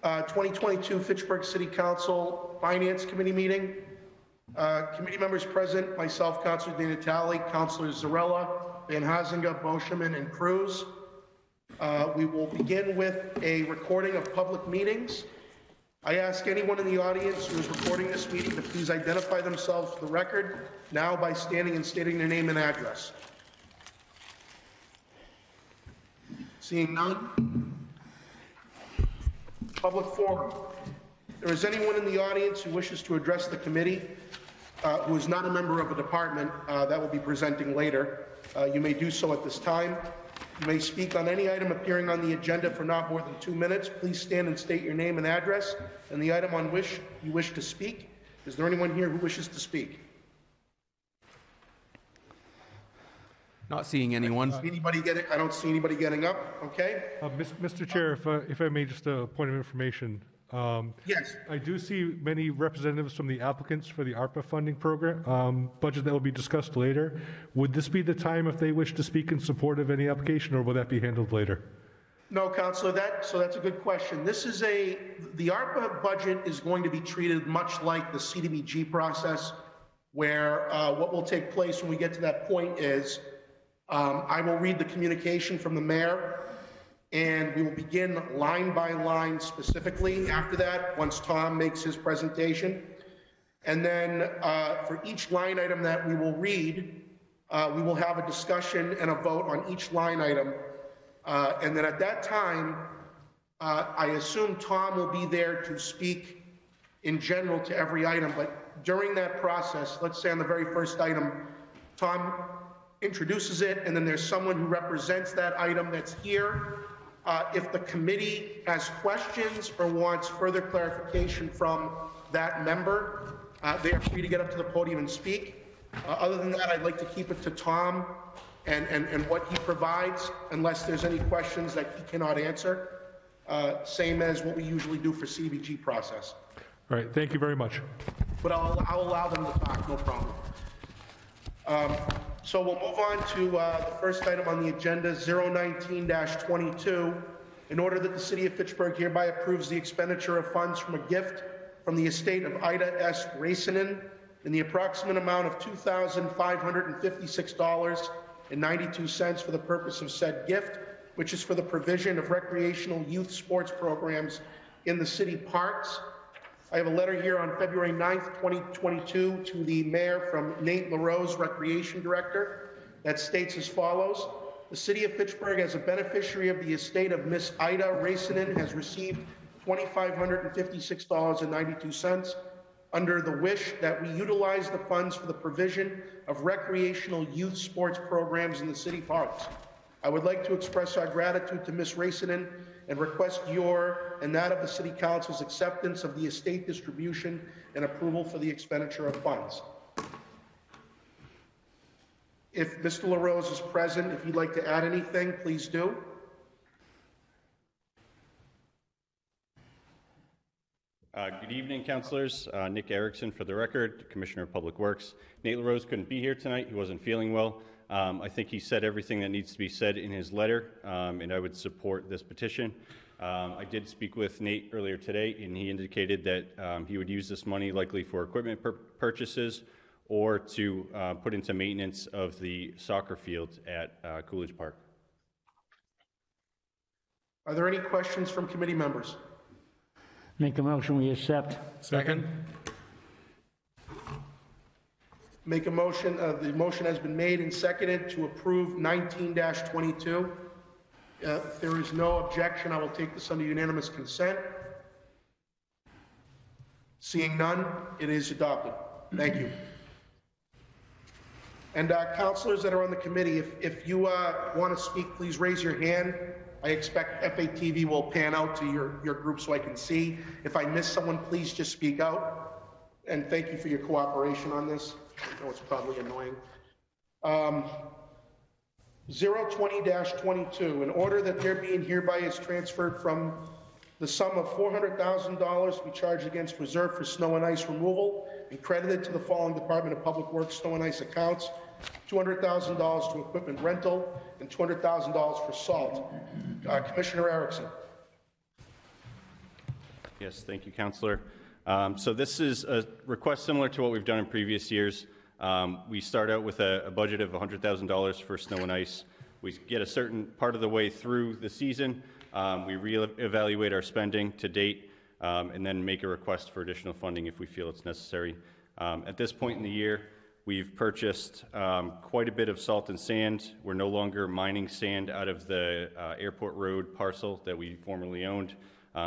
2022 Fitchburg City Council Finance Committee meeting. Committee members present, myself, Councilor Di Natale, Councilors Zarella, Van Hazinga, Boschman, and Cruz. We will begin with a recording of public meetings. I ask anyone in the audience who is recording this meeting to please identify themselves for the record now by standing and stating their name and address. Seeing none. Public forum. If there is anyone in the audience who wishes to address the committee who is not a member of a department that will be presenting later, you may do so at this time. You may speak on any item appearing on the agenda for not more than 2 minutes. Please stand and state your name and address and the item on which you wish to speak. Is there anyone here who wishes to speak? Not seeing anyone. I don't see anybody getting up. Okay. Mr. Chair, if I may, just a point of information. Yes. I do see many representatives from the applicants for the ARPA funding program budget that will be discussed later. Would this be the time if they wish to speak in support of any application, or will that be handled later? No, Councilor, that's a good question. The ARPA budget is going to be treated much like the CDBG process, where what will take place when we get to that point is I will read the communication from the mayor, and we will begin line by line specifically after that, once Tom makes his presentation. And then for each line item that we will read, we will have a discussion and a vote on each line item. And then at that time, I assume Tom will be there to speak in general to every item. But during that process, let's say on the very first item, Tom introduces it, and then there's someone who represents that item that's here. If the committee has questions or wants further clarification from that member, they are free to get up to the podium and speak. Other than that, I'd like to keep it to Tom and what he provides, unless there's any questions that he cannot answer, same as what we usually do for CDBG process. All right, thank you very much. But I'll allow them to talk, no problem. So we'll move on to the first item on the agenda, 019-22. In order that the City of Fitchburg hereby approves the expenditure of funds from a gift from the estate of Ida S. Racinen in the approximate amount of $2,556.92 for the purpose of said gift, which is for the provision of recreational youth sports programs in the city parks. I have a letter here on February 9th, 2022 to the mayor from Nate LaRose, Recreation Director, that states as follows. The City of Fitchburg, as a beneficiary of the estate of Miss Ida Racinen, has received $2,556.92 under the wish that we utilize the funds for the provision of recreational youth sports programs in the city parks. I would like to express our gratitude to Miss Racinen and request your and that of the City Council's acceptance of the estate distribution and approval for the expenditure of funds. If Mr. LaRose is present, if you'd like to add anything, please do. Good evening, councilors. Nick Erickson for the record, Commissioner of Public Works. Nate LaRose couldn't be here tonight. He wasn't feeling well. I think he said everything that needs to be said in his letter, and I would support this petition. I did speak with Nate earlier today, and he indicated that he would use this money likely for equipment purchases or to put into maintenance of the soccer field at Coolidge Park. Are there any questions from committee members? Make a motion we accept. Second. Make a motion. The motion has been made and seconded to approve 19-22. If there is no objection, I will take this under unanimous consent. Seeing none, it is adopted. Thank you. And councilors that are on the committee, if you want to speak, please raise your hand. I expect FATV will pan out to your group so I can see. If I miss someone, please just speak out. And thank you for your cooperation on this. I know it's probably annoying. 020-22, in order that there being hereby is transferred from the sum of $400,000 to be charged against reserve for snow and ice removal and credited to the following Department of Public Works snow and ice accounts: $200,000 to equipment rental and $200,000 for salt. Commissioner Erickson. Yes, thank you, Councillor. So this is a request similar to what we've done in previous years. We start out with a budget of $100,000 for snow and ice. We get a certain part of the way through the season. We reevaluate our spending to date and then make a request for additional funding if we feel it's necessary. At this point in the year, we've purchased quite a bit of salt and sand. We're no longer mining sand out of the Airport Road parcel that we formerly owned,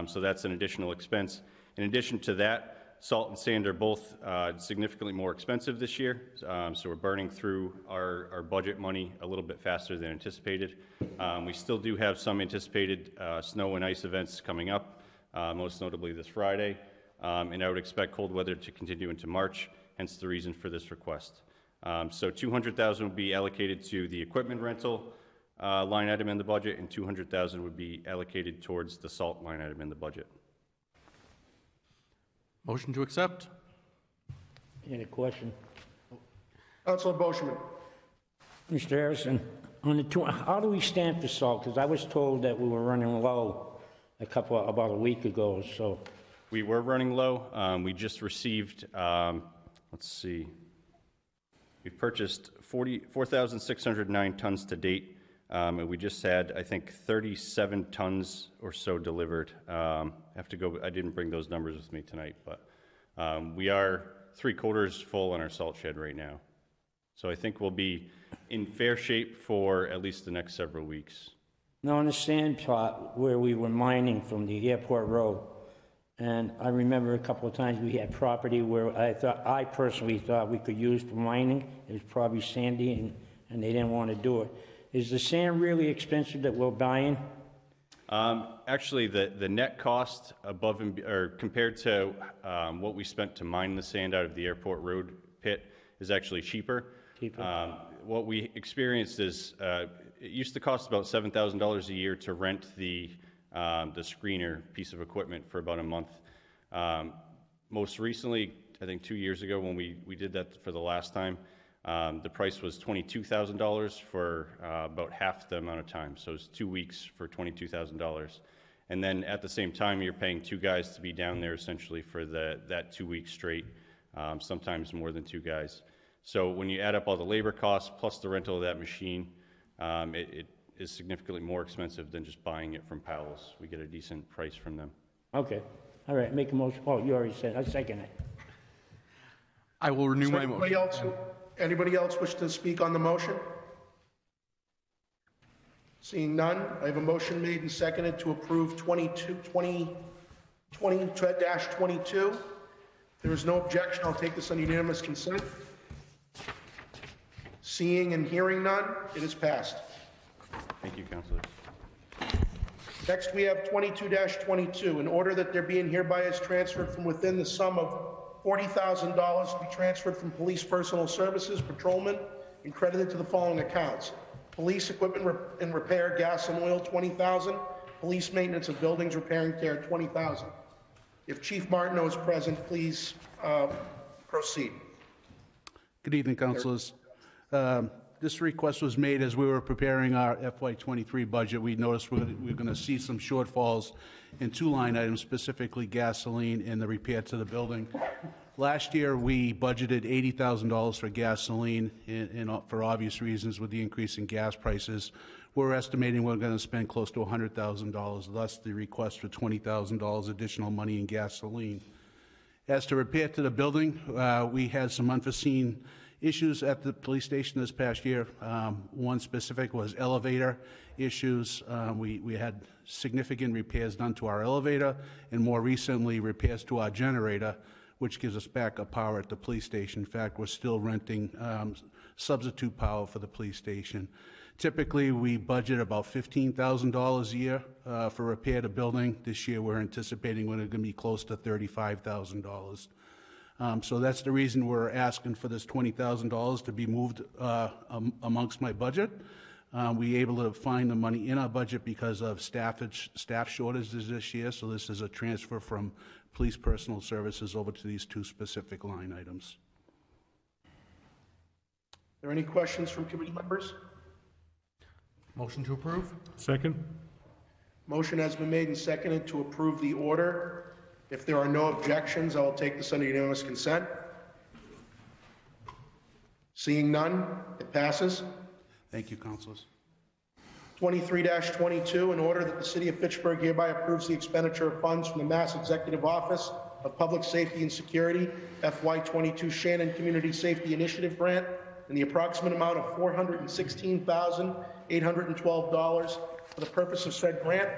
so that's an additional expense. In addition to that, salt and sand are both significantly more expensive this year, so we're burning through our budget money a little bit faster than anticipated. We still do have some anticipated snow and ice events coming up, most notably this Friday, and I would expect cold weather to continue into March, hence the reason for this request. So $200,000 would be allocated to the equipment rental line item in the budget, and $200,000 would be allocated towards the salt line item in the budget. Motion to accept? Any question? Councilor Boschman. Mr. Harrison, on the how do we stamp the salt? Because I was told that we were running low about a week ago, so. We were running low. We just received, let's see, we've purchased 4,609 tons to date, and we just had, I think, 37 tons or so delivered. I have to go, I didn't bring those numbers with me tonight, but we are 3/4 full on our salt shed right now. So I think we'll be in fair shape for at least the next several weeks. Now, on the sand plot where we were mining from the Airport Road, and I remember a couple of times we had property where I personally thought we could use for mining. It was probably sandy, and they didn't want to do it. Is the sand really expensive that we're buying? Actually, the net cost above and or compared to what we spent to mine the sand out of the Airport Road pit is actually cheaper. What we experienced is it used to cost about $7,000 a year to rent the screener piece of equipment for about a month. Most recently, I think 2 years ago when we did that for the last time, the price was $22,000 for about half the amount of time. So it's 2 weeks for $22,000. And then at the same time, you're paying 2 guys to be down there essentially for that 2 weeks straight, sometimes more than 2 guys. So when you add up all the labor costs plus the rental of that machine, it is significantly more expensive than just buying it from Powell's. We get a decent price from them. Okay. All right, make a motion. Oh, you already said. I second it. I will renew my motion. Anybody else wish to speak on the motion? Seeing none, I have a motion made and seconded to approve 2020-22. If there is no objection, I'll take this on unanimous consent. Seeing and hearing none, it is passed. Thank you, Councilor. Next, we have 22-22, in order that there be and hereby is transferred from within the sum of $40,000 to be transferred from police personal services, patrolmen, and credited to the following accounts. Police equipment and repair, gas and oil, $20,000. Police maintenance of buildings, repair and care, $20,000. If Chief Martineau is present, please proceed. Good evening, councilors. This request was made as we were preparing our FY23 budget. We noticed we're going to see some shortfalls in 2 line items, specifically gasoline and the repair to the building. Last year, we budgeted $80,000 for gasoline, and for obvious reasons with the increase in gas prices. We're estimating we're going to spend close to $100,000, thus the request for $20,000 additional money in gasoline. As to repair to the building, we had some unforeseen issues at the police station this past year. One specific was elevator issues. We had significant repairs done to our elevator, and more recently repairs to our generator, which gives us backup power at the police station. In fact, we're still renting substitute power for the police station. Typically, we budget about $15,000 a year for repair to building. This year, we're anticipating we're going to be close to $35,000. So that's the reason we're asking for this $20,000 to be moved amongst my budget. We able to find the money in our budget because of staff shortages this year, so this is a transfer from police personal services over to these 2 specific line items. Are there any questions from committee members? Motion to approve? Second? Motion has been made and seconded to approve the order. If there are no objections, I will take this under unanimous consent. Seeing none, it passes. Thank you, councilors. 23-22, in order that the City of Fitchburg hereby approves the expenditure of funds from the Mass Executive Office of Public Safety and Security FY22 Shannon Community Safety Initiative Grant in the approximate amount of $416,812 for the purpose of said grant,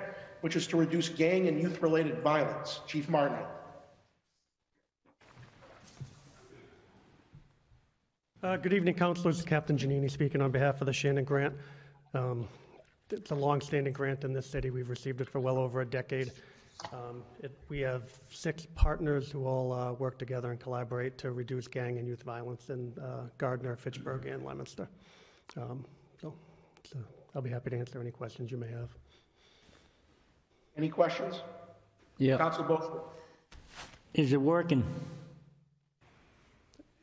which is to reduce gang and youth-related violence. Chief Martineau. Good evening, councilors. Captain Giannini speaking on behalf of the Shannon Grant. It's a long-standing grant in this city. We've received it for well over a decade. We have 6 partners who all work together and collaborate to reduce gang and youth violence in Gardner, Fitchburg, and Leominster. I'll be happy to answer any questions you may have. Any questions? Yeah. Council Beaufort. Is it working?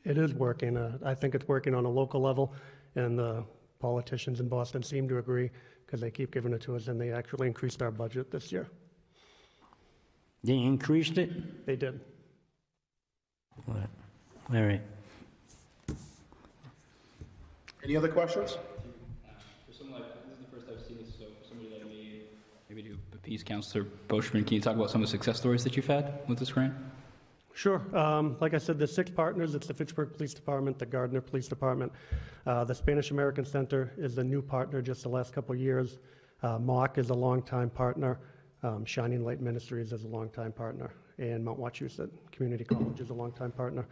It is working. I think it's working on a local level, and the politicians in Boston seem to agree because they keep giving it to us, and they actually increased our budget this year. They increased it? They did. All right. Any other questions? For someone like, this is the first I've seen this, so for somebody like me, maybe to appease Councilor Boschman, can you talk about some of the success stories that you've had with this grant? Sure. Like I said, there's 6 partners. It's the Fitchburg Police Department, the Gardner Police Department. The Spanish American Center is a new partner just the last couple of years. MOC is a longtime partner. Shining Light Ministries is a longtime partner. And Mount Wachusett Community College is a longtime partner.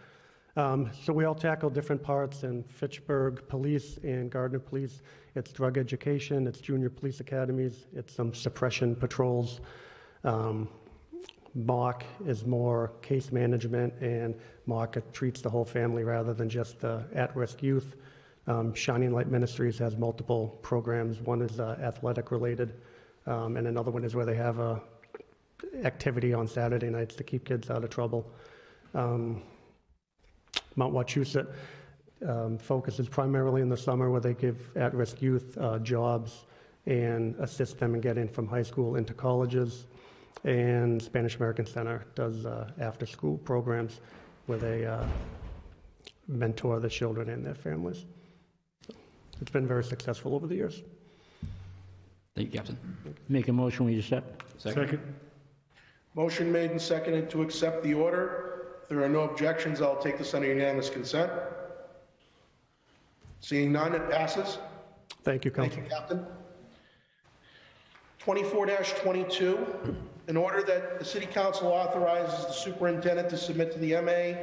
So we all tackle different parts in Fitchburg Police and Gardner Police. It's drug education, it's junior police academies, it's some suppression patrols. MOC is more case management, and MOC treats the whole family rather than just the at-risk youth. Shining Light Ministries has multiple programs. One is athletic related, and another one is where they have a activity on Saturday nights to keep kids out of trouble. Mount Wachusett focuses primarily in the summer where they give at-risk youth jobs and assist them in getting from high school into colleges. And Spanish American Center does after-school programs where they mentor the children and their families. So it's been very successful over the years. Thank you, Captain. Make a motion, we accept. Second. Motion made and seconded to accept the order. If there are no objections, I'll take this under unanimous consent. Seeing none, it passes. Thank you, Council. Thank you, Captain. 24-22, in order that the City Council authorizes the superintendent to submit to the MA,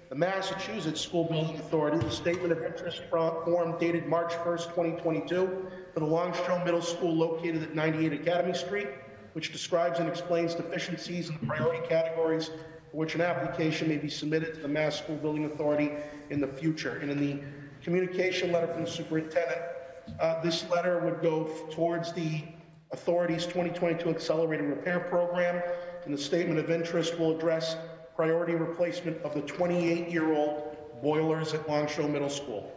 the Massachusetts School Building Authority, the statement of interest form dated March 1st, 2022, for the Longstrom Middle School located at 98 Academy Street, which describes and explains deficiencies in the priority categories for which an application may be submitted to the Mass School Building Authority in the future. And in the communication letter from the superintendent, this letter would go towards the authority's 2022 Accelerated Repair Program, and the statement of interest will address priority replacement of the 28-year-old boilers at Longshore Middle School.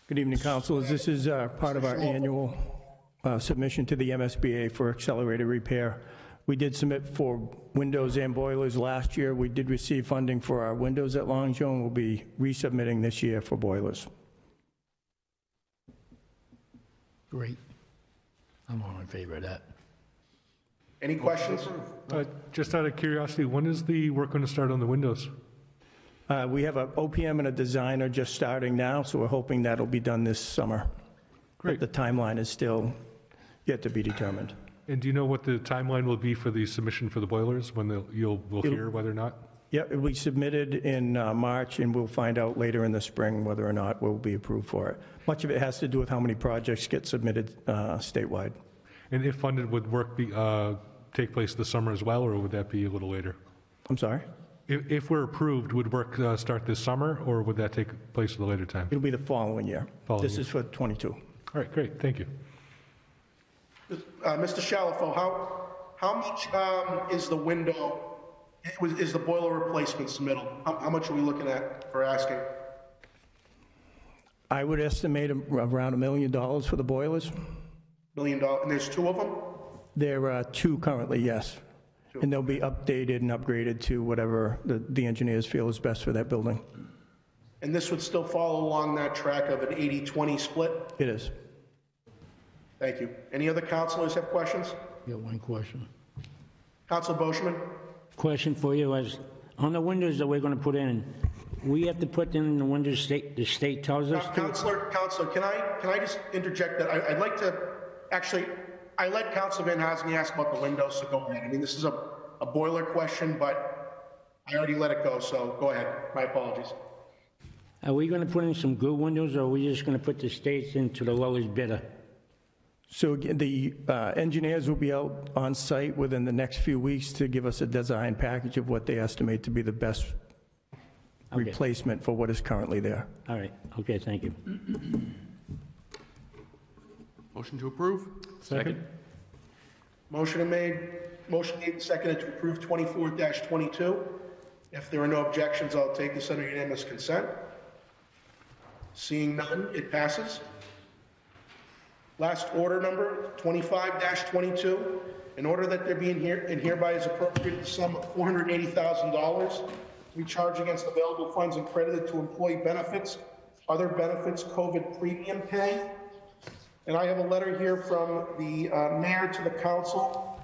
Good evening, councilors. This is part of our annual submission to the MSBA for accelerated repair. We did submit for windows and boilers last year. We did receive funding for our windows at Longshore, and we'll be resubmitting this year for boilers. Great. I'm all in favor of that. Any questions? Just out of curiosity, when is the work going to start on the windows? We have an OPM and a designer just starting now, so we're hoping that'll be done this summer. Great. But the timeline is still yet to be determined. And do you know what the timeline will be for the submission for the boilers, when we'll hear whether or not? Yeah, it'll be submitted in March, and we'll find out later in the spring whether or not we'll be approved for it. Much of it has to do with how many projects get submitted statewide. And if funded, would work take place this summer as well, or would that be a little later? I'm sorry? If we're approved, would work start this summer, or would that take place at a later time? It'll be the following year. This is for 22. All right, great, thank you. Mr. Shalafo, how much is the window, is the boiler replacement submittal? How much are we looking at for asking? I would estimate around $1 million for the boilers. $1 million, and there's 2 of them? There are two currently, yes. And they'll be updated and upgraded to whatever the engineers feel is best for that building. And this would still follow along that track of an 80-20 split? It is. Thank you. Any other councilors have questions? Got one question. Council Boschman? Question for you is, on the windows that we're going to put in, we have to put in the windows the state tells us to? Counselor, can I just interject that? I'd like to, actually, I let Councilor Van Haasny ask about the windows, so go ahead. I mean, this is a boiler question, but I already let it go, so go ahead. My apologies. Are we going to put in some good windows, or are we just going to put the states into the lowest bidder? So again, the engineers will be out on site within the next few weeks to give us a design package of what they estimate to be the best replacement for what is currently there. All right. Okay, thank you. Motion to approve? Second. Motion made and seconded to approve 24-22. If there are no objections, I'll take this under unanimous consent. Seeing none, it passes. Last order number, 25-22. In order that there be and hereby is appropriated the sum of $480,000 to be charged against available funds and credited to employee benefits, other benefits, COVID premium pay. And I have a letter here from the mayor to the council,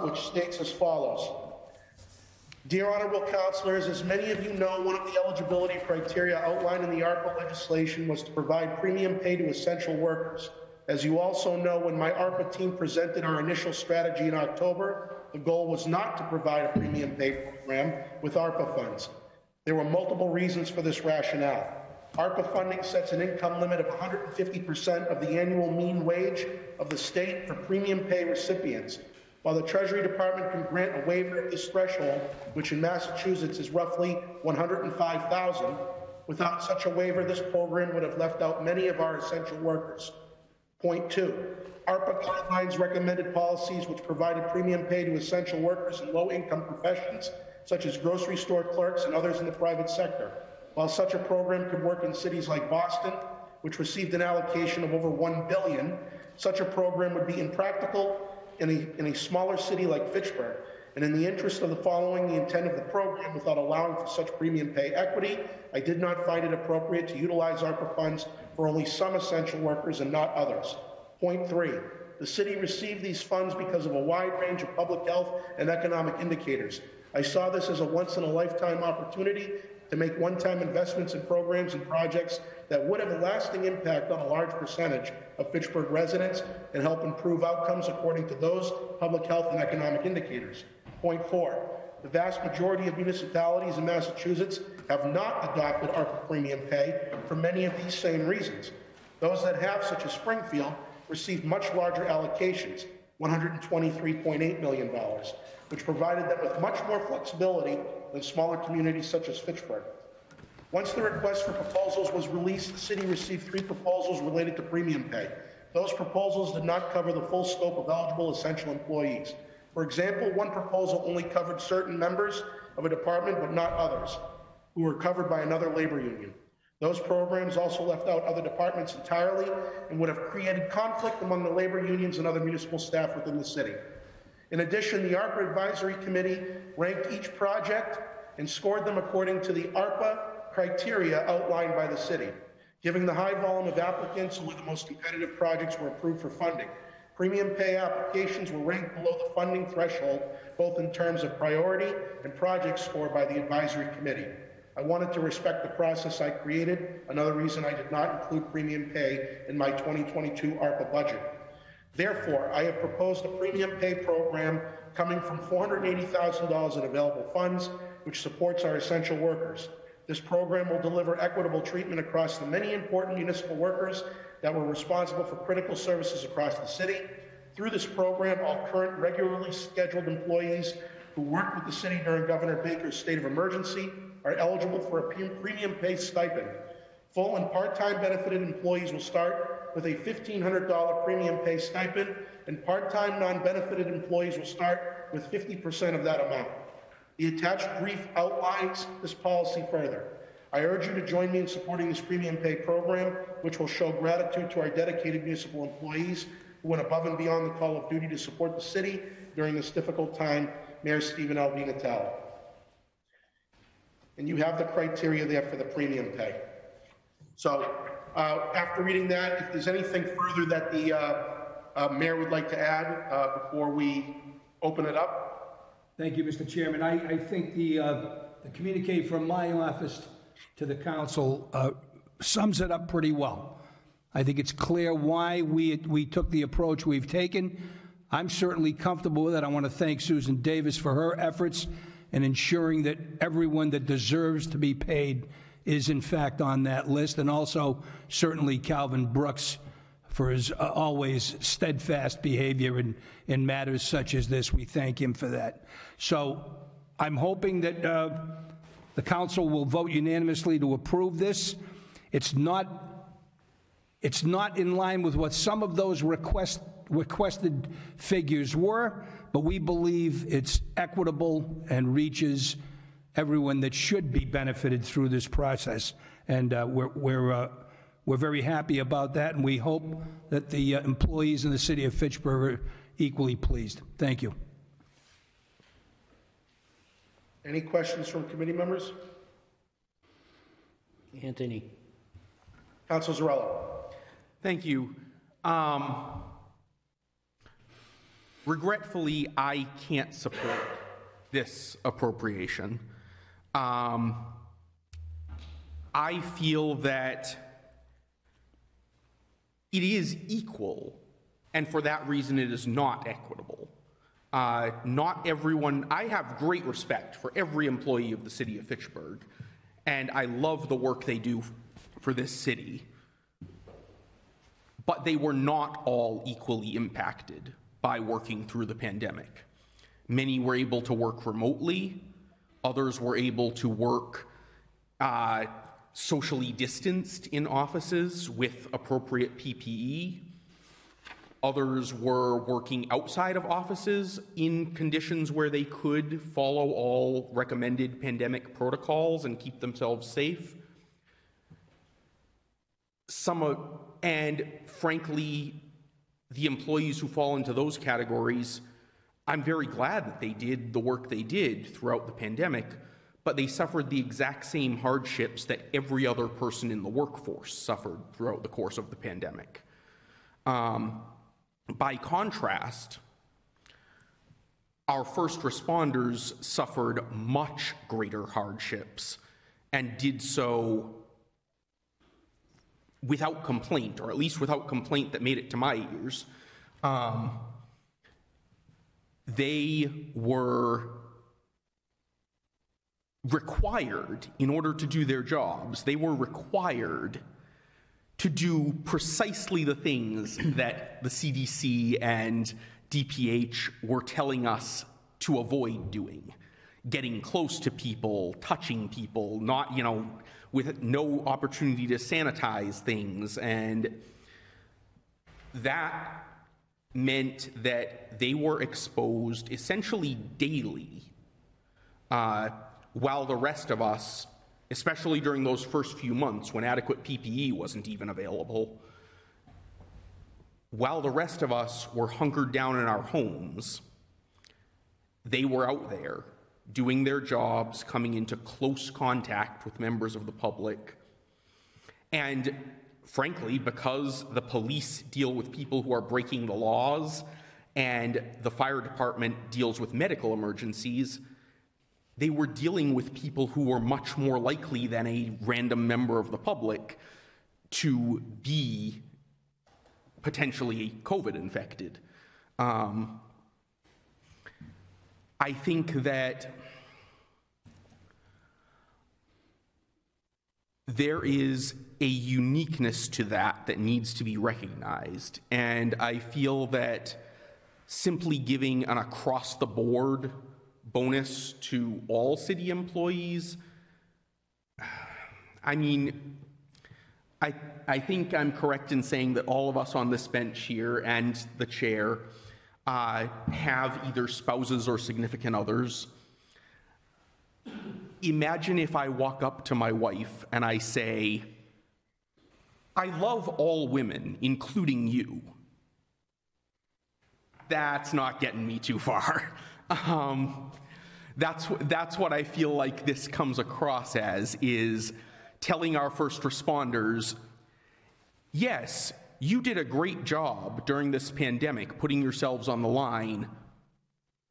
which states as follows. Dear honorable councilors, as many of you know, one of the eligibility criteria outlined in the ARPA legislation was to provide premium pay to essential workers. As you also know, when my ARPA team presented our initial strategy in October, the goal was not to provide a premium pay program with ARPA funds. There were multiple reasons for this rationale. ARPA funding sets an income limit of 150% of the annual mean wage of the state for premium pay recipients. While the Treasury Department can grant a waiver of this threshold, which in Massachusetts is roughly $105,000, without such a waiver, this program would have left out many of our essential workers. Point 2, ARPA guidelines recommended policies which provided premium pay to essential workers in low-income professions, such as grocery store clerks and others in the private sector. While such a program could work in cities like Boston, which received an allocation of over $1 billion, such a program would be impractical in a smaller city like Fitchburg. And in the interest of the following the intent of the program without allowing for such premium pay equity, I did not find it appropriate to utilize ARPA funds for only some essential workers and not others. Point 3, the city received these funds because of a wide range of public health and economic indicators. I saw this as a once-in-a-lifetime opportunity to make one-time investments in programs and projects that would have a lasting impact on a large percentage of Fitchburg residents and help improve outcomes according to those public health and economic indicators. Point 4, the vast majority of municipalities in Massachusetts have not adopted ARPA premium pay for many of these same reasons. Those that have, such as Springfield, received much larger allocations, $123.8 million, which provided them with much more flexibility than smaller communities such as Fitchburg. Once the request for proposals was released, the city received 3 proposals related to premium pay. Those proposals did not cover the full scope of eligible essential employees. For example, one proposal only covered certain members of a department but not others, who were covered by another labor union. Those programs also left out other departments entirely and would have created conflict among the labor unions and other municipal staff within the city. In addition, the ARPA Advisory Committee ranked each project and scored them according to the ARPA criteria outlined by the city. Given the high volume of applicants, only the most competitive projects were approved for funding. Premium pay applications were ranked below the funding threshold, both in terms of priority and project score by the Advisory Committee. I wanted to respect the process I created, another reason I did not include premium pay in my 2022 ARPA budget. Therefore, I have proposed a premium pay program coming from $480,000 in available funds, which supports our essential workers. This program will deliver equitable treatment across the many important municipal workers that were responsible for critical services across the city. Through this program, all current regularly scheduled employees who worked with the city during Governor Baker's state of emergency are eligible for a premium pay stipend. Full and part-time benefited employees will start with a $1,500 premium pay stipend, and part-time non-benefited employees will start with 50% of that amount. The attached brief outlines this policy further. I urge you to join me in supporting this premium pay program, which will show gratitude to our dedicated municipal employees who went above and beyond the call of duty to support the city during this difficult time, Mayor Stephen L. Vitale. And you have the criteria there for the premium pay. So after reading that, if there's anything further that the mayor would like to add before we open it up. Thank you, Mr. Chairman. I think the communique from my office to the council sums it up pretty well. I think it's clear why we took the approach we've taken. I'm certainly comfortable with it. I want to thank Susan Davis for her efforts in ensuring that everyone that deserves to be paid is in fact on that list, and also certainly Calvin Brooks for his always steadfast behavior in matters such as this. We thank him for that. So I'm hoping that the council will vote unanimously to approve this. It's not in line with what some of those requested figures were, but we believe it's equitable and reaches everyone that should be benefited through this process. And we're very happy about that, and we hope that the employees in the city of Fitchburg are equally pleased. Thank you. Any questions from committee members? Anthony. Councilor Zarella. Thank you. Regretfully, I can't support this appropriation. I feel that it is equal, and for that reason it is not equitable. Not everyone, I have great respect for every employee of the city of Fitchburg, and I love the work they do for this city. But they were not all equally impacted by working through the pandemic. Many were able to work remotely. Others were able to work socially distanced in offices with appropriate PPE. Others were working outside of offices in conditions where they could follow all recommended pandemic protocols and keep themselves safe. And frankly, the employees who fall into those categories, I'm very glad that they did the work they did throughout the pandemic, but they suffered the exact same hardships that every other person in the workforce suffered throughout the course of the pandemic. By contrast, our first responders suffered much greater hardships and did so without complaint, or at least without complaint that made it to my ears. They were required, in order to do their jobs, they were required to do precisely the things that the CDC and DPH were telling us to avoid doing. Getting close to people, touching people, not, with no opportunity to sanitize things. And that meant that they were exposed essentially daily, while the rest of us, especially during those first few months when adequate PPE wasn't even available, while the rest of us were hunkered down in our homes, they were out there doing their jobs, coming into close contact with members of the public. And frankly, because the police deal with people who are breaking the laws and the fire department deals with medical emergencies, they were dealing with people who were much more likely than a random member of the public to be potentially COVID infected. I think that there is a uniqueness to that needs to be recognized. And I feel that simply giving an across-the-board bonus to all city employees, I think I'm correct in saying that all of us on this bench here and the chair have either spouses or significant others. Imagine if I walk up to my wife and I say, I love all women, including you, that's not getting me too far. That's what I feel like this comes across as, is telling our first responders, yes, you did a great job during this pandemic putting yourselves on the line,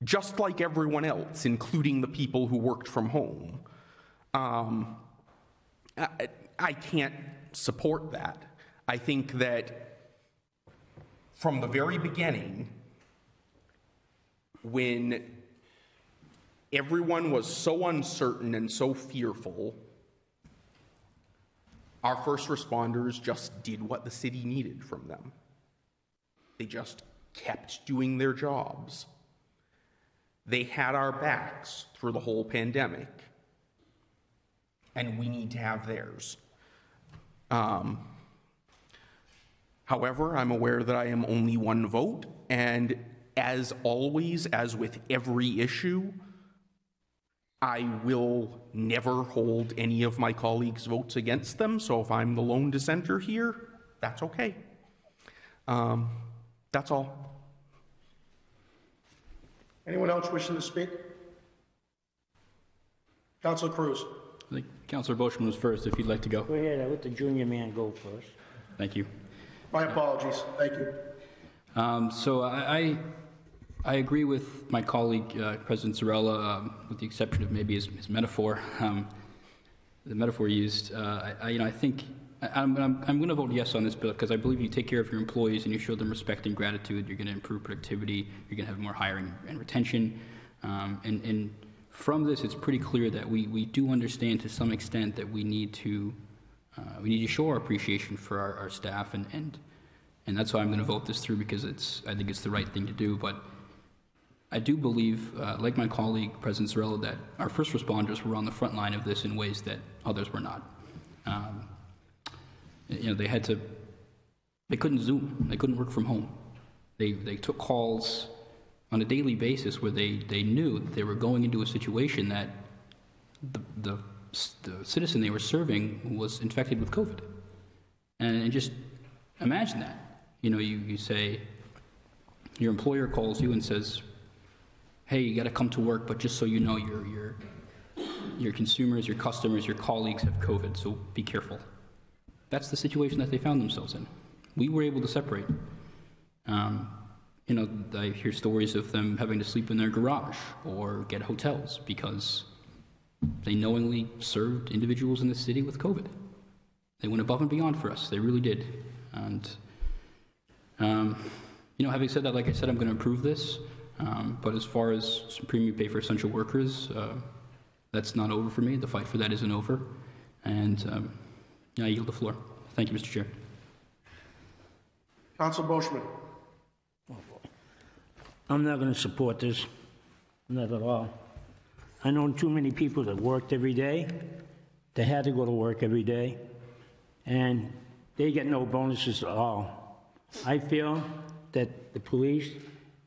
just like everyone else, including the people who worked from home. I can't support that. I think that from the very beginning, when everyone was so uncertain and so fearful, our first responders just did what the city needed from them. They just kept doing their jobs. They had our backs through the whole pandemic, and we need to have theirs. However, I'm aware that I am only one vote, and as always, as with every issue, I will never hold any of my colleagues' votes against them, so if I'm the lone dissenter here, that's okay. That's all. Anyone else wishing to speak? Councilor Cruz. I think Councilor Boschman was first, if you'd like to go. Go ahead, I let the junior man go first. Thank you. My apologies. Thank you. So I agree with my colleague, President Zarella, with the exception of maybe his metaphor, the metaphor used. I think I'm going to vote yes on this bill because I believe you take care of your employees and you show them respect and gratitude. You're going to improve productivity. You're going to have more hiring and retention. And from this, it's pretty clear that we do understand to some extent that we need to show our appreciation for our staff, and that's why I'm going to vote this through, because I think it's the right thing to do. But I do believe, like my colleague, President Zarella, that our first responders were on the front line of this in ways that others were not. They couldn't Zoom, they couldn't work from home. They took calls on a daily basis where they knew that they were going into a situation that the citizen they were serving was infected with COVID. And just imagine that. You say, your employer calls you and says, hey, you got to come to work, but just so you know, your consumers, your customers, your colleagues have COVID, so be careful. That's the situation that they found themselves in. We were able to separate. I hear stories of them having to sleep in their garage or get hotels because they knowingly served individuals in the city with COVID. They went above and beyond for us. They really did. And, having said that, like I said, I'm going to approve this. But as far as some premium pay for essential workers, that's not over for me. The fight for that isn't over. And I yield the floor. Thank you, Mr. Chair. Councilor Boschman. I'm not going to support this. Not at all. I know too many people that worked every day, that had to go to work every day, and they get no bonuses at all. I feel that the police,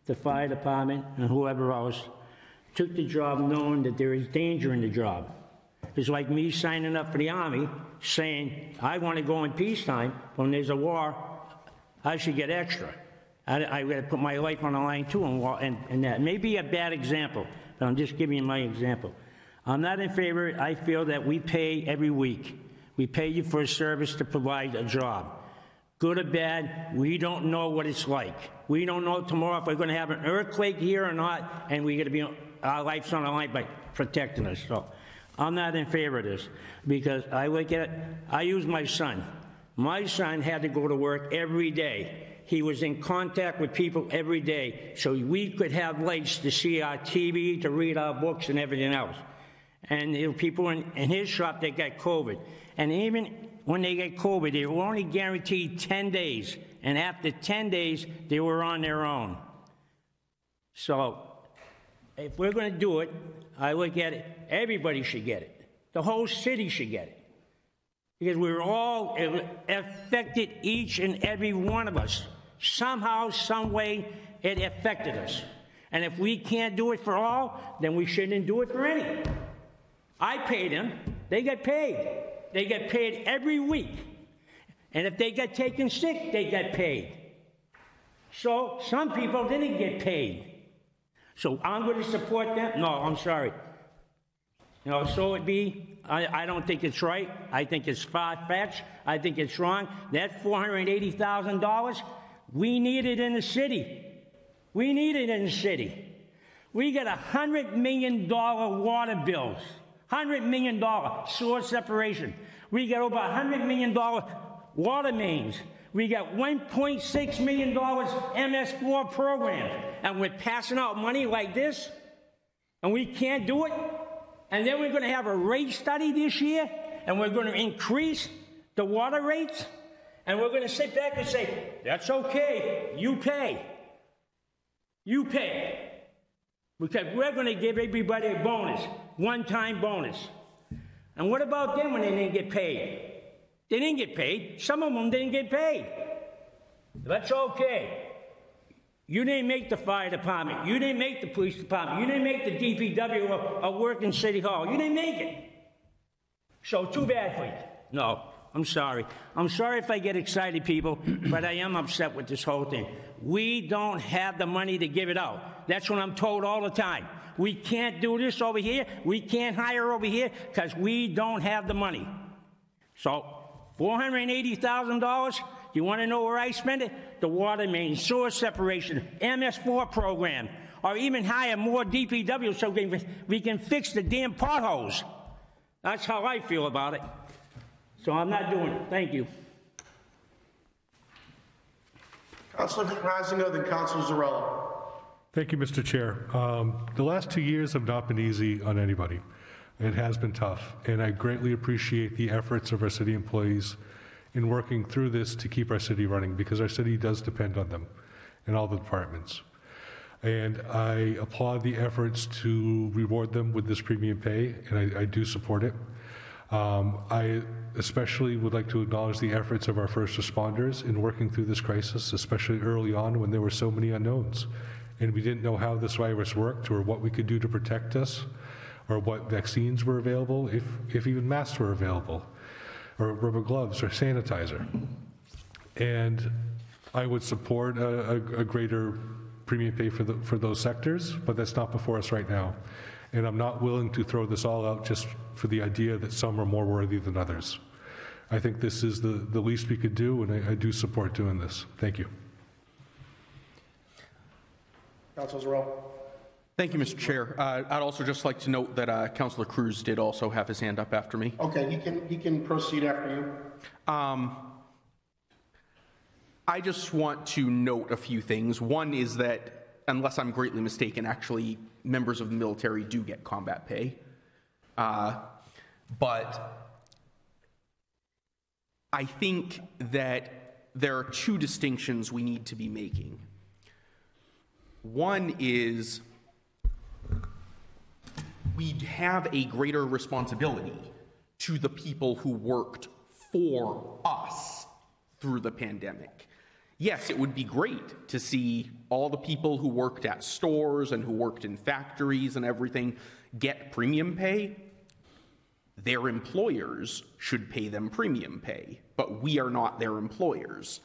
the fire department, and whoever else took the job knowing that there is danger in the job. It's like me signing up for the Army, saying, I want to go in peacetime. When there's a war, I should get extra. I got to put my life on the line, too, and that may be a bad example, but I'm just giving you my example. I'm not in favor. I feel that we pay every week. We pay you for a service to provide a job. Good or bad, we don't know what it's like. We don't know tomorrow if we're going to have an earthquake here or not, and we're going to be our life's on the line by protecting us. So I'm not in favor of this, because I look at it, I use my son. My son had to go to work every day. He was in contact with people every day, so we could have lights to see our TV, to read our books and everything else. And there were people in his shop that got COVID. And even when they get COVID, they were only guaranteed 10 days. And after 10 days, they were on their own. So if we're going to do it, I look at it, everybody should get it. The whole city should get it. Because we're all affected, each and every one of us. Somehow, some way, it affected us. And if we can't do it for all, then we shouldn't do it for any. I paid them. They get paid. They get paid every week. And if they get taken sick, they get paid. So some people didn't get paid. So I'm going to support them? No, I'm sorry. You know, so it be. I don't think it's right. I think it's far-fetched. I think it's wrong. That $480,000, we need it in the city. We need it in the city. We got $100 million water bills, $100 million sewer separation. We got over $100 million water mains. We got $1.6 million MS4 programs. And we're passing out money like this, and we can't do it. And then we're going to have a rate study this year, and we're going to increase the water rates, and we're going to sit back and say, that's okay, you pay. You pay. Because we're going to give everybody a bonus, one-time bonus. And what about them when they didn't get paid? They didn't get paid. Some of them didn't get paid. That's okay. You didn't make the fire department. You didn't make the police department. You didn't make the DPW or work in City Hall. You didn't make it. So too bad for you. No, I'm sorry. I'm sorry if I get excited, people, but I am upset with this whole thing. We don't have the money to give it out. That's what I'm told all the time. We can't do this over here. We can't hire over here because we don't have the money. So $480,000, you want to know where I spend it? The water main, sewer separation, MS4 program, or even hire more DPW so we can fix the damn potholes. That's how I feel about it. So I'm not doing it. Thank you. Councilor Reisinger, then Councilor Zarella. Thank you, Mr. Chair. The last 2 years have not been easy on anybody. It has been tough, and I greatly appreciate the efforts of our city employees in working through this to keep our city running, because our city does depend on them and all the departments. And I applaud the efforts to reward them with this premium pay, and I do support it. I especially would like to acknowledge the efforts of our first responders in working through this crisis, especially early on when there were so many unknowns. And we didn't know how this virus worked or what we could do to protect us, or what vaccines were available, if even masks were available, or rubber gloves or sanitizer. And I would support a greater premium pay for those sectors, but that's not before us right now. And I'm not willing to throw this all out just for the idea that some are more worthy than others. I think this is the least we could do, and I do support doing this. Thank you. Councilor Zarella. Thank you, Mr. Chair. I'd also just like to note that Councilor Cruz did also have his hand up after me. Okay, he can proceed after you. I just want to note a few things. One is that, unless I'm greatly mistaken, actually members of the military do get combat pay. But I think that there are two distinctions we need to be making. One is we have a greater responsibility to the people who worked for us through the pandemic. Yes, it would be great to see all the people who worked at stores and who worked in factories and everything get premium pay. Their employers should pay them premium pay, but we are not their employers.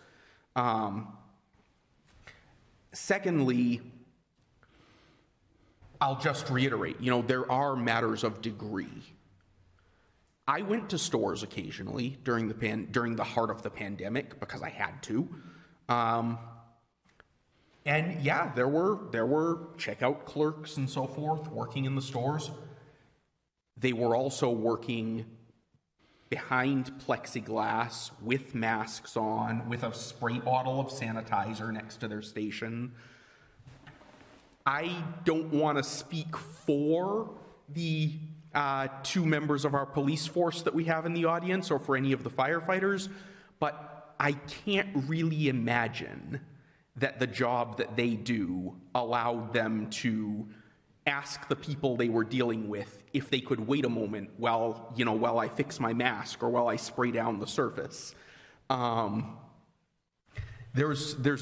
Secondly, I'll just reiterate, there are matters of degree. I went to stores occasionally during the heart of the pandemic because I had to. And yeah, there were checkout clerks and so forth working in the stores. They were also working behind plexiglass with masks on, with a spray bottle of sanitizer next to their station. I don't want to speak for the two members of our police force that we have in the audience or for any of the firefighters, but I can't really imagine that the job that they do allowed them to ask the people they were dealing with if they could wait a moment while I fix my mask or while I spray down the surface. There's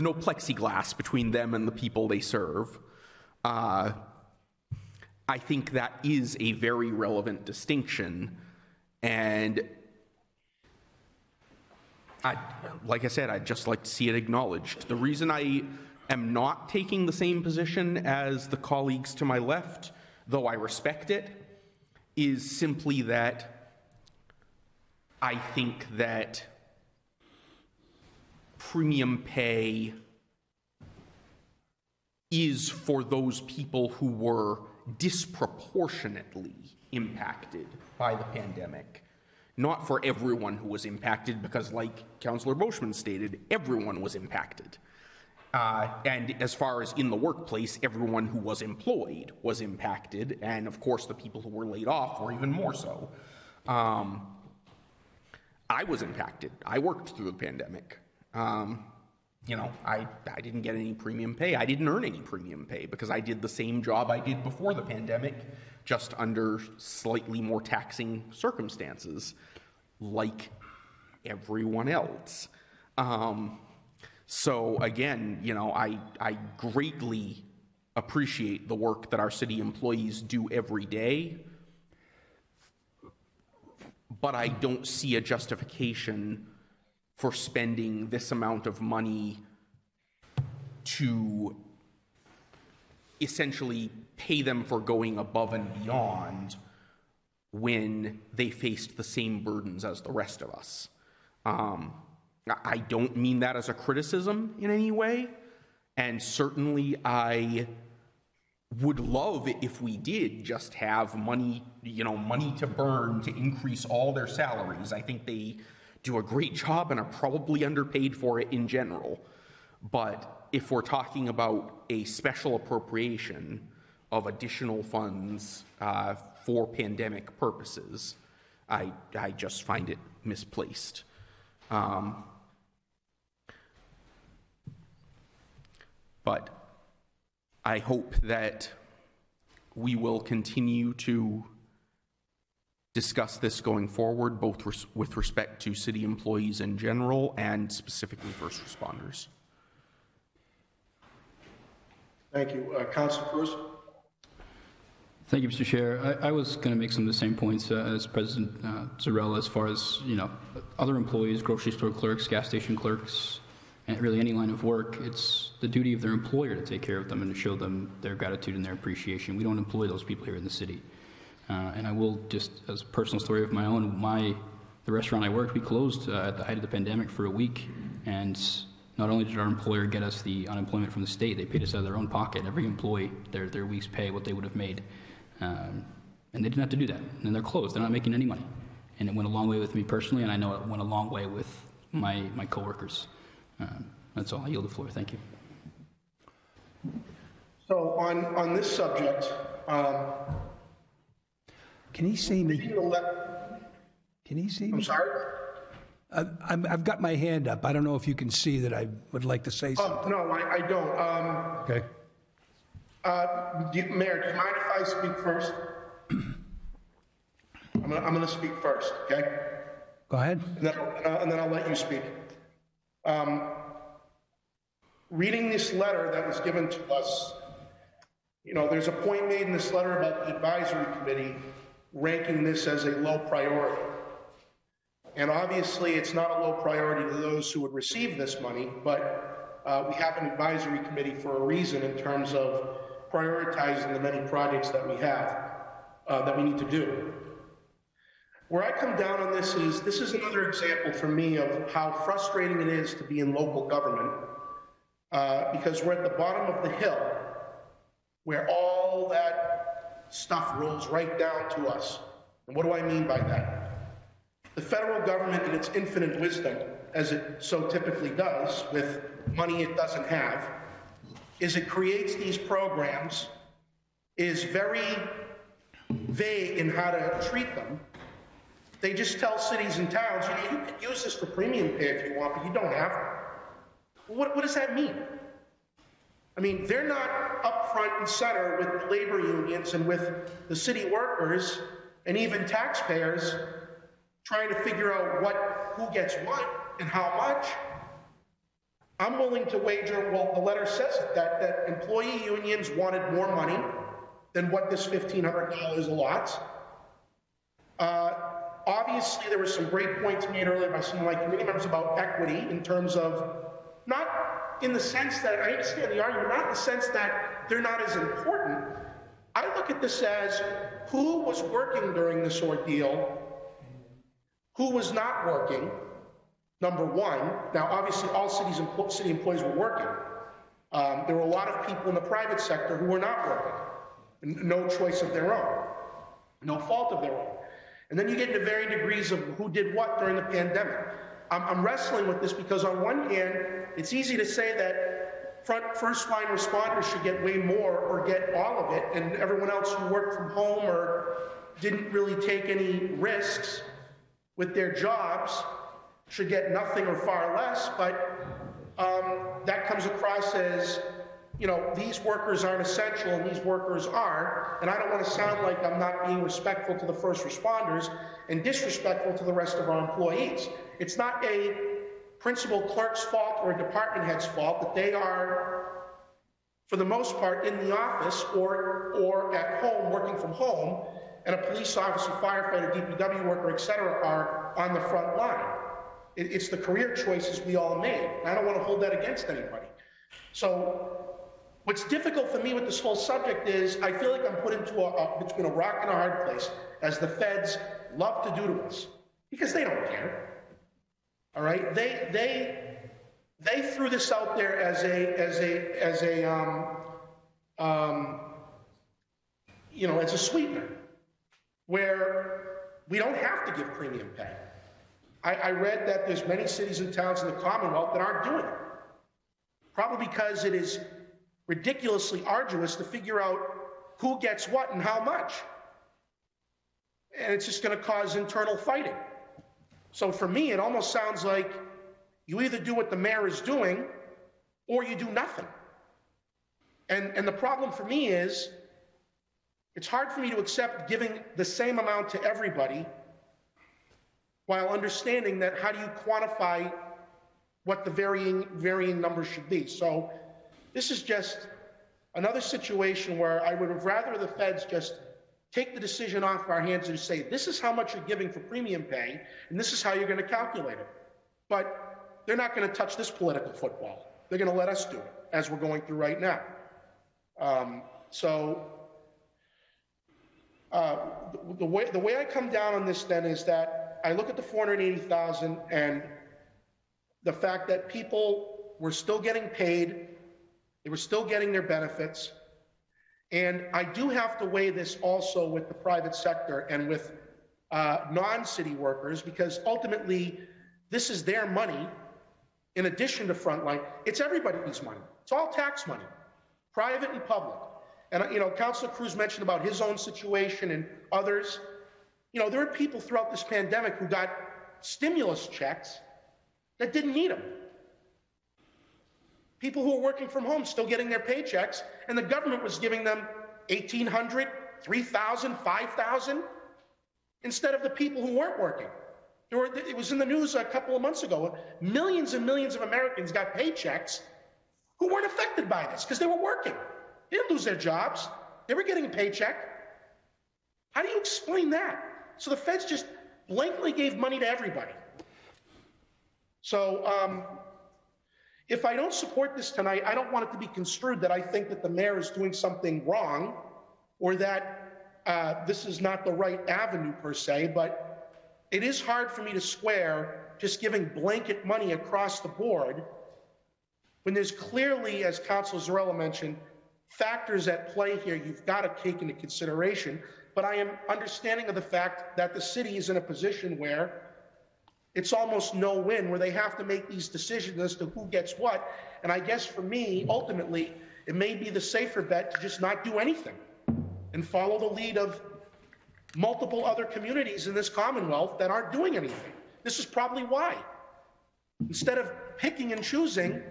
no plexiglass between them and the people they serve. I think that is a very relevant distinction, and like I said, I'd just like to see it acknowledged. The reason I am not taking the same position as the colleagues to my left, though I respect it, is simply that I think that premium pay is for those people who were disproportionately impacted by the pandemic. Not for everyone who was impacted, because like Councillor Boschman stated, everyone was impacted. And as far as in the workplace, everyone who was employed was impacted, and of course the people who were laid off were even more so. I was impacted. I worked through the pandemic. You know, I didn't get any premium pay. I didn't earn any premium pay because I did the same job I did before the pandemic, just under slightly more taxing circumstances, like everyone else. So again, you know, I greatly appreciate the work that our city employees do every day, but I don't see a justification for spending this amount of money to essentially pay them for going above and beyond when they faced the same burdens as the rest of us. I don't mean that as a criticism in any way, and certainly I would love if we did just have money, you know, money to burn to increase all their salaries. I think they do a great job and are probably underpaid for it in general. But if we're talking about a special appropriation of additional funds for pandemic purposes, I just find it misplaced. But I hope that we will continue to discuss this going forward, both with respect to city employees in general and specifically first responders. Thank you. Councilor Cruz? Thank you, Mr. Chair. I was going to make some of the same points as President Zarella, as far as, you know, other employees, grocery store clerks, gas station clerks, and really any line of work. It's the duty of their employer to take care of them and to show them their gratitude and their appreciation. We don't employ those people here in the city. And I will just, as a personal story of my own, the restaurant I worked, we closed at the height of the pandemic for a week, and not only did our employer get us the unemployment from the state, they paid us out of their own pocket, every employee, their week's pay, what they would have made. And they didn't have to do that. And they're closed. They're not making any money. And it went a long way with me personally, and I know it went a long way with my coworkers. That's all. I yield the floor. Thank you. So on this subject, Can he see me? Can he see me? I'm sorry? I've got my hand up. I don't know if you can see that I would like to say something. No, I don't. Okay. Mayor, do you mind if I speak first? I'm going to speak first, okay? Go ahead. And then I'll let you speak. Reading this letter that was given to us, you know, there's a point made in this letter about the advisory committee ranking this as a low priority. And obviously, it's not a low priority to those who would receive this money, but we have an advisory committee for a reason in terms of prioritizing the many projects that we have, that we need to do. Where I come down on this is another example for me of how frustrating it is to be in local government, because we're at the bottom of the hill where all that stuff rolls right down to us. And what do I mean by that? The federal government, in its infinite wisdom, as it so typically does with money it doesn't have, is it creates these programs, is very vague in how to treat them. They just tell cities and towns, you know, you could use this for premium pay if you want, but you don't have to. What does that mean? I mean, they're not up front and center with the labor unions and with the city workers and even taxpayers trying to figure out who gets what and how much. I'm willing to wager, well, the letter says it, that employee unions wanted more money than what this $1,500 allots. Obviously, there were some great points made earlier by some of my committee members about equity in terms of not in the sense that, I understand the argument, not in the sense that they're not as important. I look at this as who was working during this ordeal, who was not working, number one. Now, obviously, all city employees were working. There were a lot of people in the private sector who were not working, no choice of their own, no fault of their own. And then you get into varying degrees of who did what during the pandemic. I'm wrestling with this because on one hand, it's easy to say that first line responders should get way more or get all of it, and everyone else who worked from home or didn't really take any risks with their jobs should get nothing or far less, but that comes across as, you know, these workers aren't essential and these workers are, and I don't want to sound like I'm not being respectful to the first responders and disrespectful to the rest of our employees. It's not a principal clerk's fault or a department head's fault that they are, for the most part, in the office or at home, working from home, and a police officer, firefighter, DPW worker, et cetera, are on the front line. It's the career choices we all made. I don't want to hold that against anybody. So what's difficult for me with this whole subject is I feel like I'm put into between a rock and a hard place, as the feds love to do to us, because they don't care. All right, they threw this out there as a sweetener, where we don't have to give premium pay. I read that there's many cities and towns in the Commonwealth that aren't doing it, probably because it is ridiculously arduous to figure out who gets what and how much. And it's just going to cause internal fighting. So for me, it almost sounds like you either do what the mayor is doing or you do nothing. And the problem for me is it's hard for me to accept giving the same amount to everybody while understanding that how do you quantify what the varying numbers should be. So this is just another situation where I would have rather the feds just take the decision off our hands and say, this is how much you're giving for premium pay, and this is how you're going to calculate it. But they're not going to touch this political football. They're going to let us do it, as we're going through right now. The way I come down on this then is that I look at the 480,000 and the fact that people were still getting paid, they were still getting their benefits, and I do have to weigh this also with the private sector and with non-city workers, because ultimately this is their money in addition to frontline. It's everybody's money. It's all tax money, private and public. And, you know, Councilor Cruz mentioned about his own situation and others. You know, there are people throughout this pandemic who got stimulus checks that didn't need them. People who are working from home still getting their paychecks, and the government was giving them $1,800, $3,000, $5,000, instead of the people who weren't working. It was in the news a couple of months ago. Millions and millions of Americans got paychecks who weren't affected by this because they were working. They didn't lose their jobs. They were getting a paycheck. How do you explain that? So the feds just blankly gave money to everybody. So if I don't support this tonight, I don't want it to be construed that I think that the mayor is doing something wrong or that this is not the right avenue per se, but it is hard for me to square just giving blanket money across the board when there's clearly, as Councilor Zarella mentioned, factors at play here you've got to take into consideration. But I am understanding of the fact that the city is in a position where it's almost no-win, where they have to make these decisions as to who gets what. And I guess for me, ultimately, it may be the safer bet to just not do anything and follow the lead of multiple other communities in this Commonwealth that aren't doing anything. This is probably why. Instead of picking and choosing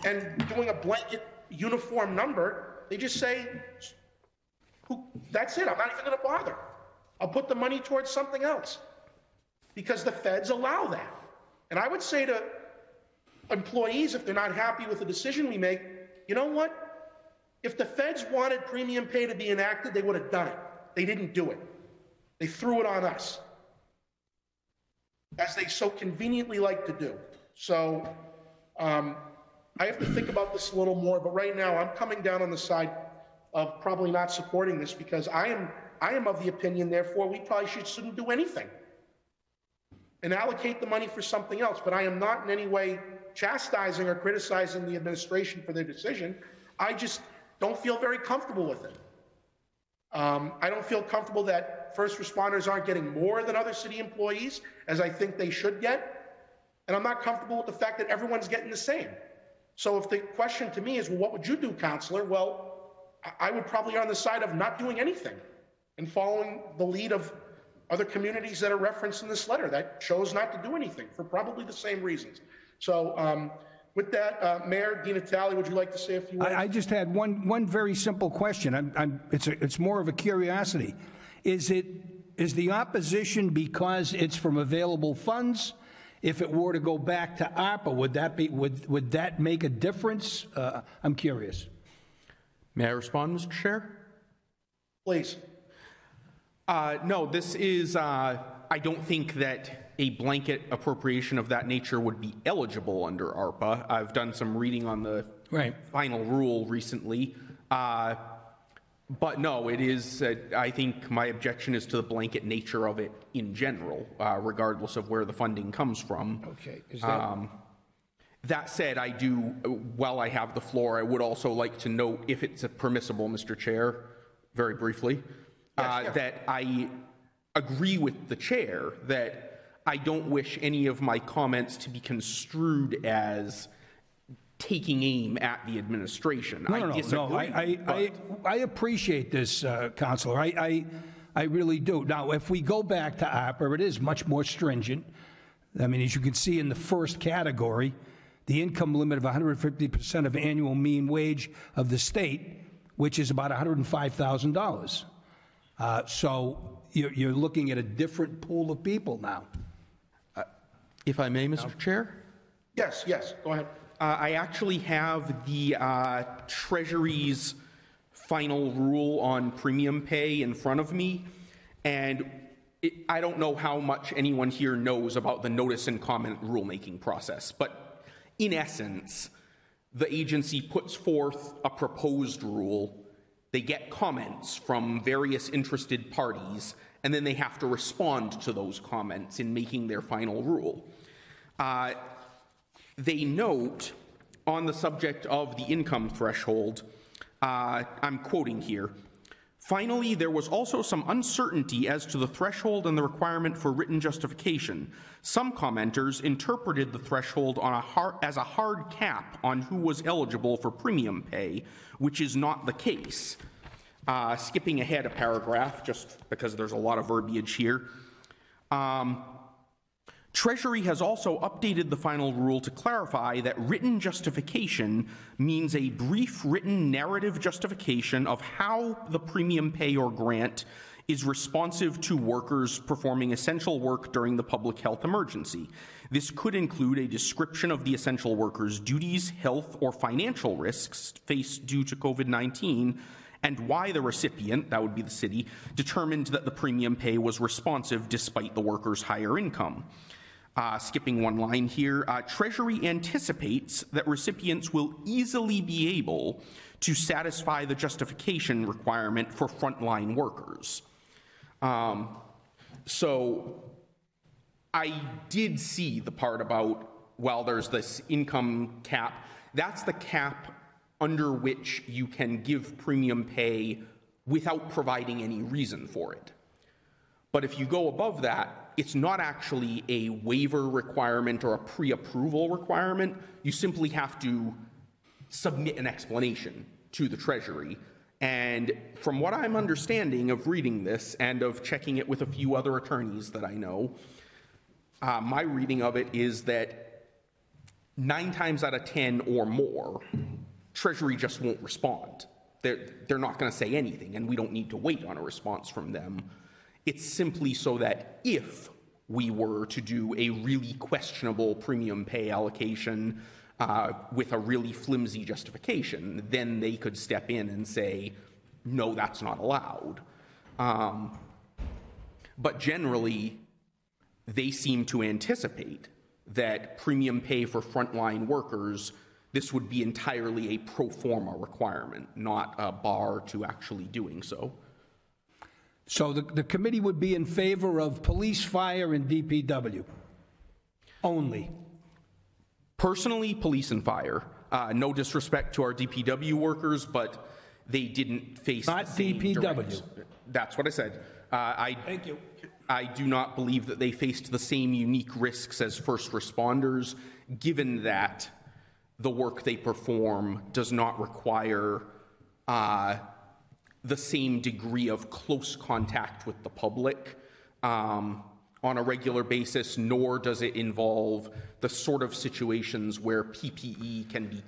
and doing a blanket uniform number, they just say, that's it, I'm not even going to bother. I'll put the money towards something else because the feds allow that. And I would say to employees, if they're not happy with the decision we make, you know what? If the feds wanted premium pay to be enacted, they would have done it. They didn't do it. They threw it on us, as they so conveniently like to do. So I have to think about this a little more, but right now I'm coming down on the side of probably not supporting this because I am of the opinion, therefore, we probably shouldn't do anything and allocate the money for something else. But I am not in any way chastising or criticizing the administration for their decision. I just don't feel very comfortable with it. I don't feel comfortable that first responders aren't getting more than other city employees, as I think they should get. And I'm not comfortable with the fact that everyone's getting the same. So if the question to me is, well, what would you do, Counselor? Well, I would probably err on the side of not doing anything and following the lead of other communities that are referenced in this letter that chose not to do anything for probably the same reasons. So with that, Mayor DiNatale, would you like to say a few words? I just had one very simple question. It's more of a curiosity. Is the opposition because it's from available funds? If it were to go back to ARPA, would that make a difference? I'm curious. May I respond, Mr. Chair? Please. No, this is, I don't think that a blanket appropriation of that nature would be eligible under ARPA. I've done some reading on the final rule recently. But no, it is, I think my objection is to the blanket nature of it in general, regardless of where the funding comes from. Okay. Is that... That said, I do, while I have the floor, I would also like to note, if it's permissible, Mr. Chair, very briefly, that I agree with the chair that I don't wish any of my comments to be construed as taking aim at the administration. I appreciate this, Counselor. I really do. Now, if we go back to ARPA, it is much more stringent. I mean, as you can see in the first category, the income limit of 150% of annual mean wage of the state, which is about $105,000. So you're looking at a different pool of people now. If I may, Mr. Chair? Yes, go ahead. I actually have the Treasury's final rule on premium pay in front of me, and I don't know how much anyone here knows about the notice and comment rulemaking process, but in essence, the agency puts forth a proposed rule, they get comments from various interested parties, and then they have to respond to those comments in making their final rule. They note on the subject of the income threshold, I'm quoting here, finally, there was also some uncertainty as to the threshold and the requirement for written justification. Some commenters interpreted the threshold as a hard cap on who was eligible for premium pay, which is not the case. Skipping ahead a paragraph, just because there's a lot of verbiage here. Treasury has also updated the final rule to clarify that written justification means a brief written narrative justification of how the premium pay or grant is responsive to workers performing essential work during the public health emergency. This could include a description of the essential workers' duties, health, or financial risks faced due to COVID-19, and why the recipient, that would be the city, determined that the premium pay was responsive despite the workers' higher income. Skipping one line here, Treasury anticipates that recipients will easily be able to satisfy the justification requirement for frontline workers. So I did see the part about, well, there's this income cap. That's the cap under which you can give premium pay without providing any reason for it. But if you go above that, it's not actually a waiver requirement or a pre-approval requirement. You simply have to submit an explanation to the Treasury. And from what I'm understanding of reading this and of checking it with a few other attorneys that I know, my reading of it is that 9 times out of 10 or more, Treasury just won't respond. They're not going to say anything, and we don't need to wait on a response from them. It's simply so that if we were to do a really questionable premium pay allocation with a really flimsy justification, then they could step in and say, no, that's not allowed. But generally, they seem to anticipate that premium pay for frontline workers This would be entirely a pro forma requirement, not a bar to actually doing so. So the committee would be in favor of police, fire, and DPW only? Personally, police and fire. No disrespect to our DPW workers, but they didn't face Not the same DPW. direct- That's what I said. Thank you. I do not believe that they faced the same unique risks as first responders, given that the work they perform does not require the same degree of close contact with the public on a regular basis, nor does it involve the sort of situations where PPE can be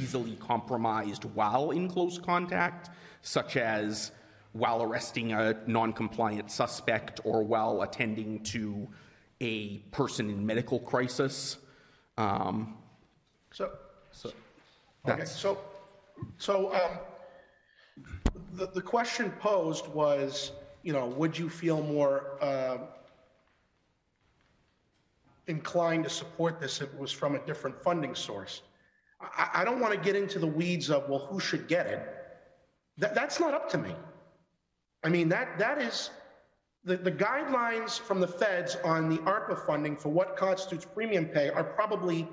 easily compromised while in close contact, such as while arresting a non-compliant suspect or while attending to a person in medical crisis. So the question posed was, would you feel more inclined to support this if it was from a different funding source? I don't want to get into the weeds of, well, who should get it? That's not up to me. I mean, that is the guidelines from the feds on the ARPA funding for what constitutes premium pay are probably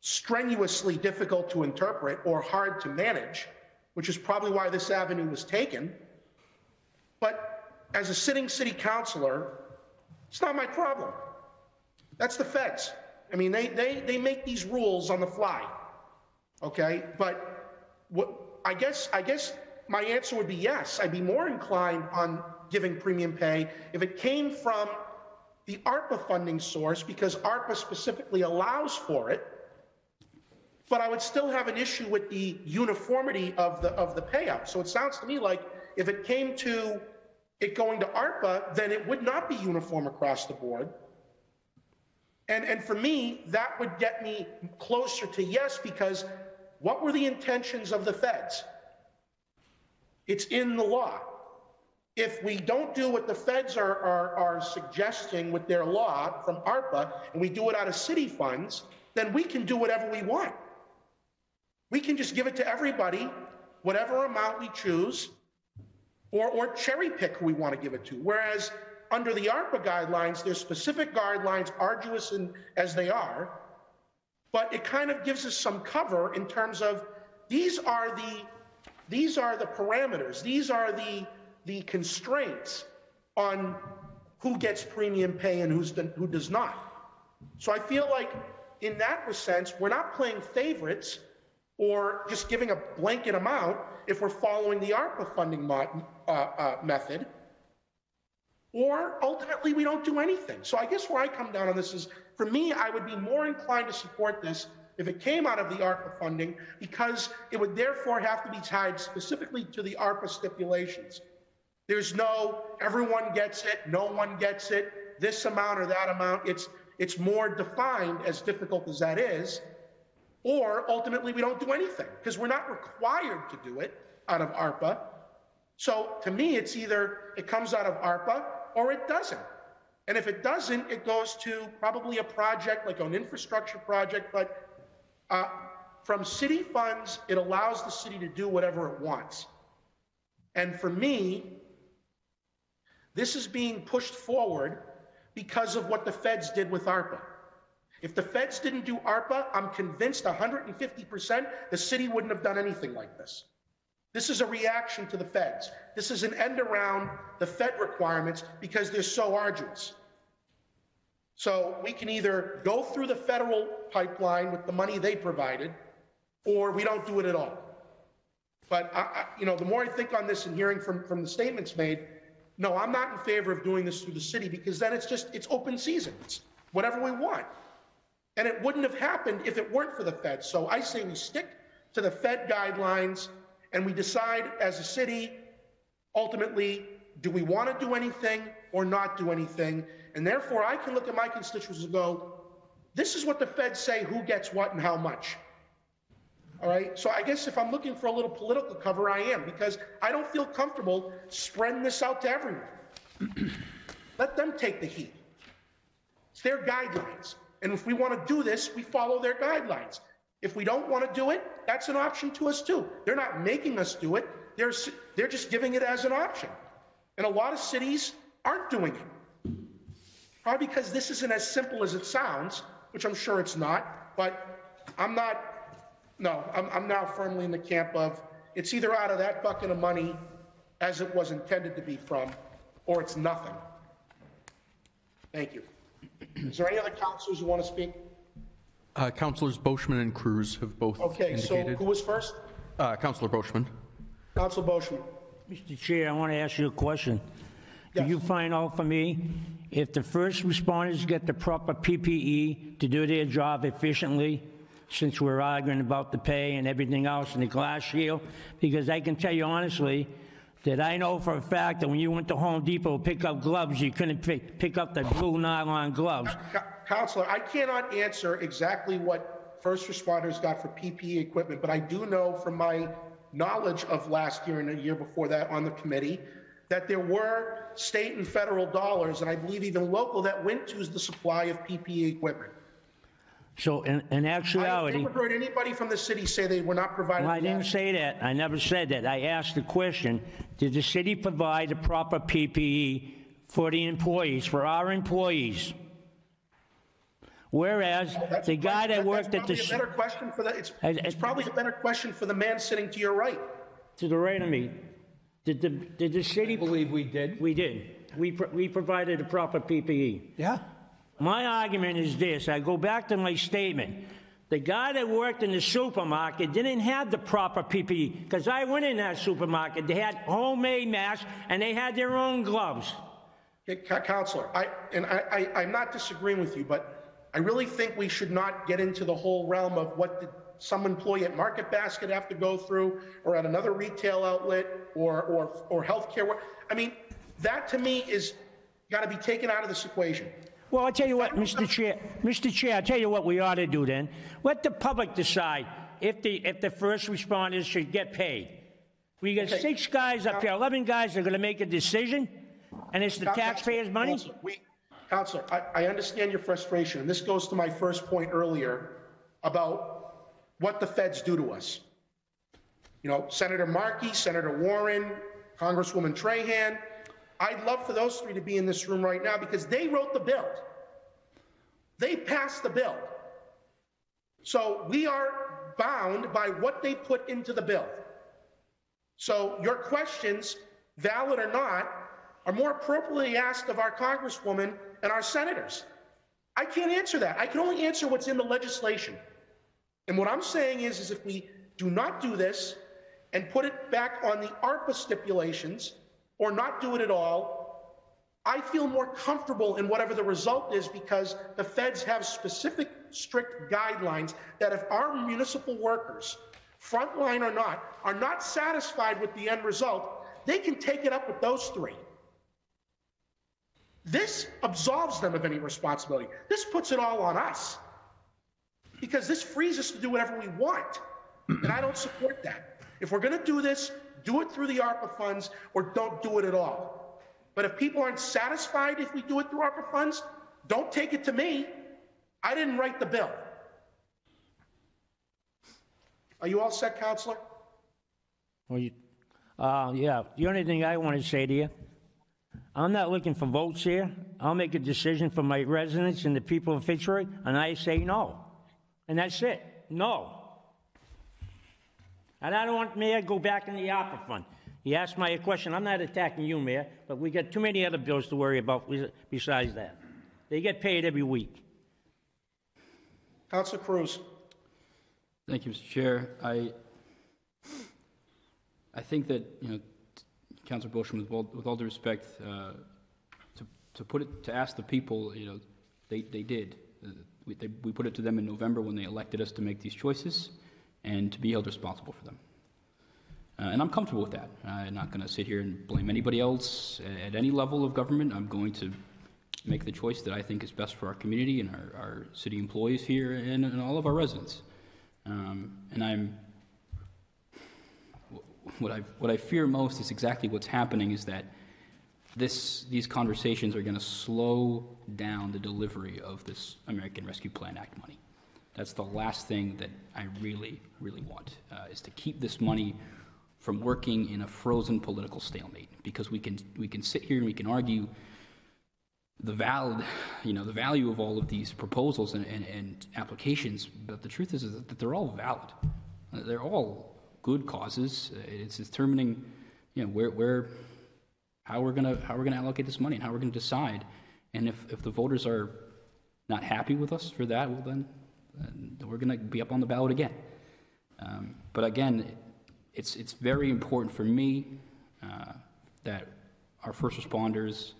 strenuously difficult to interpret or hard to manage, which is probably why this avenue was taken. But as a sitting city councilor, it's not my problem. That's the feds. I mean, they make these rules on the fly, okay? But I guess my answer would be yes. I'd be more inclined on giving premium pay if it came from the ARPA funding source, because ARPA specifically allows for it. But I would still have an issue with the uniformity of the payout. So it sounds to me like if it came to it going to ARPA, then it would not be uniform across the board. And for me, that would get me closer to yes, because what were the intentions of the feds? It's in the law. If we don't do what the feds are suggesting with their law from ARPA, and we do it out of city funds, then we can do whatever we want. We can just give it to everybody, whatever amount we choose, or cherry pick who we want to give it to. Whereas under the ARPA guidelines, there's specific guidelines, arduous as they are, but it kind of gives us some cover in terms of these are the parameters, these are the constraints on who gets premium pay and who does not. So I feel like in that sense, we're not playing favorites or just giving a blanket amount if we're following the ARPA funding method, or ultimately we don't do anything. So I guess where I come down on this is, for me, I would be more inclined to support this if it came out of the ARPA funding, because it would therefore have to be tied specifically to the ARPA stipulations. There's no, everyone gets it, no one gets it, this amount or that amount. It's more defined, as difficult as that is. Or ultimately we don't do anything because we're not required to do it out of ARPA. So to me, it's either it comes out of ARPA or it doesn't. And if it doesn't, it goes to probably a project like an infrastructure project, but from city funds, it allows the city to do whatever it wants. And for me, this is being pushed forward because of what the feds did with ARPA. If the feds didn't do ARPA, I'm convinced 150% the city wouldn't have done anything like this. This is a reaction to the feds. This is an end around the Fed requirements because they're so arduous. So we can either go through the federal pipeline with the money they provided, or we don't do it at all. But the more I think on this and hearing from the statements made, no, I'm not in favor of doing this through the city, because then it's open season. It's whatever we want. And it wouldn't have happened if it weren't for the feds. So I say we stick to the Fed guidelines and we decide as a city, ultimately, do we want to do anything or not do anything? And therefore, I can look at my constituents and go, this is what the feds say, who gets what and how much. All right? So I guess if I'm looking for a little political cover, I am, because I don't feel comfortable spreading this out to everyone. Let them take the heat. It's their guidelines. And if we want to do this, we follow their guidelines. If we don't want to do it, that's an option to us too. They're not making us do it. They're just giving it as an option. And a lot of cities aren't doing it. Probably because this isn't as simple as it sounds, which I'm sure it's not, but I'm now firmly in the camp of it's either out of that bucket of money as it was intended to be from, or it's nothing. Thank you. Is there any other counselors who want to speak? Councilors Boschman and Cruz have both indicated. So who was first? Councilor Boschman. Councilor Boschman. Mr. Chair, I want to ask you a question. Yes. Can you find out for me if the first responders get the proper PPE to do their job efficiently, since we're arguing about the pay and everything else and the glass shield? Because I can tell you honestly that I know for a fact that when you went to Home Depot to pick up gloves, you couldn't pick up the blue nylon gloves. Counselor, I cannot answer exactly what first responders got for PPE equipment, but I do know from my knowledge of last year and the year before that on the committee that there were state and federal dollars, and I believe even local, that went to the supply of PPE equipment. So in actuality, I never heard anybody from the city say they were not providing. well, I didn't say that. I never said that. I asked the question, did the city provide the proper PPE for the employees, for our employees? Whereas the guy that worked at the... It's probably a better question for the man sitting to your right. To the right of me. Did the city... I believe we did. We did. We provided the proper PPE. Yeah. My argument is this. I go back to my statement. The guy that worked in the supermarket didn't have the proper PPE, because I went in that supermarket. They had homemade masks, and they had their own gloves. Counselor, I'm not disagreeing with you, but I really think we should not get into the whole realm of what did some employee at Market Basket have to go through, or at another retail outlet, or healthcare. I mean, that to me is got to be taken out of this equation. Well, I'll tell you what, Mr. Chair, I'll tell you what we ought to do then. Let the public decide if the first responders should get paid. We got 6 guys up here, 11 guys that are going to make a decision, and it's the taxpayers' money? Counselor, I understand your frustration, and this goes to my first point earlier about what the feds do to us. You know, Senator Markey, Senator Warren, Congresswoman Trahan. I'd love for those 3 to be in this room right now because they wrote the bill. They passed the bill. So we are bound by what they put into the bill. So your questions, valid or not, are more appropriately asked of our Congresswoman and our senators. I can't answer that. I can only answer what's in the legislation. And what I'm saying is if we do not do this and put it back on the ARPA stipulations or not do it at all, I feel more comfortable in whatever the result is because the feds have specific, strict guidelines that if our municipal workers, frontline or not, are not satisfied with the end result, they can take it up with those 3. This absolves them of any responsibility. This puts it all on us because this frees us to do whatever we want, and I don't support that. If we're going to do this, do it through the ARPA funds or don't do it at all. But if people aren't satisfied if we do it through ARPA funds, don't take it to me. I didn't write the bill. Are you all set, Counselor? Well, yeah. The only thing I want to say to you, I'm not looking for votes here. I'll make a decision for my residents and the people of Fitzroy, and I say no. And that's it. No. And I don't want Mayor to go back in the ARPA fund. He asked me a question. I'm not attacking you, Mayor, but we got too many other bills to worry about besides that. They get paid every week. Councilor Cruz. Thank you, Mr. Chair. I think that, Councilor Boschman, with all due respect, to ask the people, they did. We put it to them in November when they elected us to make these choices and to be held responsible for them. And I'm comfortable with that. I'm not going to sit here and blame anybody else at any level of government. I'm going to make the choice that I think is best for our community and our city employees here and all of our residents. And what I fear most is exactly what's happening is that these conversations are going to slow down the delivery of this American Rescue Plan Act money. That's the last thing that I really, really want, is to keep this money from working in a frozen political stalemate, because we can sit here and we can argue the value of all of these proposals and applications, but the truth is that they're all valid. They're all good causes. It's determining, how we're gonna allocate this money and how we're gonna decide. And if the voters are not happy with us for that, well then we're gonna be up on the ballot again. But again, it's very important for me that our first responders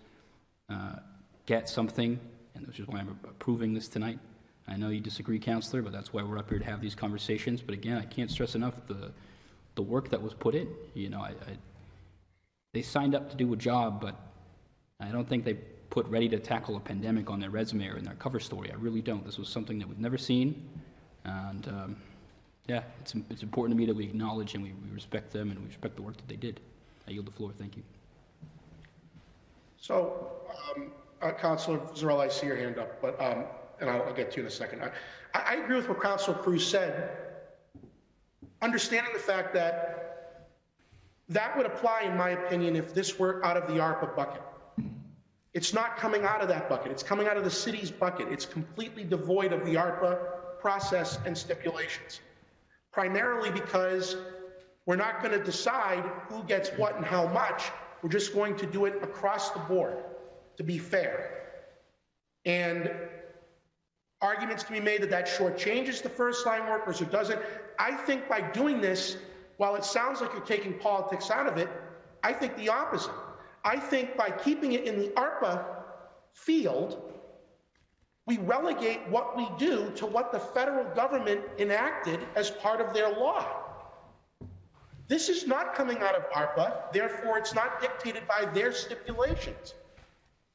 get something, and which is why I'm approving this tonight. I know you disagree, Councillor, but that's why we're up here to have these conversations. But again, I can't stress enough the work that was put in. They signed up to do a job, but I don't think they put ready to tackle a pandemic on their resume or in their cover story. I really don't. This was something that we've never seen, and it's important to me that we acknowledge and we respect them and we respect the work that they did. I yield the floor. Thank you. So, Councilor Zarella, I see your hand up, but and I'll get to you in a second. I agree with what Councilor Cruz said, understanding the fact that would apply, in my opinion, if this were out of the ARPA bucket. It's not coming out of that bucket. It's coming out of the city's bucket. It's completely devoid of the ARPA process and stipulations, primarily because we're not going to decide who gets what and how much. We're just going to do it across the board, to be fair. And arguments can be made that shortchanges the first-line workers or doesn't. I think by doing this, while it sounds like you're taking politics out of it, I think the opposite. I think by keeping it in the ARPA field, we relegate what we do to what the federal government enacted as part of their law. This is not coming out of ARPA, therefore it's not dictated by their stipulations.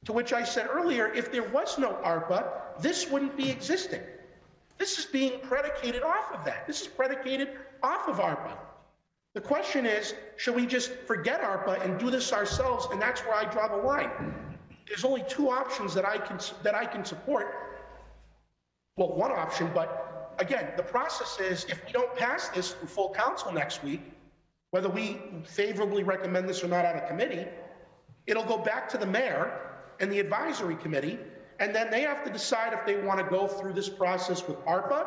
To which I said earlier, if there was no ARPA, this wouldn't be existing. This is being predicated off of that. This is predicated off of ARPA. The question is, should we just forget ARPA and do this ourselves? And that's where I draw the line. There's only two options that I can support. Well, one option, but again, the process is, if we don't pass this through full council next week, whether we favorably recommend this or not out of committee, it'll go back to the mayor and the advisory committee, and then they have to decide if they want to go through this process with ARPA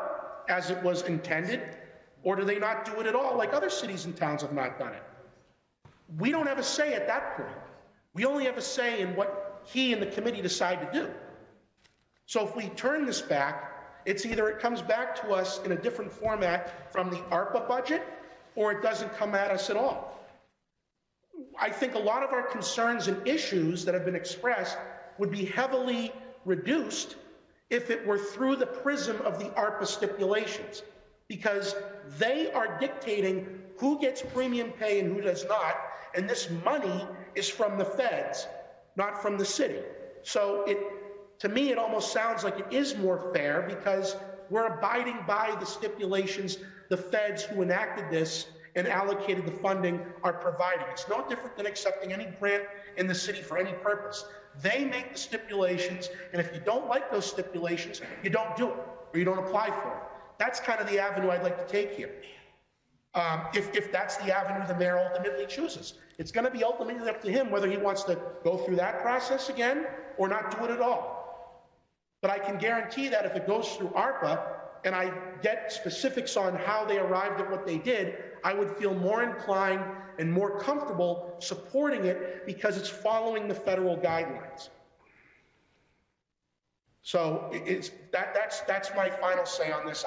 as it was intended, or do they not do it at all, like other cities and towns have not done it. We don't have a say at that point. We only have a say in what he and the committee decide to do. So if we turn this back, it's either it comes back to us in a different format from the ARPA budget, or it doesn't come at us at all. I think a lot of our concerns and issues that have been expressed would be heavily reduced if it were through the prism of the ARPA stipulations, because they are dictating who gets premium pay and who does not, and this money is from the feds, not from the city. So to me, it almost sounds like it is more fair because we're abiding by the stipulations the feds who enacted this and allocated the funding are providing. It's no different than accepting any grant in the city for any purpose. They make the stipulations, and if you don't like those stipulations, you don't do it, or you don't apply for it. That's kind of the avenue I'd like to take here. If that's the avenue the mayor ultimately chooses. It's going to be ultimately up to him whether he wants to go through that process again or not do it at all. But I can guarantee that if it goes through ARPA and I get specifics on how they arrived at what they did, I would feel more inclined and more comfortable supporting it because it's following the federal guidelines. So that's my final say on this.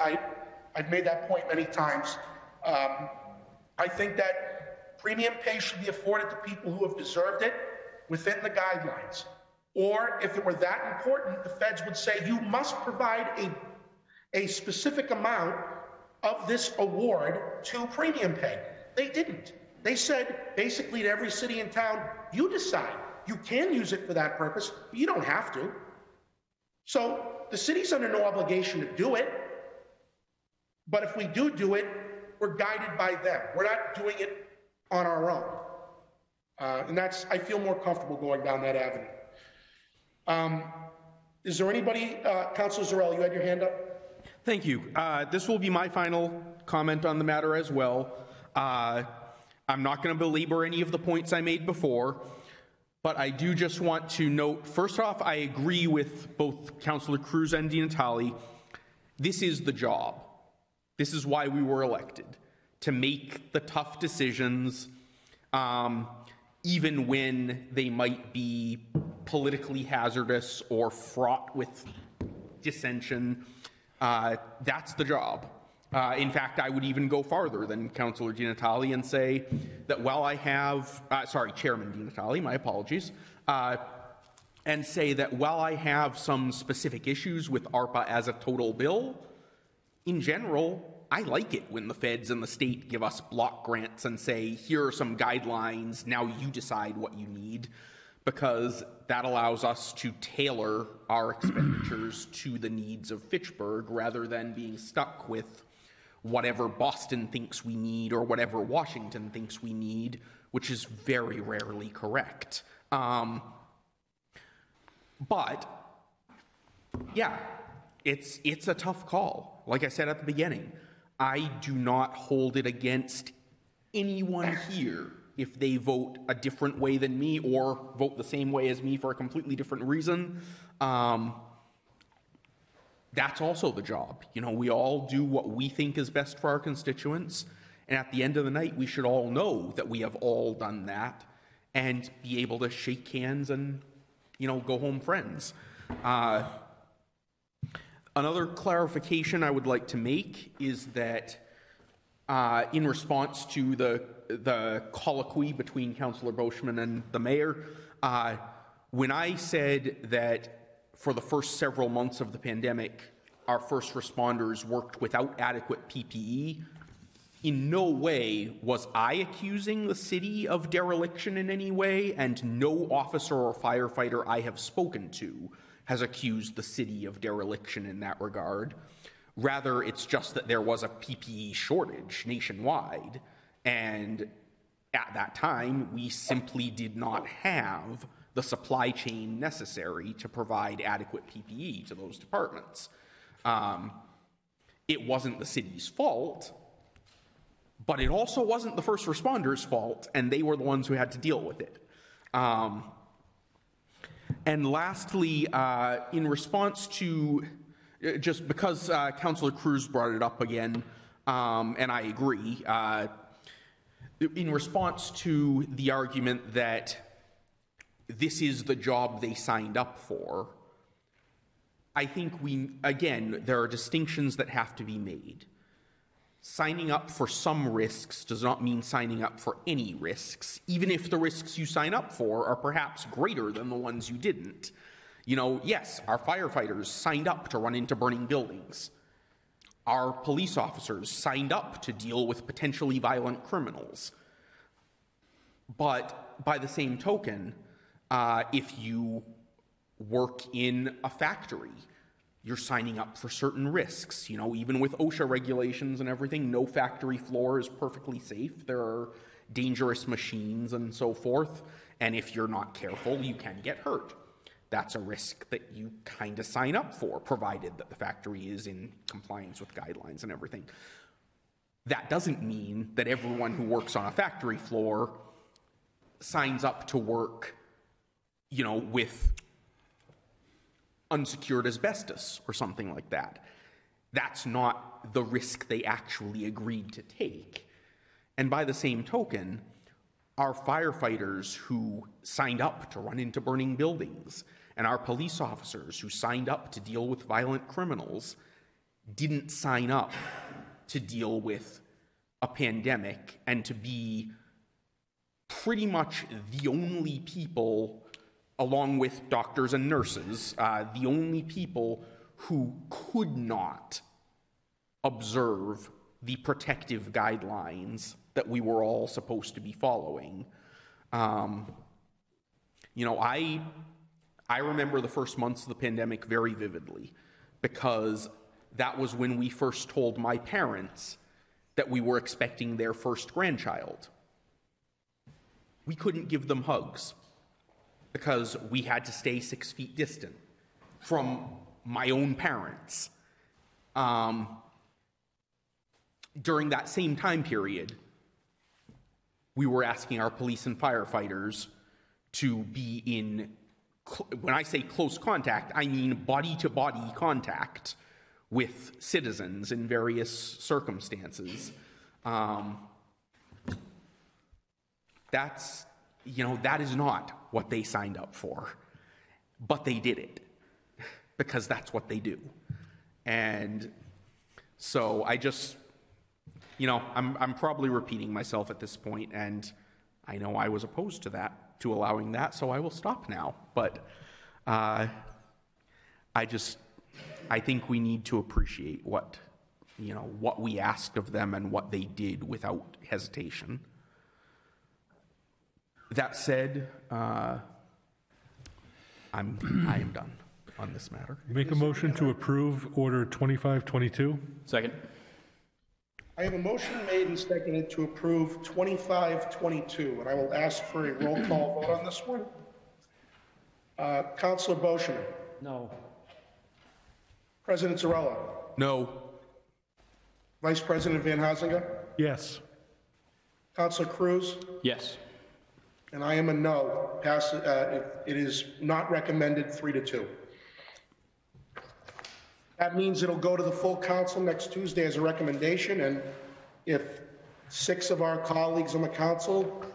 I've made that point many times. I think that premium pay should be afforded to people who have deserved it within the guidelines. Or if it were that important, the feds would say you must provide a specific amount of this award to premium pay. They didn't. They said basically to every city and town, you decide. You can use it for that purpose, but you don't have to. So the city's under no obligation to do it, but if we do it, we're guided by them. We're not doing it on our own. And I feel more comfortable going down that avenue. Is there anybody, Councilor Zarella, you had your hand up? Thank you. This will be my final comment on the matter as well. I'm not going to belabor any of the points I made before, but I do just want to note, first off, I agree with both Councillor Cruz and DiNatale. This is the job. This is why we were elected, to make the tough decisions, even when they might be politically hazardous or fraught with dissension. That's the job. In fact, I would even go farther than Councillor DiNatale and say that while I have, Chairman DiNatale, my apologies, and say that while I have some specific issues with ARPA as a total bill, in general, I like it when the feds and the state give us block grants and say, here are some guidelines, now you decide what you need, because that allows us to tailor our expenditures to the needs of Fitchburg rather than being stuck with whatever Boston thinks we need or whatever Washington thinks we need, which is very rarely correct. But yeah, it's a tough call. Like I said at the beginning, I do not hold it against anyone here if they vote a different way than me or vote the same way as me for a completely different reason. That's also the job. You know, we all do what we think is best for our constituents, and at the end of the night, we should all know that we have all done that and be able to shake hands and, you know, go home friends. Another clarification I would like to make is that in response to the colloquy between Councillor Boschman and the mayor, when I said that for the first several months of the pandemic, our first responders worked without adequate PPE, in no way was I accusing the city of dereliction in any way, and no officer or firefighter I have spoken to has accused the city of dereliction in that regard. Rather, it's just that there was a PPE shortage nationwide, and at that time, we simply did not have the supply chain necessary to provide adequate PPE to those departments. It wasn't the city's fault, but it also wasn't the first responders' fault, and they were the ones who had to deal with it. And lastly, in response to, just because Councillor Cruz brought it up again, and I agree, in response to the argument that this is the job they signed up for, I think again, there are distinctions that have to be made. Signing up for some risks does not mean signing up for any risks, even if the risks you sign up for are perhaps greater than the ones you didn't. You know, yes, our firefighters signed up to run into burning buildings. Our police officers signed up to deal with potentially violent criminals. But by the same token, if you work in a factory, you're signing up for certain risks. You know, even with OSHA regulations and everything, no factory floor is perfectly safe. There are dangerous machines and so forth. And if you're not careful, you can get hurt. That's a risk that you kind of sign up for, provided that the factory is in compliance with guidelines and everything. That doesn't mean that everyone who works on a factory floor signs up to work, you know, with unsecured asbestos or something like that. That's not the risk they actually agreed to take. And by the same token, our firefighters who signed up to run into burning buildings and our police officers who signed up to deal with violent criminals didn't sign up to deal with a pandemic and to be pretty much the only people, along with doctors and nurses, the only people who could not observe the protective guidelines that we were all supposed to be following. You know, I remember the first months of the pandemic very vividly, because that was when we first told my parents that we were expecting their first grandchild. we couldn't give them hugs because we had to stay 6 feet distant from my own parents. During that same time period, we were asking our police and firefighters to be in, when I say close contact, I mean body-to-body contact with citizens in various circumstances. That is not what they signed up for, but they did it because that's what they do. And so I just, I'm probably repeating myself at this point, and I know I was opposed to allowing that, so I will stop now. But I think we need to appreciate what we asked of them and what they did without hesitation. That said, I am done on this matter. Make a motion to approve Order 2522. Second. I have a motion made and seconded to approve 2522, and I will ask for a roll call vote on this one. Councilor Boschman. No. President Zarella. No. Vice President Van Hazinga. Yes. Councilor Cruz. Yes. And I am a no. It is not recommended 3-2. That means it'll go to the full council next Tuesday as a recommendation, and if 6 of our colleagues on the council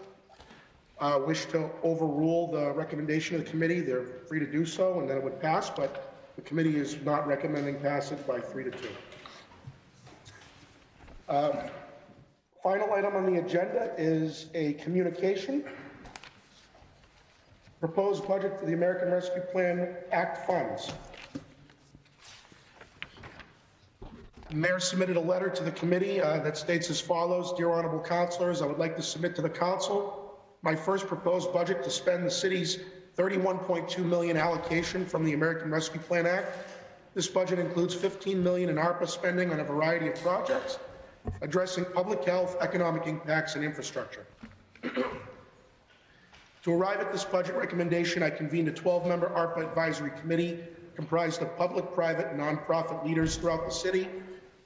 wish to overrule the recommendation of the committee, they're free to do so, and then it would pass, but the committee is not recommending passage by 3-2. Final item on the agenda is a communication. Proposed budget for the American Rescue Plan Act funds. The mayor submitted a letter to the committee that states as follows: Dear Honorable Councilors, I would like to submit to the council my first proposed budget to spend the city's $31.2 million allocation from the American Rescue Plan Act. This budget includes $15 million in ARPA spending on a variety of projects addressing public health, economic impacts, and infrastructure. To arrive at this budget recommendation, I convened a 12-member ARPA advisory committee comprised of public, private, and nonprofit leaders throughout the city.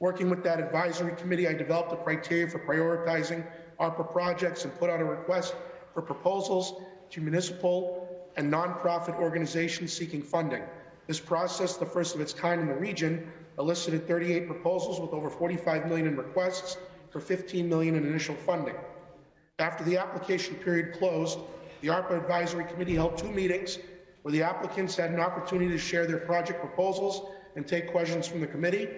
Working with that advisory committee, I developed a criteria for prioritizing ARPA projects and put out a request for proposals to municipal and nonprofit organizations seeking funding. This process, the first of its kind in the region, elicited 38 proposals with over $45 million in requests for $15 million in initial funding. After the application period closed, the ARPA Advisory Committee held 2 meetings where the applicants had an opportunity to share their project proposals and take questions from the committee.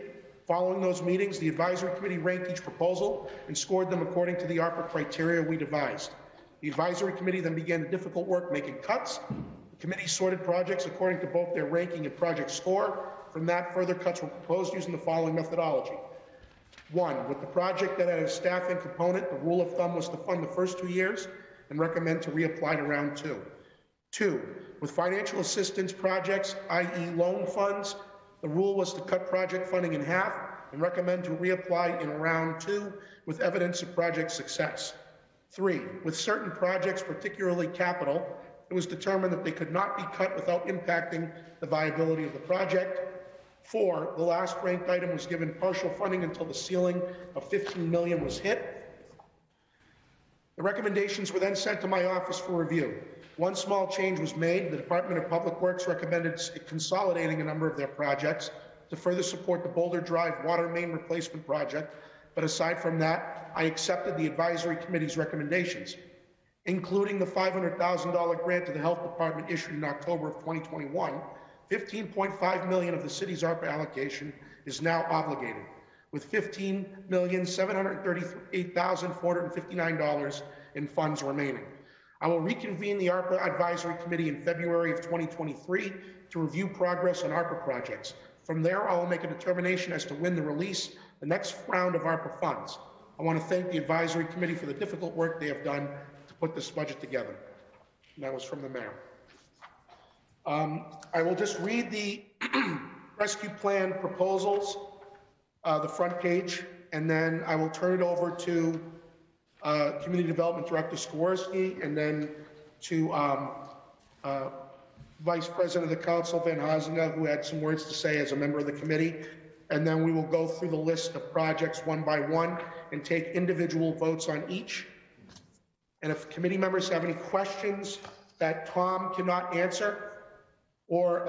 Following those meetings, the Advisory Committee ranked each proposal and scored them according to the ARPA criteria we devised. The Advisory Committee then began the difficult work making cuts. The committee sorted projects according to both their ranking and project score. From that, further cuts were proposed using the following methodology. 1, with the project that had a staffing component, the rule of thumb was to fund the first 2 years and recommend to reapply to round 2. 2, with financial assistance projects, i.e. loan funds, the rule was to cut project funding in half and recommend to reapply in round 2 with evidence of project success. 3, with certain projects, particularly capital, it was determined that they could not be cut without impacting the viability of the project. 4, the last ranked item was given partial funding until the ceiling of $15 million was hit. The recommendations were then sent to my office for review. One small change was made. The Department of Public Works recommended consolidating a number of their projects to further support the Boulder Drive water main replacement project. But aside from that, I accepted the Advisory Committee's recommendations, including the $500,000 grant to the Health Department issued in October of 2021. $15.5 million of the city's ARPA allocation is now obligated, with $15,738,459 in funds remaining. I will reconvene the ARPA Advisory Committee in February of 2023 to review progress on ARPA projects. From there, I will make a determination as to when to release the next round of ARPA funds. I want to thank the Advisory Committee for the difficult work they have done to put this budget together. And that was from the mayor. I will just read the rescue plan proposals, the front page, and then I will turn it over to Community Development Director Skorsky, and then to Vice President of the Council, Van Hazinga, who had some words to say as a member of the committee. And then we will go through the list of projects one by one and take individual votes on each. And if committee members have any questions that Tom cannot answer, or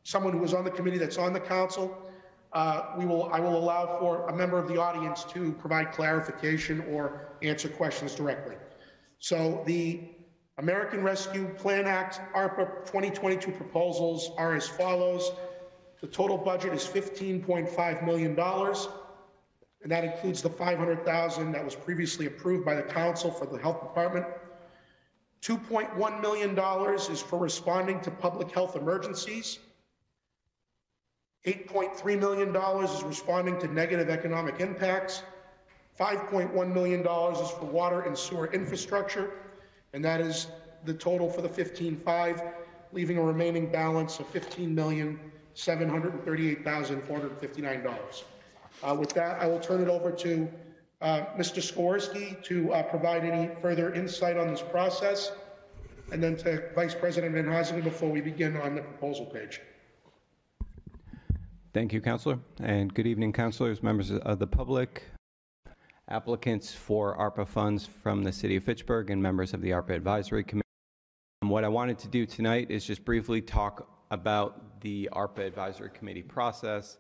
someone who was on the committee that's on the council, I will allow for a member of the audience to provide clarification or answer questions directly. So the American Rescue Plan Act, ARPA 2022 proposals are as follows. The total budget is $15.5 million, and that includes the $500,000 that was previously approved by the council for the health department. $2.1 million is for responding to public health emergencies. $8.3 million is responding to negative economic impacts. $5.1 million is for water and sewer infrastructure, and that is the total for the 15.5, leaving a remaining balance of $15,738,459. With that, I will turn it over to Mr. Skorsky to provide any further insight on this process, and then to Vice President Van Hazinga before we begin on the proposal page. Thank you, Councilor, and good evening, Councilors, members of the public, applicants for ARPA funds from the City of Fitchburg, and members of the ARPA Advisory Committee. What I wanted to do tonight is just briefly talk about the ARPA Advisory Committee process,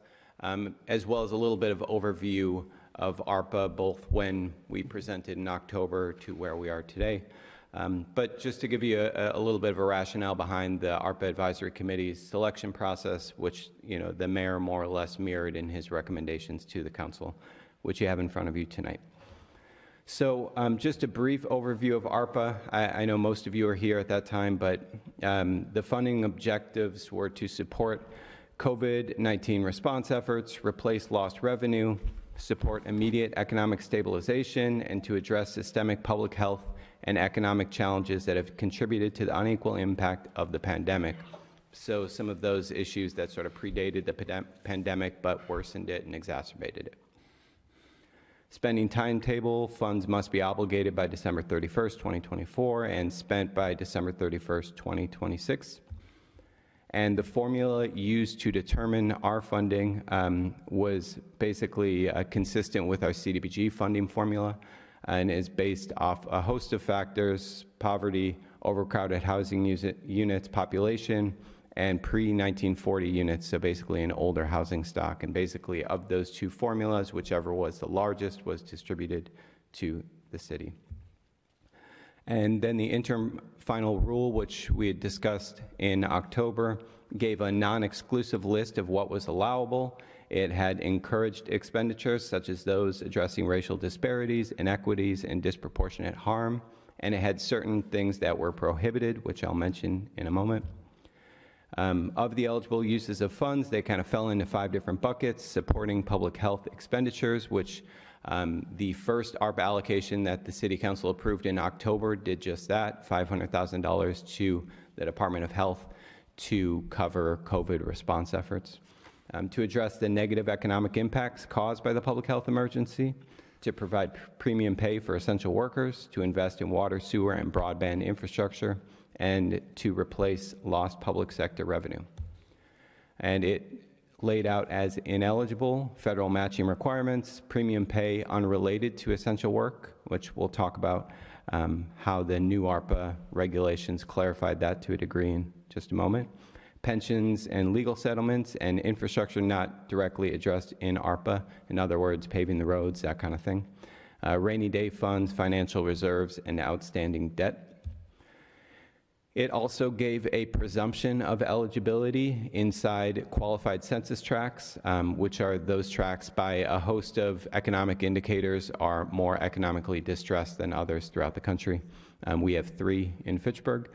as well as a little bit of overview of ARPA, both when we presented in October to where we are today. But just to give you a little bit of a rationale behind the ARPA Advisory Committee's selection process, which the mayor more or less mirrored in his recommendations to the council, which you have in front of you tonight. So just a brief overview of ARPA. I know most of you are here at that time, but the funding objectives were to support COVID-19 response efforts, replace lost revenue, support immediate economic stabilization, and to address systemic public health and economic challenges that have contributed to the unequal impact of the pandemic. So some of those issues that sort of predated the pandemic but worsened it and exacerbated it. Spending timetable: funds must be obligated by December 31st, 2024 and spent by December 31st, 2026. And the formula used to determine our funding was basically consistent with our CDBG funding formula, and is based off a host of factors: poverty, overcrowded housing units, population, and pre-1940 units, so basically an older housing stock. And basically of those two formulas, whichever was the largest was distributed to the city. And then the interim final rule, which we had discussed in October, gave a non-exclusive list of what was allowable. It had encouraged expenditures such as those addressing racial disparities, inequities, and disproportionate harm. And it had certain things that were prohibited, which I'll mention in a moment. Of the eligible uses of funds, they kind of fell into 5 different buckets: supporting public health expenditures, which the first ARPA allocation that the City Council approved in October did just that, $500,000 to the Department of Health to cover COVID response efforts. To address the negative economic impacts caused by the public health emergency, to provide premium pay for essential workers, to invest in water, sewer, and broadband infrastructure, and to replace lost public sector revenue. And it laid out as ineligible federal matching requirements, premium pay unrelated to essential work, which we'll talk about how the new ARPA regulations clarified that to a degree in just a moment. Pensions and legal settlements, and infrastructure not directly addressed in ARPA, in other words, paving the roads, that kind of thing. Rainy day funds, financial reserves, and outstanding debt. It also gave a presumption of eligibility inside qualified census tracts, which are those tracts by a host of economic indicators are more economically distressed than others throughout the country. We have 3 in Fitchburg.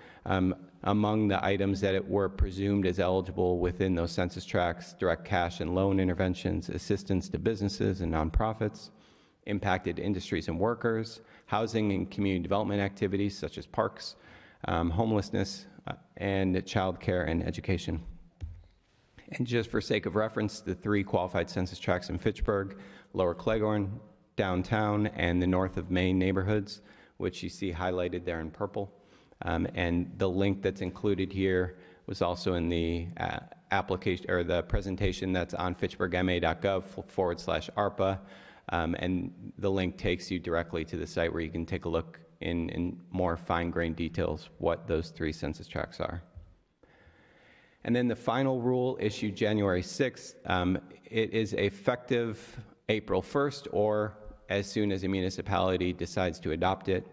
Among the items that were presumed as eligible within those census tracts: direct cash and loan interventions, assistance to businesses and nonprofits, impacted industries and workers, housing and community development activities such as parks, homelessness, and child care and education. And just for sake of reference, the 3 qualified census tracts in Fitchburg: Lower Cleghorn, downtown and the North of Main neighborhoods, which you see highlighted there in purple. And the link that's included here was also in the application or the presentation that's on fitchburgma.gov/ARPA. And the link takes you directly to the site where you can take a look in more fine-grained details what those 3 census tracts are. And then the final rule issued January 6th, it is effective April 1st or as soon as a municipality decides to adopt it.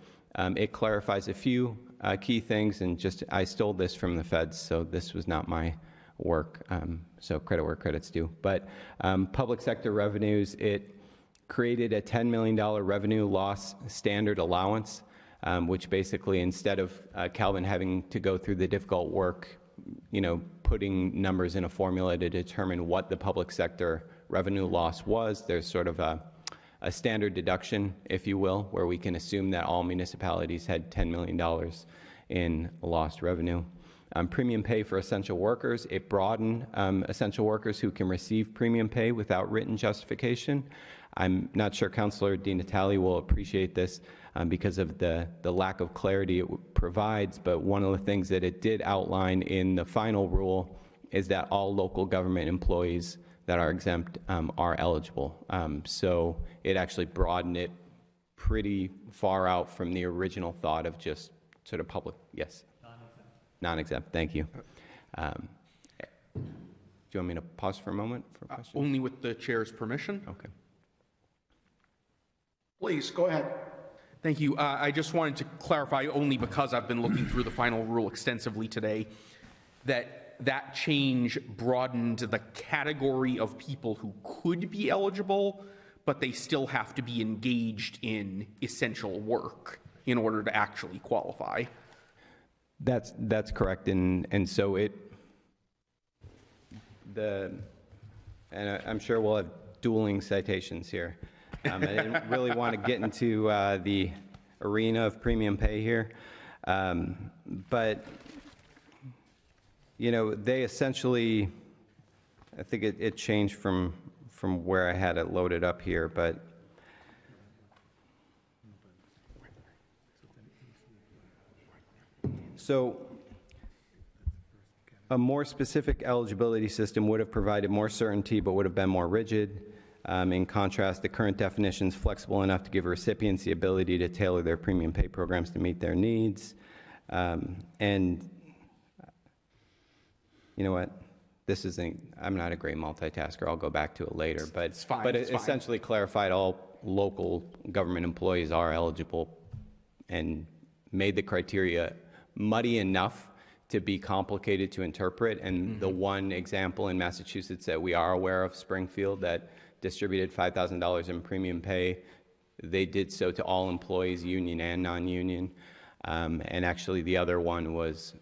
It clarifies a few key things, and just I stole this from the feds, so this was not my work, so credit where credit's due. But public sector revenues, it created a $10 million revenue loss standard allowance, which basically instead of Calvin having to go through the difficult work, putting numbers in a formula to determine what the public sector revenue loss was, there's sort of a standard deduction, if you will, where we can assume that all municipalities had $10 million in lost revenue. Premium pay for essential workers, it broadened essential workers who can receive premium pay without written justification. I'm not sure Councilor Di Natale will appreciate this because of the lack of clarity it provides, but one of the things that it did outline in the final rule is that all local government employees that are exempt are eligible. So it actually broadened it pretty far out from the original thought of just sort of public, yes? Non-exempt. Non-exempt, thank you. Do you want me to pause for a moment for questions? Only with the chair's permission. Okay. Please, go ahead. Thank you. I just wanted to clarify, only because I've been looking through the final rule extensively today, that change broadened the category of people who could be eligible, but they still have to be engaged in essential work in order to actually qualify. That's correct, and so and I'm sure we'll have dueling citations here. I didn't really want to get into the arena of premium pay here, but they essentially, I think it changed from where I had it loaded up here, but so a more specific eligibility system would have provided more certainty but would have been more rigid. In contrast, the current definition is flexible enough to give recipients the ability to tailor their premium pay programs to meet their needs. And you know what? I'm not a great multitasker. I'll go back to it later. But it's fine, but it essentially clarified all local government employees are eligible and made the criteria muddy enough to be complicated to interpret. And the one example in Massachusetts that we are aware of, Springfield, that distributed $5,000 in premium pay, they did so to all employees, union and non-union. And actually the other one was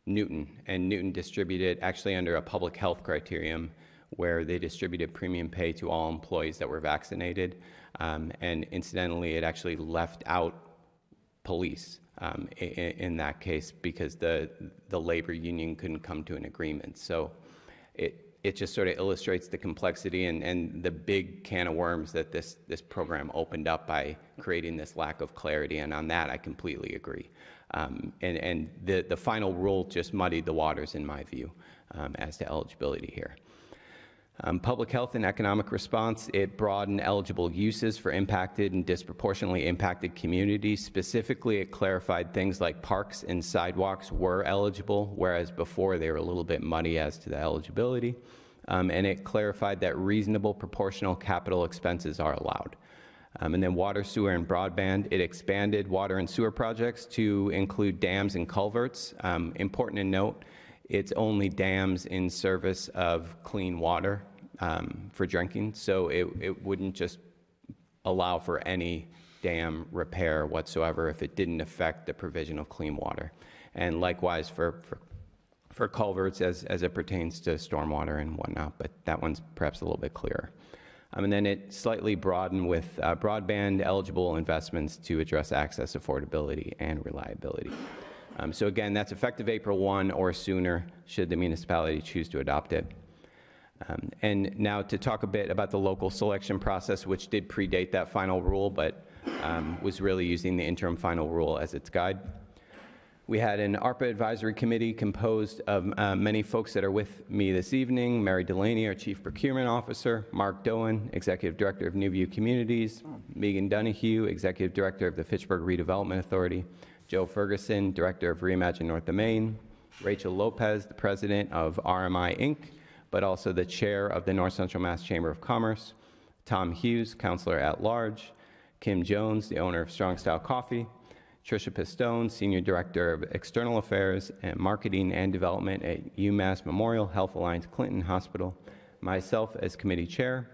Newton, and Newton distributed actually under a public health criterion where they distributed premium pay to all employees that were vaccinated. And incidentally, it actually left out police in that case because the labor union couldn't come to an agreement. So it just sort of illustrates the complexity and the big can of worms that this program opened up by creating this lack of clarity. And on that, I completely agree. And the final rule just muddied the waters, in my view, as to eligibility here. Public health and economic response, it broadened eligible uses for impacted and disproportionately impacted communities. Specifically, it clarified things like parks and sidewalks were eligible, whereas before they were a little bit muddy as to the eligibility. And it clarified that reasonable proportional capital expenses are allowed. And then water, sewer, and broadband, it expanded water and sewer projects to include dams and culverts. Important to note, it's only dams in service of clean water for drinking, so it wouldn't just allow for any dam repair whatsoever if it didn't affect the provision of clean water. And likewise for culverts as it pertains to stormwater and whatnot, but that one's perhaps a little bit clearer. And then it slightly broadened with broadband eligible investments to address access, affordability, and reliability. So again, that's effective April 1 or sooner should the municipality choose to adopt it. And now to talk a bit about the local selection process, which did predate that final rule, but was really using the interim final rule as its guide. We had an ARPA advisory committee composed of many folks that are with me this evening: Mary Delaney, our Chief Procurement Officer; Mark Doan, Executive Director of New View Communities; Megan Donahue, Executive Director of the Fitchburg Redevelopment Authority; Joe Ferguson, Director of Reimagine North Domain; Rachel Lopez, the President of RMI Inc., but also the Chair of the North Central Mass Chamber of Commerce; Tom Hughes, Counselor at Large; Kim Jones, the owner of Strong Style Coffee; Tricia Pistone, Senior Director of External Affairs and Marketing and Development at UMass Memorial Health Alliance Clinton Hospital; myself as Committee Chair;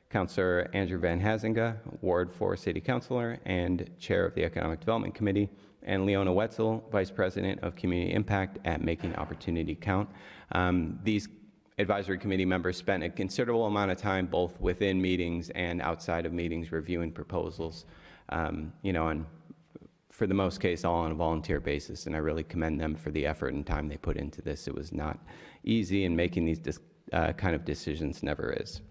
Counselor Andrew Van Hazinga, Ward 4 City Councilor and Chair of the Economic Development Committee; and Leona Wetzel, Vice President of Community Impact at Making Opportunity Count. These advisory committee members spent a considerable amount of time both within meetings and outside of meetings reviewing proposals, and for the most case, all on a volunteer basis, and I really commend them for the effort and time they put into this. It was not easy, and making these kind of decisions never is.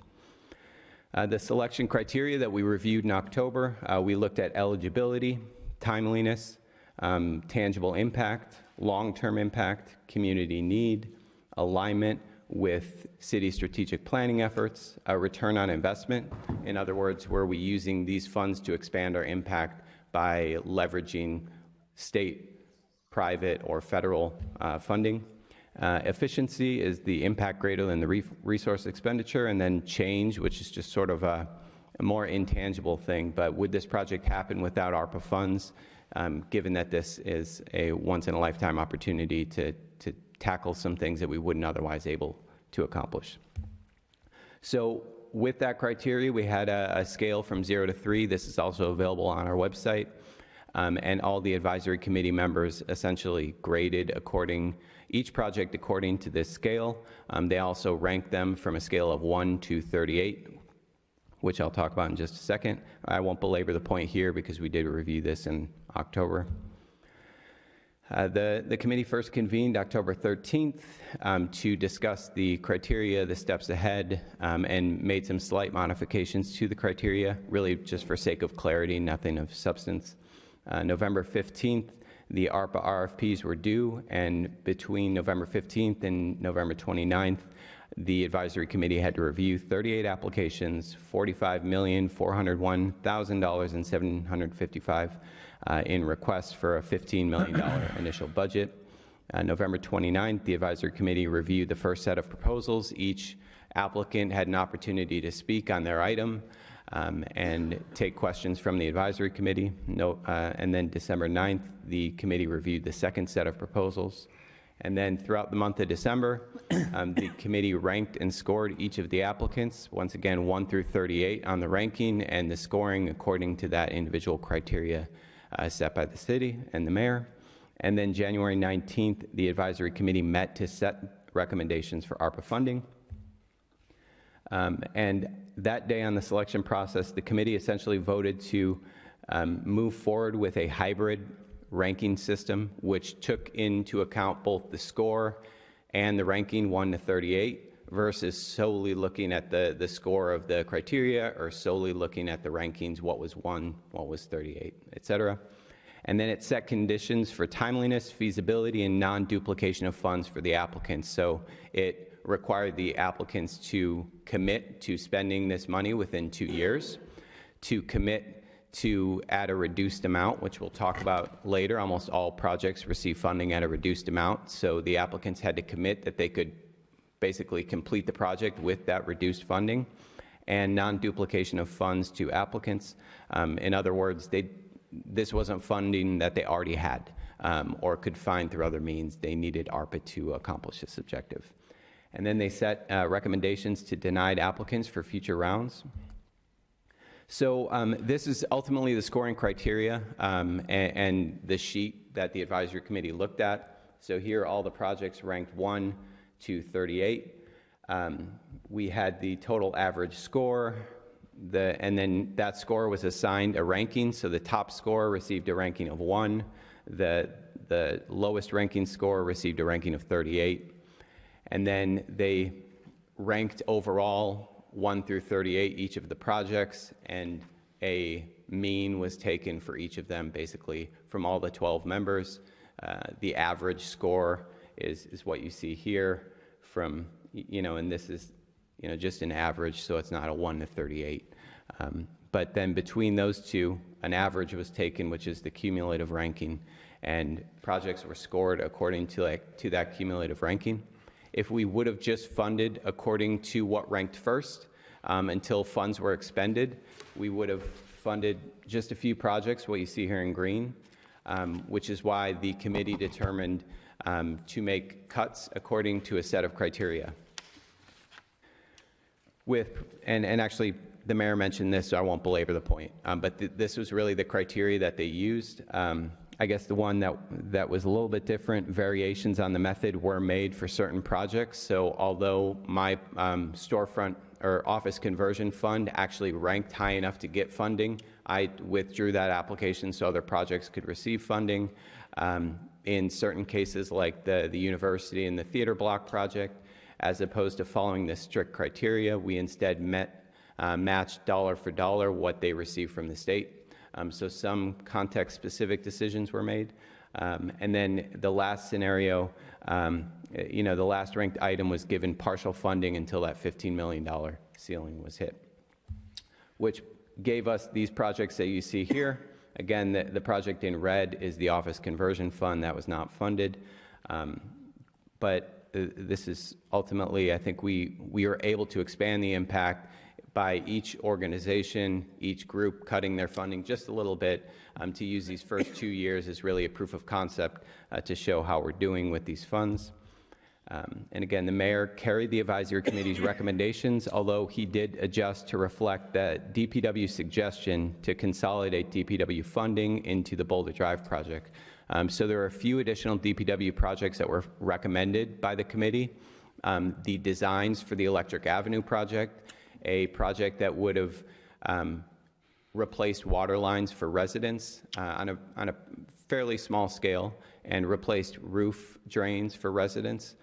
The selection criteria that we reviewed in October, we looked at eligibility, timeliness, tangible impact, long-term impact, community need, alignment with city strategic planning efforts, a return on investment. In other words, were we using these funds to expand our impact by leveraging state, private, or federal funding? Efficiency is the impact greater than the resource expenditure, and then change, which is just sort of a more intangible thing. But would this project happen without ARPA funds, given that this is a once-in-a-lifetime opportunity to tackle some things that we wouldn't otherwise able to accomplish? So with that criteria, we had a scale from 0 to 3. This is also available on our website. And all the advisory committee members essentially graded each project according to this scale. They also ranked them from a scale of 1 to 38, which I'll talk about in just a second. I won't belabor the point here because we did review this in October. The committee first convened October 13th to discuss the criteria, the steps ahead, and made some slight modifications to the criteria, really just for sake of clarity, nothing of substance. November 15th, the ARPA RFPs were due, and between November 15th and November 29th, the advisory committee had to review 38 applications, $45,401,755 in requests for a $15 million initial budget. November 29th, the advisory committee reviewed the first set of proposals. Each applicant had an opportunity to speak on their item and take questions from the advisory committee. And then December 9th, the committee reviewed the second set of proposals. And then throughout the month of December, the committee ranked and scored each of the applicants, once again 1 through 38 on the ranking and the scoring according to that individual criteria set by the city and the mayor. And then January 19th, the advisory committee met to set recommendations for ARPA funding. And that day on the selection process, the committee essentially voted to move forward with a hybrid ranking system, which took into account both the score and the ranking 1 to 38, versus solely looking at the score of the criteria or solely looking at the rankings, what was 1, what was 38, et cetera. And then it set conditions for timeliness, feasibility, and non-duplication of funds for the applicants. So it required the applicants to commit to spending this money within 2 years, to commit to at a reduced amount, which we'll talk about later. Almost all projects receive funding at a reduced amount, so the applicants had to commit that they could basically complete the project with that reduced funding, and non-duplication of funds to applicants. In other words, this wasn't funding that they already had or could find through other means. They needed ARPA to accomplish this objective. And then they set recommendations to denied applicants for future rounds. So this is ultimately the scoring criteria and the sheet that the advisory committee looked at. So here are all the projects ranked 1 to 38. We had the total average score, and then that score was assigned a ranking. So the top score received a ranking of 1. The lowest ranking score received a ranking of 38. And then they ranked overall 1 through 38 each of the projects, and a mean was taken for each of them, basically from all the 12 members. The average score is what you see here from, and this is, just an average, so it's not a 1 to 38. But then between those two, an average was taken, which is the cumulative ranking, and projects were scored according to that cumulative ranking. If we would have just funded according to what ranked first until funds were expended, we would have funded just a few projects, what you see here in green, which is why the committee determined to make cuts according to a set of criteria. And actually, the mayor mentioned this, so I won't belabor the point, but this was really the criteria that they used. I guess the one that was a little bit different, variations on the method were made for certain projects. So although my storefront or office conversion fund actually ranked high enough to get funding, I withdrew that application so other projects could receive funding. In certain cases, like the university and the theater block project, as opposed to following this strict criteria, we instead matched dollar for dollar what they received from the state. So some context-specific decisions were made. And then the last scenario, the last ranked item was given partial funding until that $15 million ceiling was hit, which gave us these projects that you see here. Again, the project in red is the office conversion fund that was not funded. But this is ultimately, I think we were able to expand the impact by each organization, each group cutting their funding just a little bit to use these first 2 years as really a proof of concept to show how we're doing with these funds. And again, the mayor carried the advisory committee's recommendations, although he did adjust to reflect that DPW suggestion to consolidate DPW funding into the Boulder Drive project. So there are a few additional DPW projects that were recommended by the committee. The designs for the Electric Avenue project, a project that would have replaced water lines for residents on a fairly small scale and replaced roof drains for residents.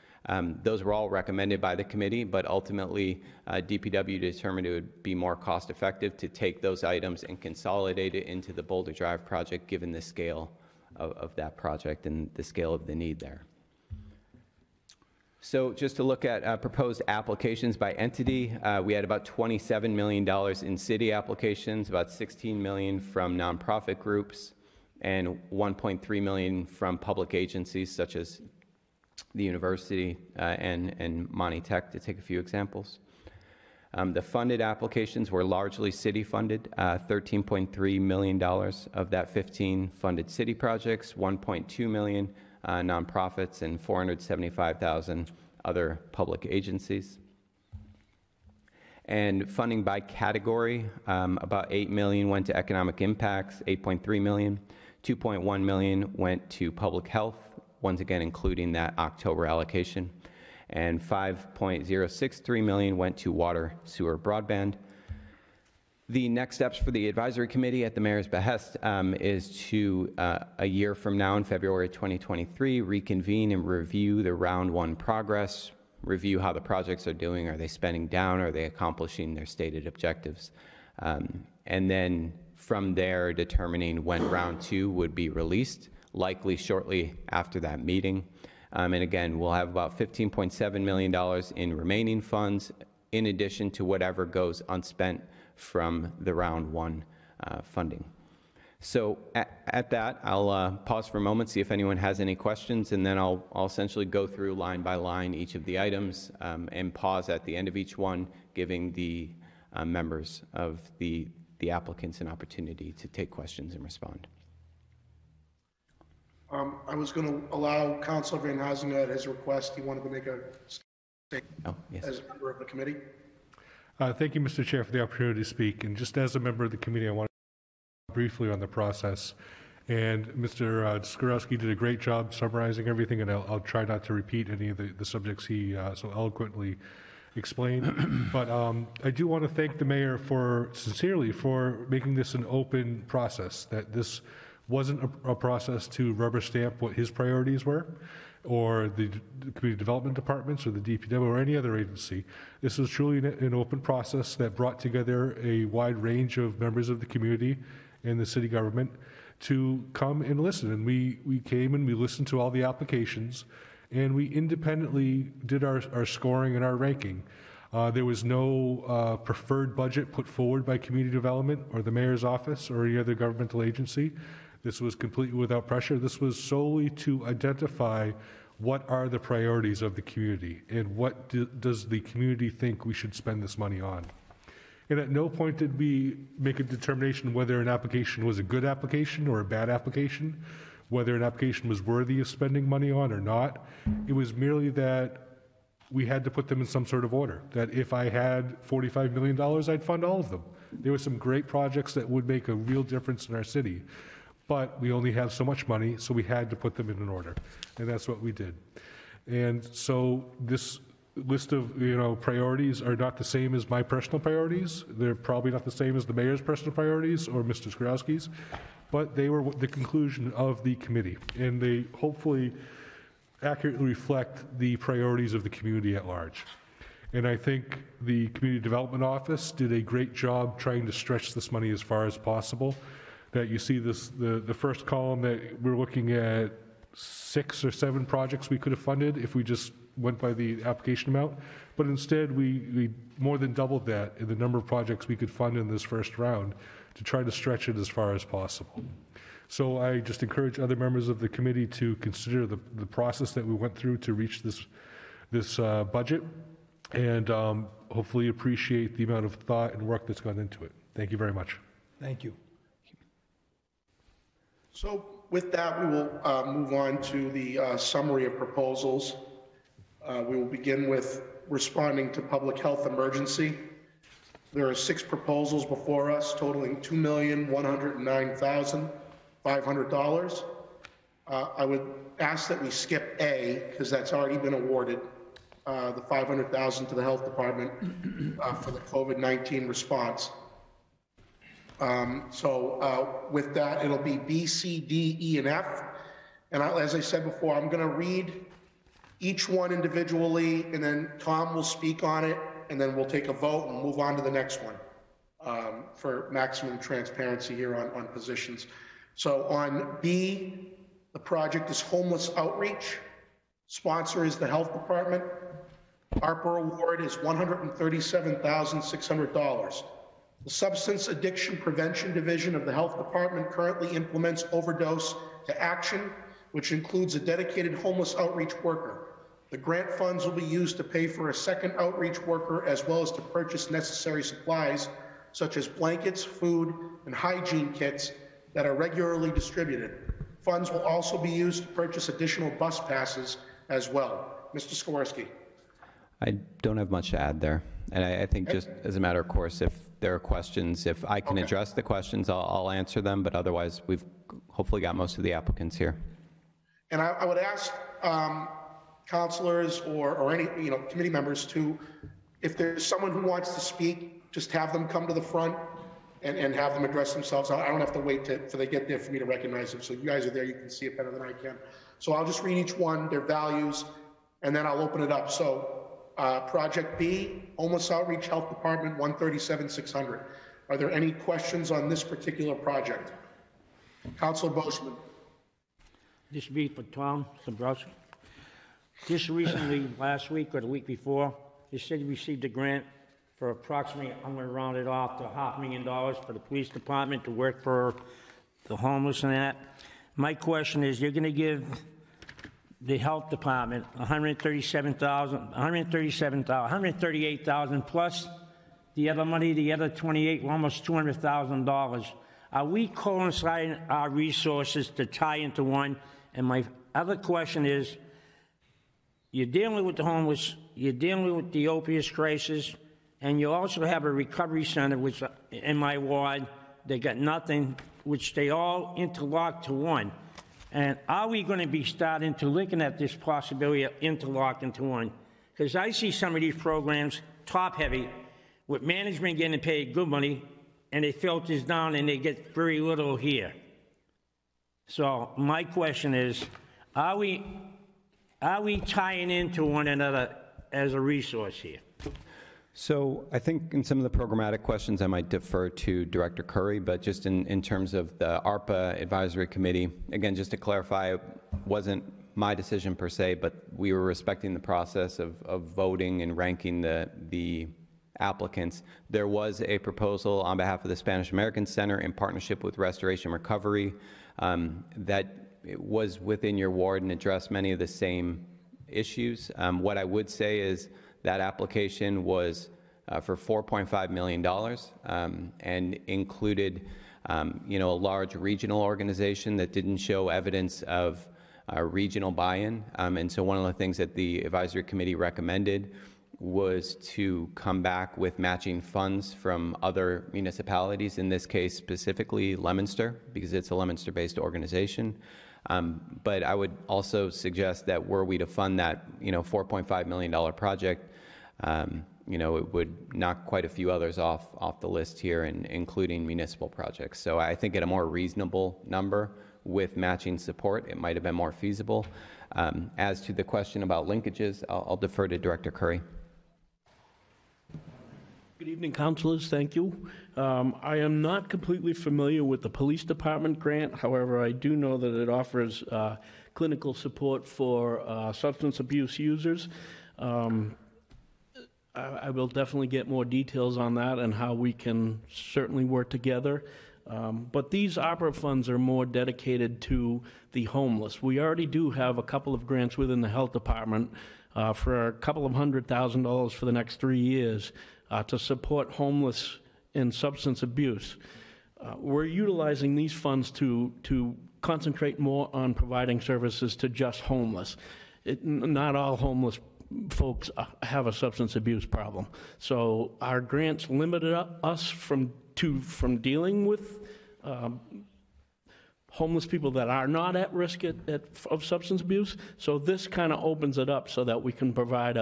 Those were all recommended by the committee, but ultimately DPW determined it would be more cost effective to take those items and consolidate it into the Boulder Drive project, given the scale of that project and the scale of the need there. So just to look at proposed applications by entity, we had about $27 million in city applications, about $16 million from nonprofit groups, and $1.3 million from public agencies such as the university and Monty Tech, to take a few examples. The funded applications were largely city funded, $13.3 million of that 15 funded city projects, $1.2 million nonprofits, and $475,000 other public agencies. And funding by category, about $8 million went to economic impacts, $8.3 million, $2.1 million went to public health, once again including that October allocation, and $5.063 million went to water, sewer, broadband. The next steps for the advisory committee at the mayor's behest is to, a year from now in February 2023, reconvene and review the round one progress, review how the projects are doing. Are they spending down? Are they accomplishing their stated objectives? And then from there, determining when round two would be released, likely shortly after that meeting. And again, we'll have about $15.7 million in remaining funds, in addition to whatever goes unspent from the round one funding. So at that, I'll pause for a moment, see if anyone has any questions, and then I'll essentially go through line by line each of the items and pause at the end of each one, giving the members of the applicants an opportunity to take questions and respond. I was going to allow Councilor Van Hazen at his request. He wanted to make a statement as a member of the committee. Thank you, Mr. Chair, for the opportunity to speak. And just as a member of the committee, I want to briefly on the process. And Mr. Skorowski did a great job summarizing everything, and I'll try not to repeat any of the subjects he so eloquently explained. But I do want to thank the mayor sincerely for making this an open process, that this wasn't a process to rubber stamp what his priorities were, or the community development departments, or the DPW, or any other agency. This was truly an open process that brought together a wide range of members of the community and the city government to come and listen. And we came and we listened to all the applications, and we independently did our scoring and our ranking. There was no preferred budget put forward by community development or the mayor's office or any other governmental agency. This was completely without pressure. This was solely to identify what are the priorities of the community and what does the community think we should spend this money on. And at no point did we make a determination whether an application was a good application or a bad application, whether an application was worthy of spending money on or not. It was merely that we had to put them in some sort of order, that if I had $45 million, I'd fund all of them. There were some great projects that would make a real difference in our city, but we only have so much money, so we had to put them in an order, and that's what we did. And so this list of priorities are not the same as my personal priorities. They're probably not the same as the mayor's personal priorities or Mr. Skrowski's, but they were the conclusion of the committee, and they hopefully accurately reflect the priorities of the community at large. And I think the Community Development Office did a great job trying to stretch this money as far as possible. That you see this, the first column, that we're looking at 6 or 7 projects we could have funded if we just went by the application amount, but instead we more than doubled that in the number of projects we could fund in this first round to try to stretch it as far as possible. So I just encourage other members of the committee to consider the process that we went through to reach this budget, and hopefully appreciate the amount of thought and work that's gone into it. Thank you very much. Thank you. So with that, we will move on to the summary of proposals. We will begin with responding to public health emergency. There are 6 proposals before us totaling $2,109,500. I would ask that we skip A, because that's already been awarded, the $500,000 to the health department for the COVID-19 response. With that, it'll be B, C, D, E, and F. And as I said before, I'm going to read each one individually, and then Tom will speak on it, and then we'll take a vote and move on to the next one for maximum transparency here on positions. So on B, the project is homeless outreach. Sponsor is the health department. ARPA award is $137,600. The Substance Addiction Prevention Division of the Health Department currently implements Overdose to Action, which includes a dedicated homeless outreach worker. The grant funds will be used to pay for a second outreach worker, as well as to purchase necessary supplies such as blankets, food, and hygiene kits that are regularly distributed. Funds will also be used to purchase additional bus passes as well. Mr. Skowarski. I don't have much to add there. And I think just as a matter of course, if there are questions, if I can address the questions, I'll answer them, but otherwise we've hopefully got most of the applicants here. And I would ask counselors or any committee members to, if there's someone who wants to speak, just have them come to the front and have them address themselves. I don't have to wait till they get there for me to recognize them. So you guys are there, you can see it better than I can. So I'll just read each one, their values, and then I'll open it up. So Project B, Homeless Outreach Health Department, $137,600. Are there any questions on this particular project? Councilor Boschman. This will be for Tom Dombrowski. Just recently, last week or the week before, the city received a grant for approximately, I'm going to round it off to $500,000 for the police department to work for the homeless and that. My question is, you're going to give the health department $138,000 plus the other money, the other 28, almost $200,000. Are we coinciding our resources to tie into one? And my other question is, you're dealing with the homeless, you're dealing with the opioid crisis, and you also have a recovery center, which in my ward, they got nothing, which they all interlock to one. And are we going to be starting to looking at this possibility of interlocking to one? Because I see some of these programs top-heavy, with management getting paid good money, and it filters down and they get very little here. So my question is, are we tying into one another as a resource here? So I think in some of the programmatic questions, I might defer to Director Curry, but just in terms of the ARPA Advisory Committee, again, just to clarify, it wasn't my decision per se, but we were respecting the process of voting and ranking the applicants. There was a proposal on behalf of the Spanish American Center in partnership with Restoration Recovery that was within your ward and addressed many of the same issues. What I would say is that application was for $4.5 million and included, a large regional organization that didn't show evidence of regional buy-in. And so one of the things that the advisory committee recommended was to come back with matching funds from other municipalities, in this case specifically Leominster, because it's a Leominster-based organization. But I would also suggest that were we to fund that, $4.5 million project, it would knock quite a few others off the list here, including municipal projects. So I think at a more reasonable number with matching support, it might have been more feasible. As to the question about linkages, I'll defer to Director Curry. Good evening, councilors. Thank you. I am not completely familiar with the police department grant. However, I do know that it offers clinical support for substance abuse users. I will definitely get more details on that and how we can certainly work together. But these ARPA funds are more dedicated to the homeless. We already do have a couple of grants within the health department for a couple of $100,000 for the next 3 years to support homeless and substance abuse. We're utilizing these funds to concentrate more on providing services to just homeless. Not all homeless folks have a substance abuse problem. So our grants limited us from dealing with homeless people that are not at risk of substance abuse. So this kind of opens it up so that we can provide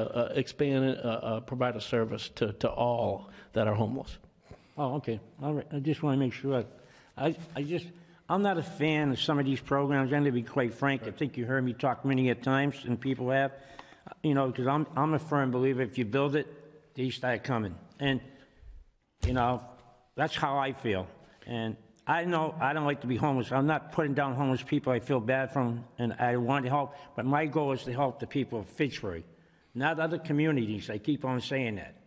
provide a service to all that are homeless. Oh, okay. All right. I just want to make sure. I'm not a fan of some of these programs. And to be quite frank, I think you heard me talk many a times, and people have, because I'm a firm believer. If you build it, they start coming, and that's how I feel. And I know I don't like to be homeless. I'm not putting down homeless people. I feel bad for them, and I want to help. But my goal is to help the people of Fitchburg, not other communities. I keep on saying that.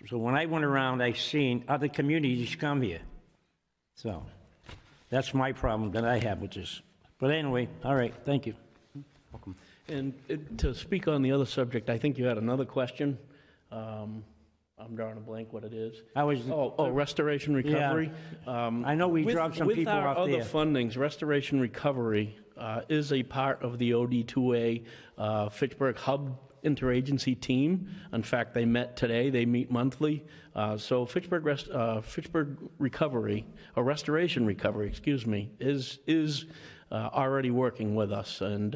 So when I went around, I seen other communities come here. So that's my problem that I have with this. But anyway, all right, thank you. Welcome. And to speak on the other subject, I think you had another question. I'm drawing a blank what it is. Restoration Recovery. Yeah. I know we dropped some people off there. With our other fundings, Restoration Recovery is a part of the OD2A Fitchburg Hub interagency team. In fact, they met today. They meet monthly. So Fitchburg Recovery, or Restoration Recovery, excuse me, is already working with us, and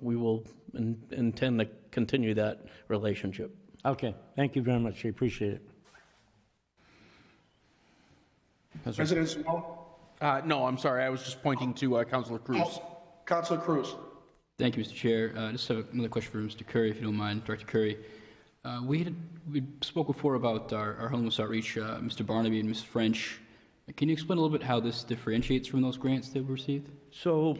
we will intend to continue that relationship. Okay, thank you very much. I appreciate it. President Small? No, I'm sorry. I was just pointing to Councilor Cruz. Councilor Cruz. Thank you, Mr. Chair. Just have another question for Mr. Curry, if you don't mind, Director Curry. We spoke before about our homeless outreach, Mr. Barnaby and Ms. French. Can you explain a little bit how this differentiates from those grants that we received? So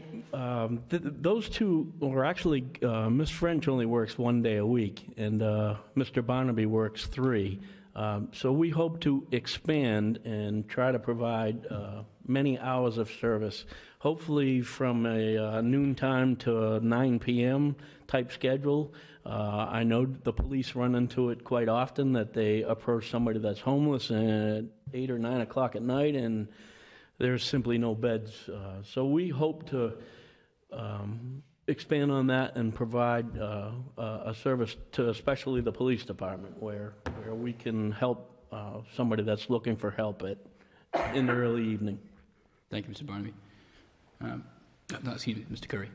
those two, or actually Ms. French only works 1 day a week, and Mr. Barnaby works 3. So we hope to expand and try to provide many hours of service, hopefully from a noontime to a 9 p.m. type schedule. I know the police run into it quite often, that they approach somebody that's homeless at 8 or 9 o'clock at night, and there's simply no beds. So we hope to expand on that and provide a service to especially the police department, where we can help somebody that's looking for help in the early evening. Thank you, Mr. Barnaby. Excuse me, Mr. Curry.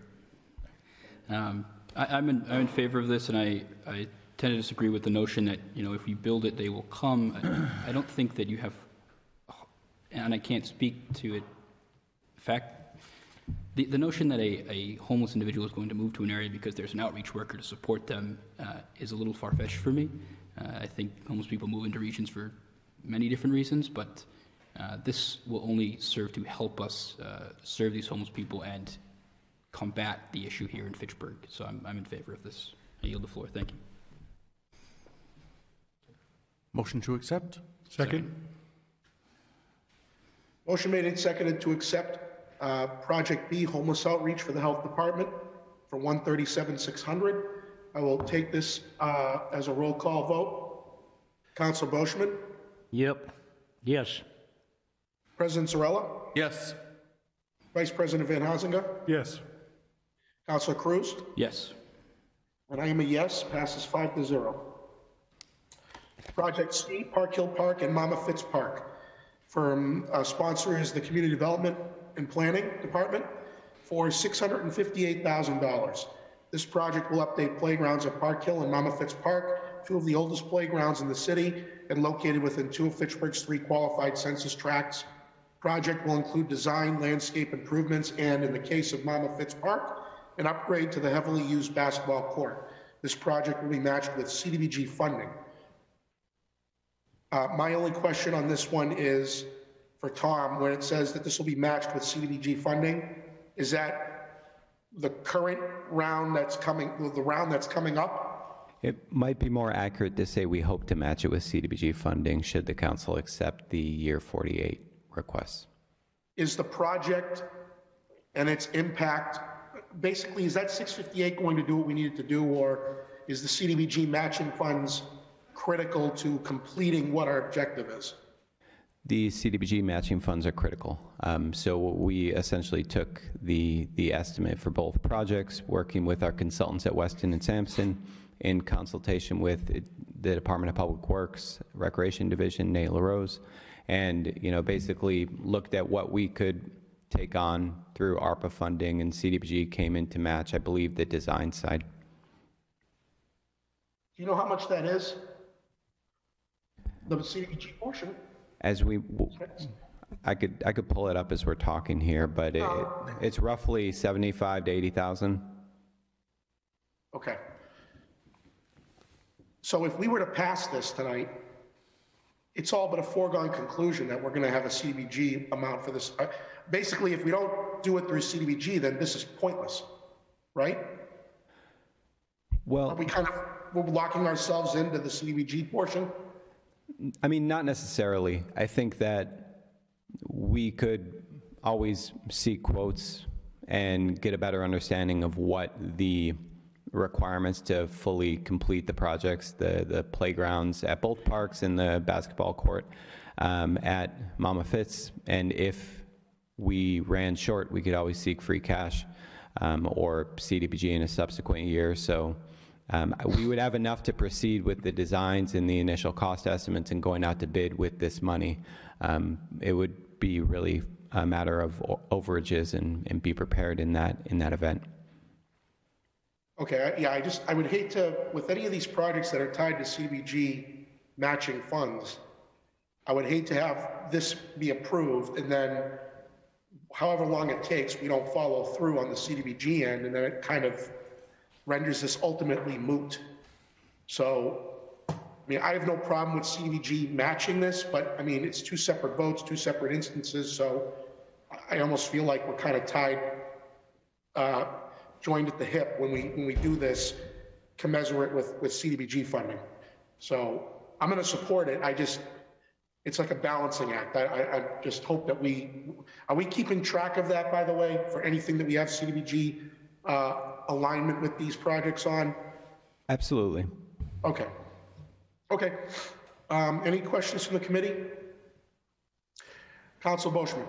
I'm in favor of this, and I tend to disagree with the notion that, if we build it, they will come. I don't think that you have, and I can't speak to it fact, the notion that a homeless individual is going to move to an area because there's an outreach worker to support them is a little far-fetched for me. I think homeless people move into regions for many different reasons, but this will only serve to help us serve these homeless people and combat the issue here in Fitchburg. So I'm in favor of this. I yield the floor. Thank you. Motion to accept? Second? Motion made and seconded to accept Project B Homeless Outreach for the Health Department for $137,600. I will take this as a roll call vote. Councilor Boschman? Yep. Yes. President Zarella? Yes. Vice President Van Hazinga? Yes. Councilor Cruz? Yes. And I am a yes, passes 5-0. Project C, Park Hill Park and Mama Fitz Park. Sponsor is the Community Development and Planning Department for $658,000. This project will update playgrounds at Park Hill and Mama Fitz Park, two of the oldest playgrounds in the city and located within two of Fitchburg's 3 qualified census tracts. Project will include design, landscape improvements, and in the case of Mama Fitz Park, an upgrade to the heavily used basketball court. This project will be matched with CDBG funding. My only question on this one is for Tom, when it says that this will be matched with CDBG funding, is that the current round that's coming, the round that's coming up? It might be more accurate to say we hope to match it with CDBG funding should the council accept the year 48 requests. Is the project and its impact, basically, is that 658 going to do what we need it to do, or is the CDBG matching funds critical to completing what our objective is? The CDBG matching funds are critical. So we essentially took the estimate for both projects, working with our consultants at Weston and Sampson in consultation with the Department of Public Works, Recreation Division, Nate LaRose, and basically looked at what we could take on through ARPA funding, and CDBG came in to match, I believe, the design side. Do you know how much that is? The CDBG portion? As I could pull it up as we're talking here, but it's roughly 75 to 80,000. Okay. So if we were to pass this tonight, it's all but a foregone conclusion that we're going to have a CDBG amount for this. Basically, if we don't do it through CDBG, then this is pointless, right? Well, we're locking ourselves into the CDBG portion? I mean, not necessarily. I think that we could always seek quotes and get a better understanding of what the requirements to fully complete the projects, the playgrounds at both parks and the basketball court at Mama Fitz. And if we ran short, we could always seek free cash or CDBG in a subsequent year. So we would have enough to proceed with the designs and the initial cost estimates and going out to bid with this money. It would be really a matter of overages and be prepared in that event. Okay, yeah, I would hate to, with any of these projects that are tied to CDBG matching funds, I would hate to have this be approved and then however long it takes, we don't follow through on the CDBG end, and then it kind of renders this ultimately moot. So, I mean, I have no problem with CDBG matching this, but I mean, it's two separate votes, two separate instances, so I almost feel like we're kind of tied, joined at the hip when we do this commensurate with CDBG funding. So I'm going to support it. It's like a balancing act. I just hope that are we keeping track of that, by the way, for anything that we have CDBG alignment with these projects on? Absolutely. Okay. Okay. Any questions from the committee? Council Boschman.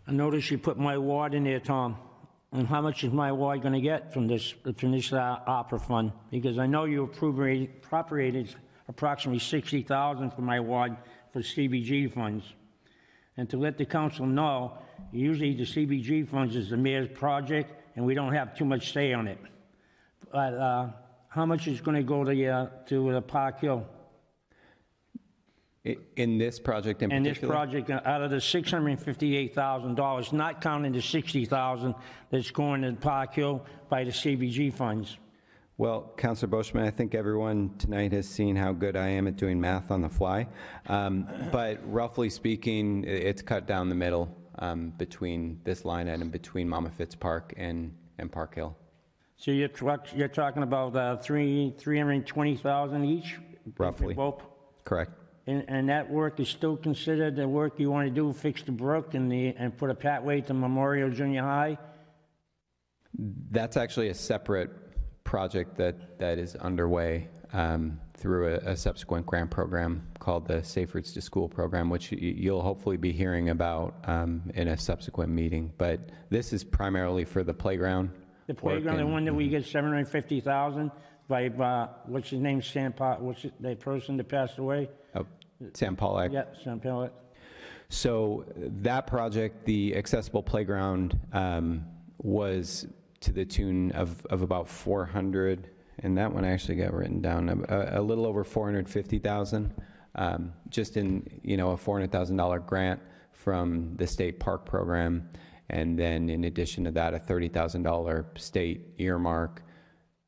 I noticed you put my ward in there, Tom. And how much is my ward going to get from this opera fund? Because I know you appropriated approximately $60,000 for my ward for CBG funds. And to let the council know, usually the CBG funds is the mayor's project, and we don't have too much say on it. But how much is going to go to the Park Hill? In this project in And this particular? project, out of the $658,000, not counting the $60,000 that's going to Park Hill by the CBG funds. Well, Councilor Boschman, I think everyone tonight has seen how good I am at doing math on the fly. But roughly speaking, it's cut down the middle between this line item, between Mama Fitz Park and Park Hill. So you're talking about $320,000 each? Roughly. For both? Correct. And that work is still considered the work you want to do, fix the brook and put a pathway to Memorial Junior High? That's actually a separate project that is underway through a subsequent grant program called the Safe Routes to School program, which you'll hopefully be hearing about in a subsequent meeting. But this is primarily for the playground. The playground, the one that we get $750,000 by, what's his name, the person that passed away? Oh, Sam Pollack. Yeah, Sam Pollack. So that project, the accessible playground, was to the tune of about 400, and that one actually got written down, a little over 450,000, just in, a $400,000 grant from the state park program, and then in addition to that, a $30,000 state earmark,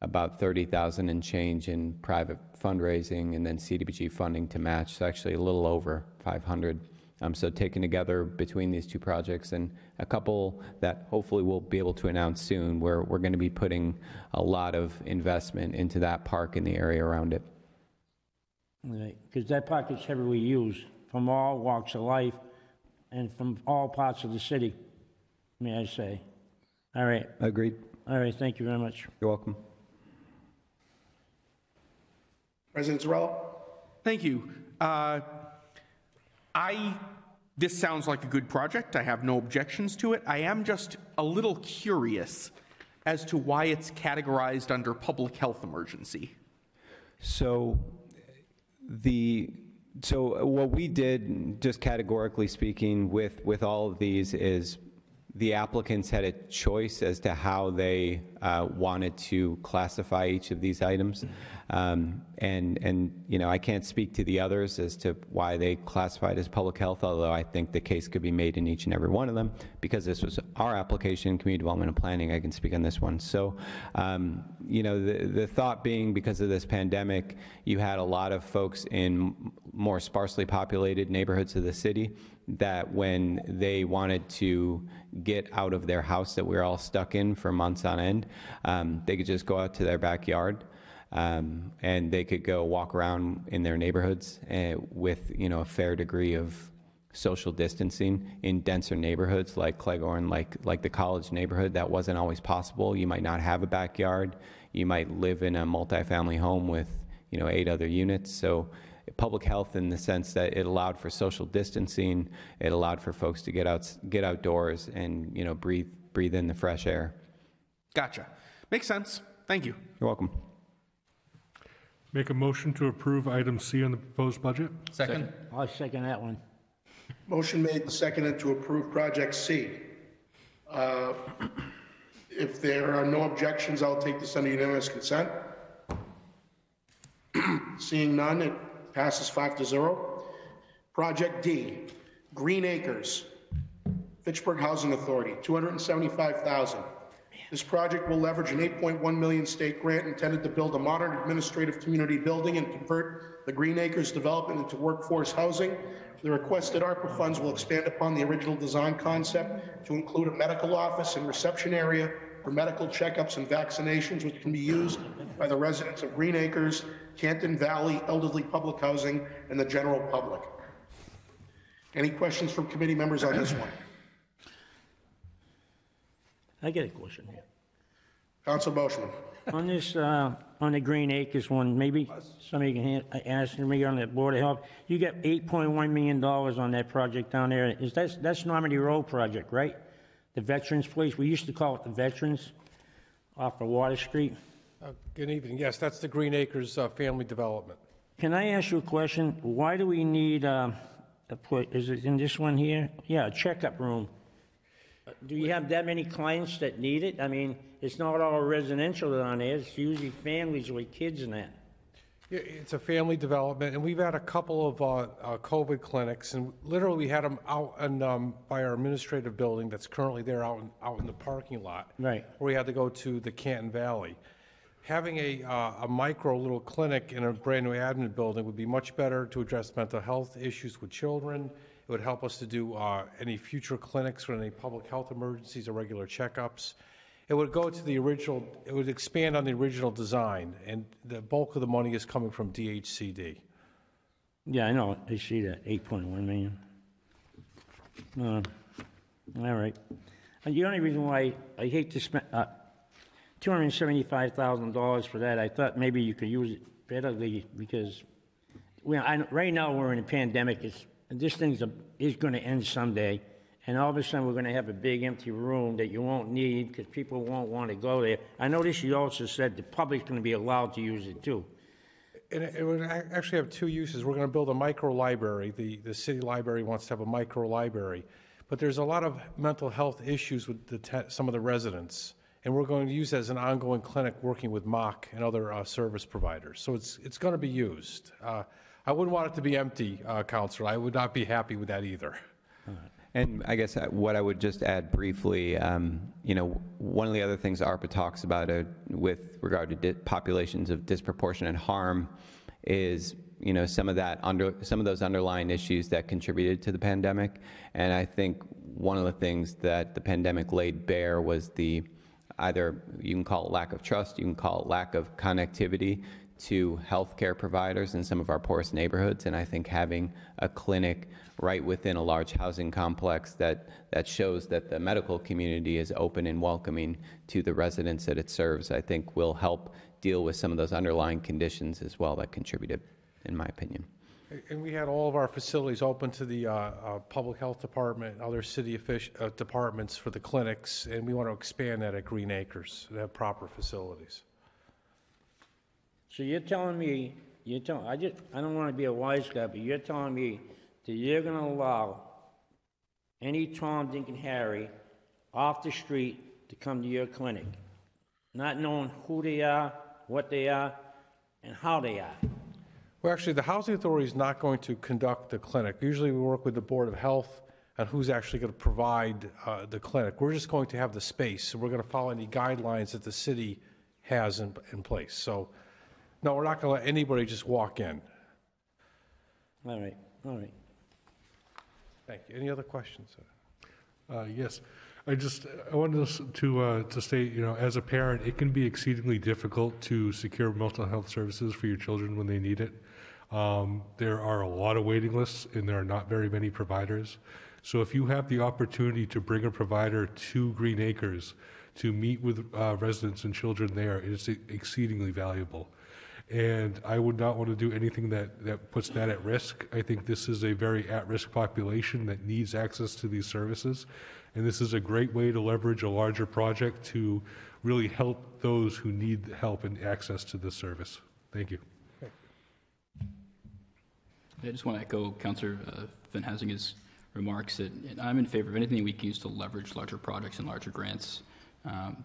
about $30,000 and change in private fundraising, and then CDBG funding to match, so actually a little over 500. So taken together between these two projects and a couple that hopefully we'll be able to announce soon, where we're going to be putting a lot of investment into that park and the area around it. Because that park is heavily used from all walks of life and from all parts of the city, may I say. All right. Agreed. All right, thank you very much. You're welcome. President Zarella? Thank you. This sounds like a good project. I have no objections to it. I am just a little curious as to why it's categorized under public health emergency. So what we did, just categorically speaking, with all of these is the applicants had a choice as to how they wanted to classify each of these items. I can't speak to the others as to why they classified as public health, although I think the case could be made in each and every one of them. Because this was our application, community development and planning, I can speak on this one. So, the thought being, because of this pandemic, you had a lot of folks in more sparsely populated neighborhoods of the city that when they wanted to get out of their house that we were all stuck in for months on end, they could just go out to their backyard and they could go walk around in their neighborhoods with a fair degree of social distancing. In denser neighborhoods like Cleghorn, like the College neighborhood, that wasn't always possible. You might not have a backyard. You might live in a multifamily home with 8 other units. So public health in the sense that it allowed for social distancing, it allowed for folks to get outdoors and breathe in the fresh air. Gotcha. Makes sense. Thank you. You're welcome. Make a motion to approve item C on the proposed budget. Second. I'll second that one. Motion made and seconded to approve Project C. If there are no objections, I'll take this under unanimous consent. Seeing none, it passes 5-0. Project D, Green Acres, Fitchburg Housing Authority, $275,000. This project will leverage an $8.1 million state grant intended to build a modern administrative community building and convert the Green Acres development into workforce housing. The requested ARPA funds will expand upon the original design concept to include a medical office and reception area for medical checkups and vaccinations, which can be used by the residents of Green Acres, Canton Valley, elderly public housing, and the general public. Any questions from committee members on this one? I get a question here. Council Boschman. On this, on the Green Acres one, maybe somebody can answer me on the Board of Health. You get $8.1 million on that project down there. That's Normandy Road project, right? The Veterans Place. We used to call it the Veterans off of Water Street. Good evening. Yes, that's the Green Acres Family Development. Can I ask you a question? Why do we need is it in this one here? Yeah, a checkup room. Do you have that many clients that need it? I mean, it's not all residential down there. It's usually families with kids and that. Yeah, it's a family development, and we've had a couple of COVID clinics, and literally we had them out and by our administrative building that's currently there out in the parking lot. Right. Where we had to go to the Canton Valley. Having a micro little clinic in a brand-new admin building would be much better to address mental health issues with children. It would help us to do any future clinics for any public health emergencies or regular checkups. It would go to the original, it would expand on the original design, and the bulk of the money is coming from DHCD. Yeah, I know, I see that, 8.1 million. All right. And the only reason why I hate to spend $275,000 for that, I thought maybe you could use it better because right now we're in a pandemic. This thing is going to end someday, and all of a sudden we're going to have a big empty room that you won't need because people won't want to go there. I noticed you also said the public's going to be allowed to use it too. And it would actually have two uses. We're going to build a micro library. The city library wants to have a micro library, but there's a lot of mental health issues with some of the residents, and we're going to use it as an ongoing clinic working with MOC and other service providers. So it's going to be used. I wouldn't want it to be empty, Counselor. I would not be happy with that either. And I guess what I would just add briefly, one of the other things ARPA talks about with regard to populations of disproportionate harm is, some of those underlying issues that contributed to the pandemic. And I think one of the things that the pandemic laid bare was either you can call it lack of trust, you can call it lack of connectivity to healthcare providers in some of our poorest neighborhoods. And I think having a clinic right within a large housing complex that shows that the medical community is open and welcoming to the residents that it serves, I think will help deal with some of those underlying conditions as well that contributed, in my opinion. And we had all of our facilities open to the public health department, other city departments for the clinics, and we want to expand that at Green Acres to have proper facilities. So you're telling me, I don't want to be a wise guy, but you're telling me that you're going to allow any Tom, Dick, and Harry off the street to come to your clinic, not knowing who they are, what they are, and how they are? Well, actually, the Housing Authority is not going to conduct the clinic. Usually we work with the Board of Health on who's actually going to provide the clinic. We're just going to have the space, so we're going to follow any guidelines that the city has in place. So, no, we're not going to let anybody just walk in. All right. Thank you. Any other questions? Yes. I wanted to state, as a parent, it can be exceedingly difficult to secure mental health services for your children when they need it. There are a lot of waiting lists, and there are not very many providers. So if you have the opportunity to bring a provider to Green Acres to meet with residents and children there, it is exceedingly valuable. And I would not want to do anything that puts that at risk. I think this is a very at-risk population that needs access to these services. And this is a great way to leverage a larger project to really help those who need help and access to this service. Thank you. I just want to echo Councillor Van Hazinga's remarks that I'm in favor of anything we can use to leverage larger projects and larger grants.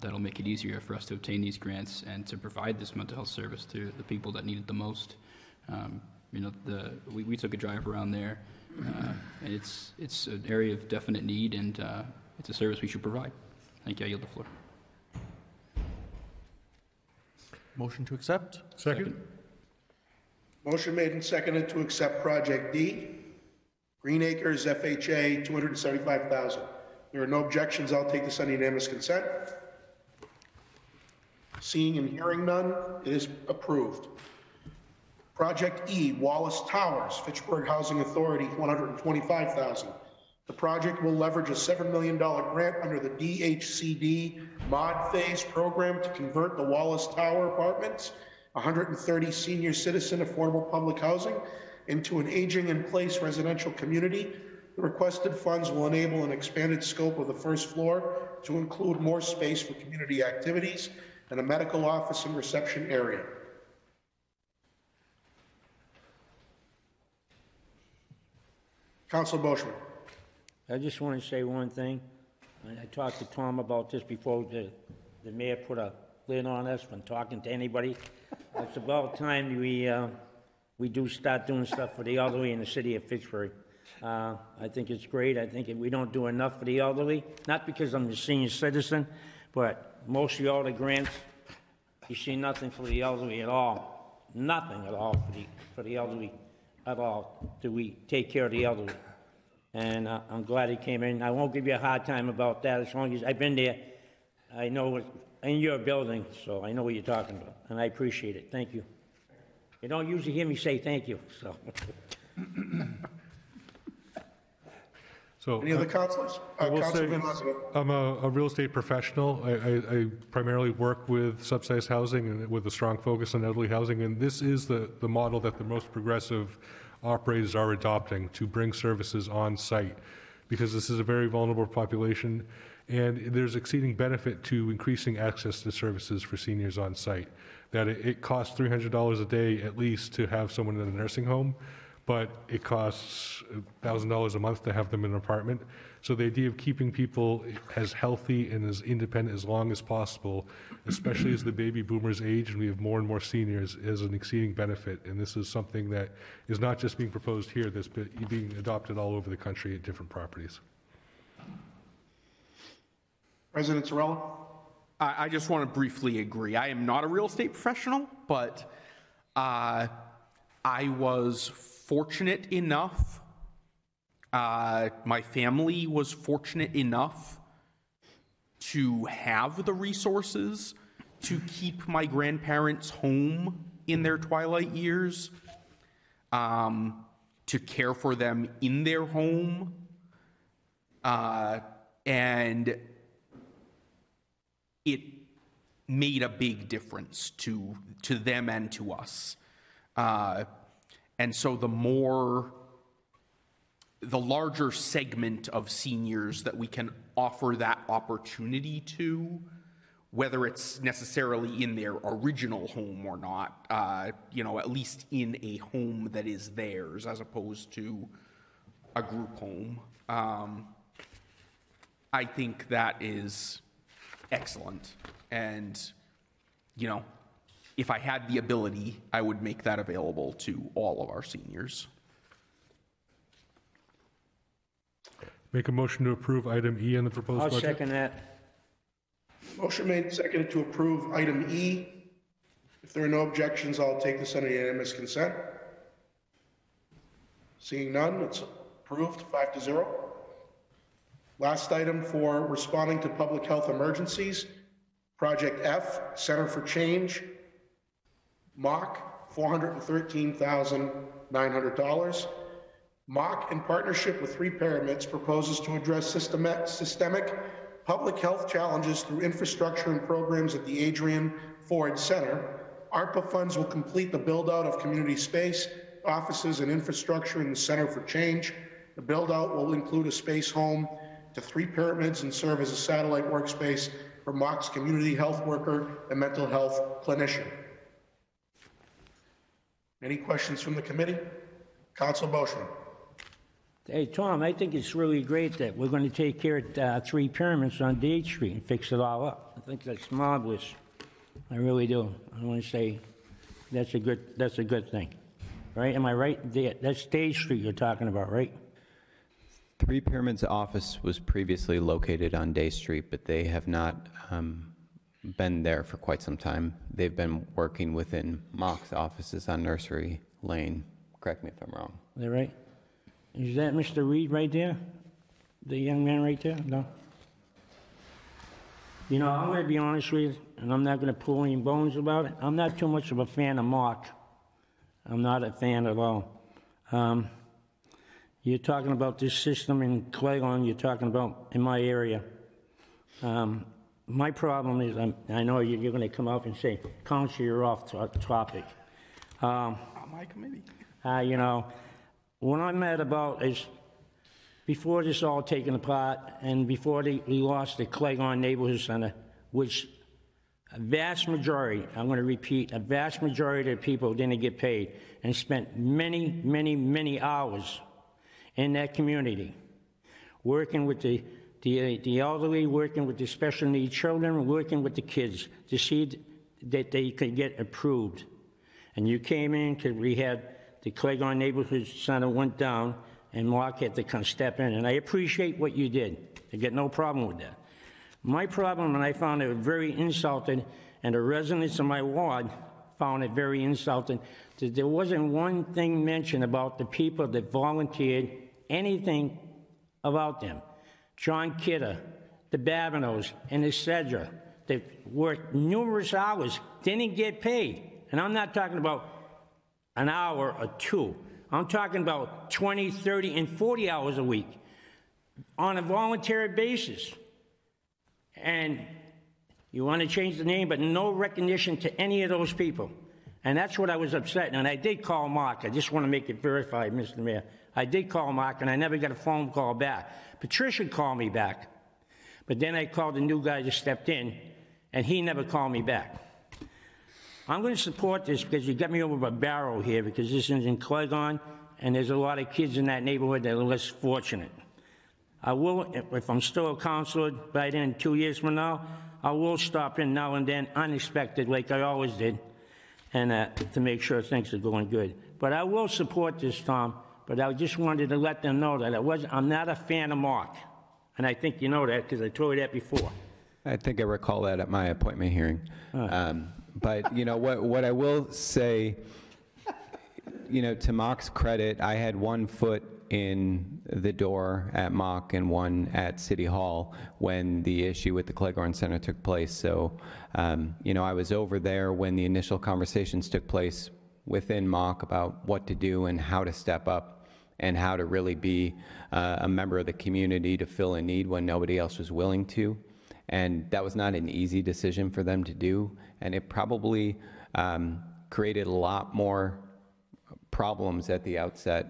That'll make it easier for us to obtain these grants and to provide this mental health service to the people that need it the most. We took a drive around there, and it's an area of definite need, and it's a service we should provide. Thank you. I yield the floor. Motion to accept? Second. Motion made and seconded to accept Project D, Green Acres FHA, $275,000. There are no objections. I'll take this on unanimous consent. Seeing and hearing none, it is approved. Project E, Wallace Towers, Fitchburg Housing Authority, $125,000. The project will leverage a $7 million grant under the DHCD Mod Phase program to convert the Wallace Tower apartments, 130 senior citizen affordable public housing, into an aging-in-place residential community. The requested funds will enable an expanded scope of the first floor to include more space for community activities and a medical office and reception area. Councilor Boschman. I just want to say one thing. I talked to Tom about this before the mayor put a clear on us from talking to anybody. It's about time we do start doing stuff for the elderly in the city of Fitchburg. I think it's great. I think we don't do enough for the elderly, not because I'm a senior citizen, but most of all the grants, you see nothing for the elderly at all. Nothing at all for the elderly at all. Do we take care of the elderly? And I'm glad he came in. I won't give you a hard time about that as long as I've been there. I know in your building, so I know what you're talking about, and I appreciate it. Thank you. You don't usually hear me say thank you, so. So, Any other councilors? I will say, Councilman Elizabeth. I'm a real estate professional. I primarily work with subsidized housing and with a strong focus on elderly housing, and this is the model that the most progressive operators are adopting to bring services on site, because this is a very vulnerable population, and there's exceeding benefit to increasing access to services for seniors on site. That it costs $300 a day at least to have someone in a nursing home, but it costs $1,000 a month to have them in an apartment. So the idea of keeping people as healthy and as independent as long as possible, especially as the baby boomers age and we have more and more seniors, is an exceeding benefit. And this is something that is not just being proposed here, that's being adopted all over the country at different properties. President Zarella? I just want to briefly agree. I am not a real estate professional, but I was fortunate enough, my family was fortunate enough to have the resources to keep my grandparents home in their twilight years, to care for them in their home, and it made a big difference to them and to us. And so the larger segment of seniors that we can offer that opportunity to, whether it's necessarily in their original home or not, at least in a home that is theirs as opposed to a group home, I think that is excellent. And, if I had the ability, I would make that available to all of our seniors. Make a motion to approve item E in the proposed budget. I'll second that. Motion made and seconded to approve item E. If there are no objections, I'll take this under unanimous consent. Seeing none, it's approved 5-0. Last item for responding to public health emergencies, Project F, Center for Change, MOC, $413,900. MOC, in partnership with 3 pyramids, proposes to address systemic public health challenges through infrastructure and programs at the Adrian Ford Center. ARPA funds will complete the build-out of community space, offices, and infrastructure in the Center for Change. The build-out will include a space home to 3 pyramids and serve as a satellite workspace for MOC's community health worker and mental health clinician. Any questions from the committee? Council Boschman. Hey, Tom, I think it's really great that we're going to take care of 3 pyramids on Dade Street and fix it all up. I think that's marvelous. I really do. I want to say that's a good thing. Right? Am I right? That's Dade Street you're talking about, right? 3 Pyramids office was previously located on Day Street, but they have not been there for quite some time. They've been working within MOC's offices on Nursery Lane. Correct me if I'm wrong. Is that right? Is that Mr. Reed right there? The young man right there? No? I'm going to be honest with you, and I'm not going to pull any bones about it. I'm not too much of a fan of MOC. I'm not a fan at all. You're talking about this system in Cleveland, you're talking about in my area. My problem is, I know you're going to come up and say, Council, you're off topic. On my committee. What I'm mad about is before this all taken apart and before we lost the Cleveland Neighborhood Center, which a vast majority, I'm going to repeat, a vast majority of the people didn't get paid and spent many, many, many hours in that community, working with the the elderly, working with the special needs children, working with the kids to see that they could get approved. And you came in because we had the Clegon Neighborhood Center went down, and Mark had to come step in. And I appreciate what you did. I get no problem with that. My problem, and I found it very insulting, and the residents of my ward found it very insulting, that there wasn't one thing mentioned about the people that volunteered, anything about them. John Kidder, the Babineaus, and the Cedra, that worked numerous hours, didn't get paid. And I'm not talking about an hour or two. I'm talking about 20, 30, and 40 hours a week on a voluntary basis. And you want to change the name, but no recognition to any of those people. And that's what I was upset. And I did call Mark. I just want to make it verified, Mr. Mayor. I did call Mark, and I never got a phone call back. Patricia called me back. But then I called the new guy that stepped in, and he never called me back. I'm going to support this because you got me over a barrel here, because this is in Clegon, and there's a lot of kids in that neighborhood that are less fortunate. I will, if I'm still a counselor by then, 2 years from now, I will stop in now and then, unexpected, like I always did, and to make sure things are going good. But I will support this, Tom, but I just wanted to let them know that I'm not a fan of Mark. And I think you know that because I told you that before. I think I recall that at my appointment hearing. But, you know, what I will say, you know, to Mock's credit, I had 1 foot in the door at Mock and 1 at City Hall when the issue with the Cleghorn Center took place. So, you know, I was over there when the initial conversations took place within Mock about what to do and how to step up and how to really be a member of the community to fill a need when nobody else was willing to. And that was not an easy decision for them to do. And it probably created a lot more problems at the outset,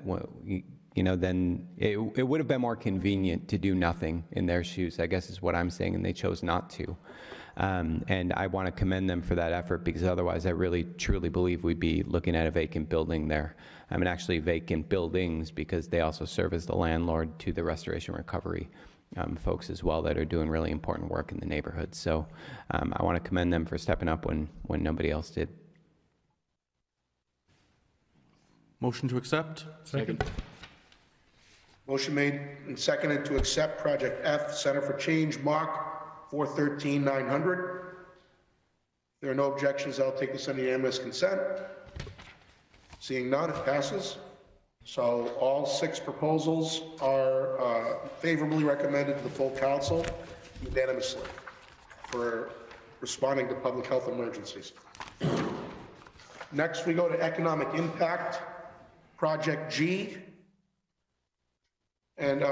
you know, then it would have been more convenient to do nothing in their shoes, I guess is what I'm saying, and they chose not to. And I want to commend them for that effort, because otherwise I really truly believe we'd be looking at a vacant building there. I mean, actually vacant buildings, because they also serve as the landlord to the restoration recovery folks as well that are doing really important work in the neighborhood. So I want to commend them for stepping up when nobody else did. Motion to accept? Second. Motion made and seconded to accept Project F, Center for Change, Mark 413-900. If there are no objections, I'll take this under unanimous consent. Seeing none, it passes. So all 6 proposals are favorably recommended to the full council unanimously for responding to public health emergencies. Next, we go to economic impact, Project G. And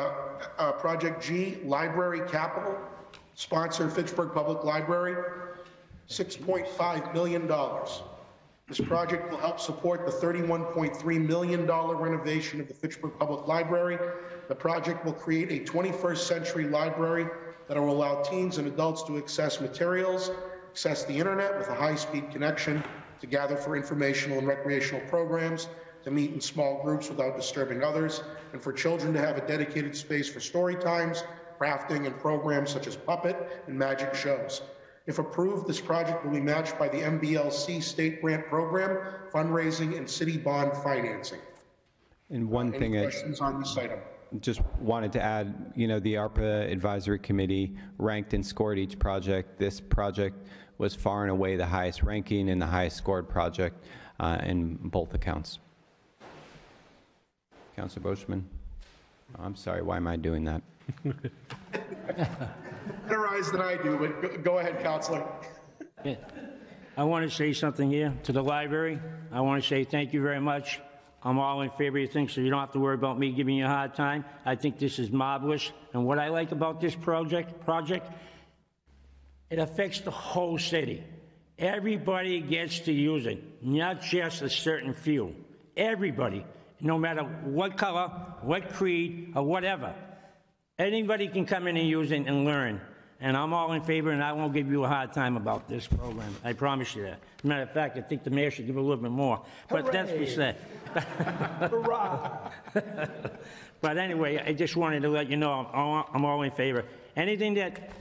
Project G, Library Capital, sponsor Fitchburg Public Library, $6.5 million. This project will help support the $31.3 million renovation of the Fitchburg Public Library. The project will create a 21st century library that will allow teens and adults to access materials, access the internet with a high-speed connection, to gather for informational and recreational programs, to meet in small groups without disturbing others, and for children to have a dedicated space for story times, crafting, and programs such as puppet and magic shows. If approved, this project will be matched by the MBLC state grant program, fundraising, and city bond financing. And one Any thing questions on this item? Just wanted to add, you know, the ARPA Advisory Committee ranked and scored each project. This project was far and away the highest ranking and the highest scored project in both accounts. Councilor Boschman. Oh, I'm sorry, why am I doing that? Better eyes than I do, but go ahead, Councilor. Yeah. I want to say something here to the library. I want to say thank you very much. I'm all in favor of things, so you don't have to worry about me giving you a hard time. I think this is marvelous. And what I like about this project, it affects the whole city. Everybody gets to use it, not just a certain few. Everybody, no matter what color, what creed, or whatever. Anybody can come in and use it and learn. And I'm all in favor, and I won't give you a hard time about this program. I promise you that. As a matter of fact, I think the mayor should give a little bit more. But that's what he said. Hurrah! But anyway, I just wanted to let you know I'm all in favor. Anything that,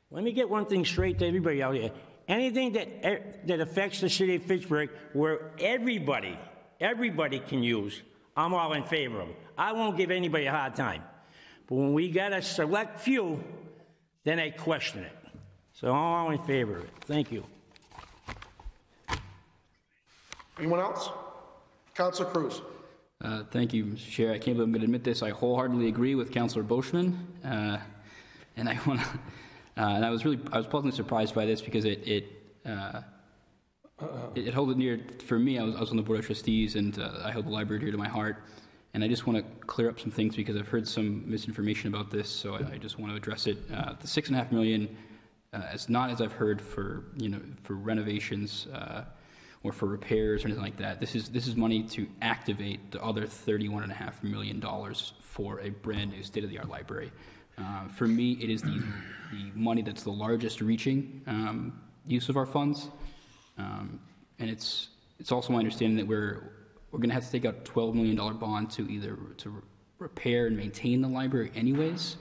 let me get one thing straight to everybody out here. Anything that affects the city of Fitchburg, where everybody can use, I'm all in favor of it. I won't give anybody a hard time. But when we got a select few, then I question it. So I'm all in favor of it. Thank you. Anyone else? Councilor Cruz. Thank you, Mr. Chair. I can't believe I'm going to admit this. I wholeheartedly agree with Councilor Boschman, and I want to. And I was pleasantly surprised by this because it held it near for me. I was on the board of trustees, and I held the library dear to my heart. And I just want to clear up some things because I've heard some misinformation about this. So I just want to address it. The $6.5 million is not, as I've heard, for renovations. Or for repairs or anything like that. This is money to activate the other $31.5 million for a brand new state-of-the-art library. For me, it is the money that's the largest reaching use of our funds, and it's also my understanding that we're going to have to take out a $12 million bond to repair and maintain the library anyways.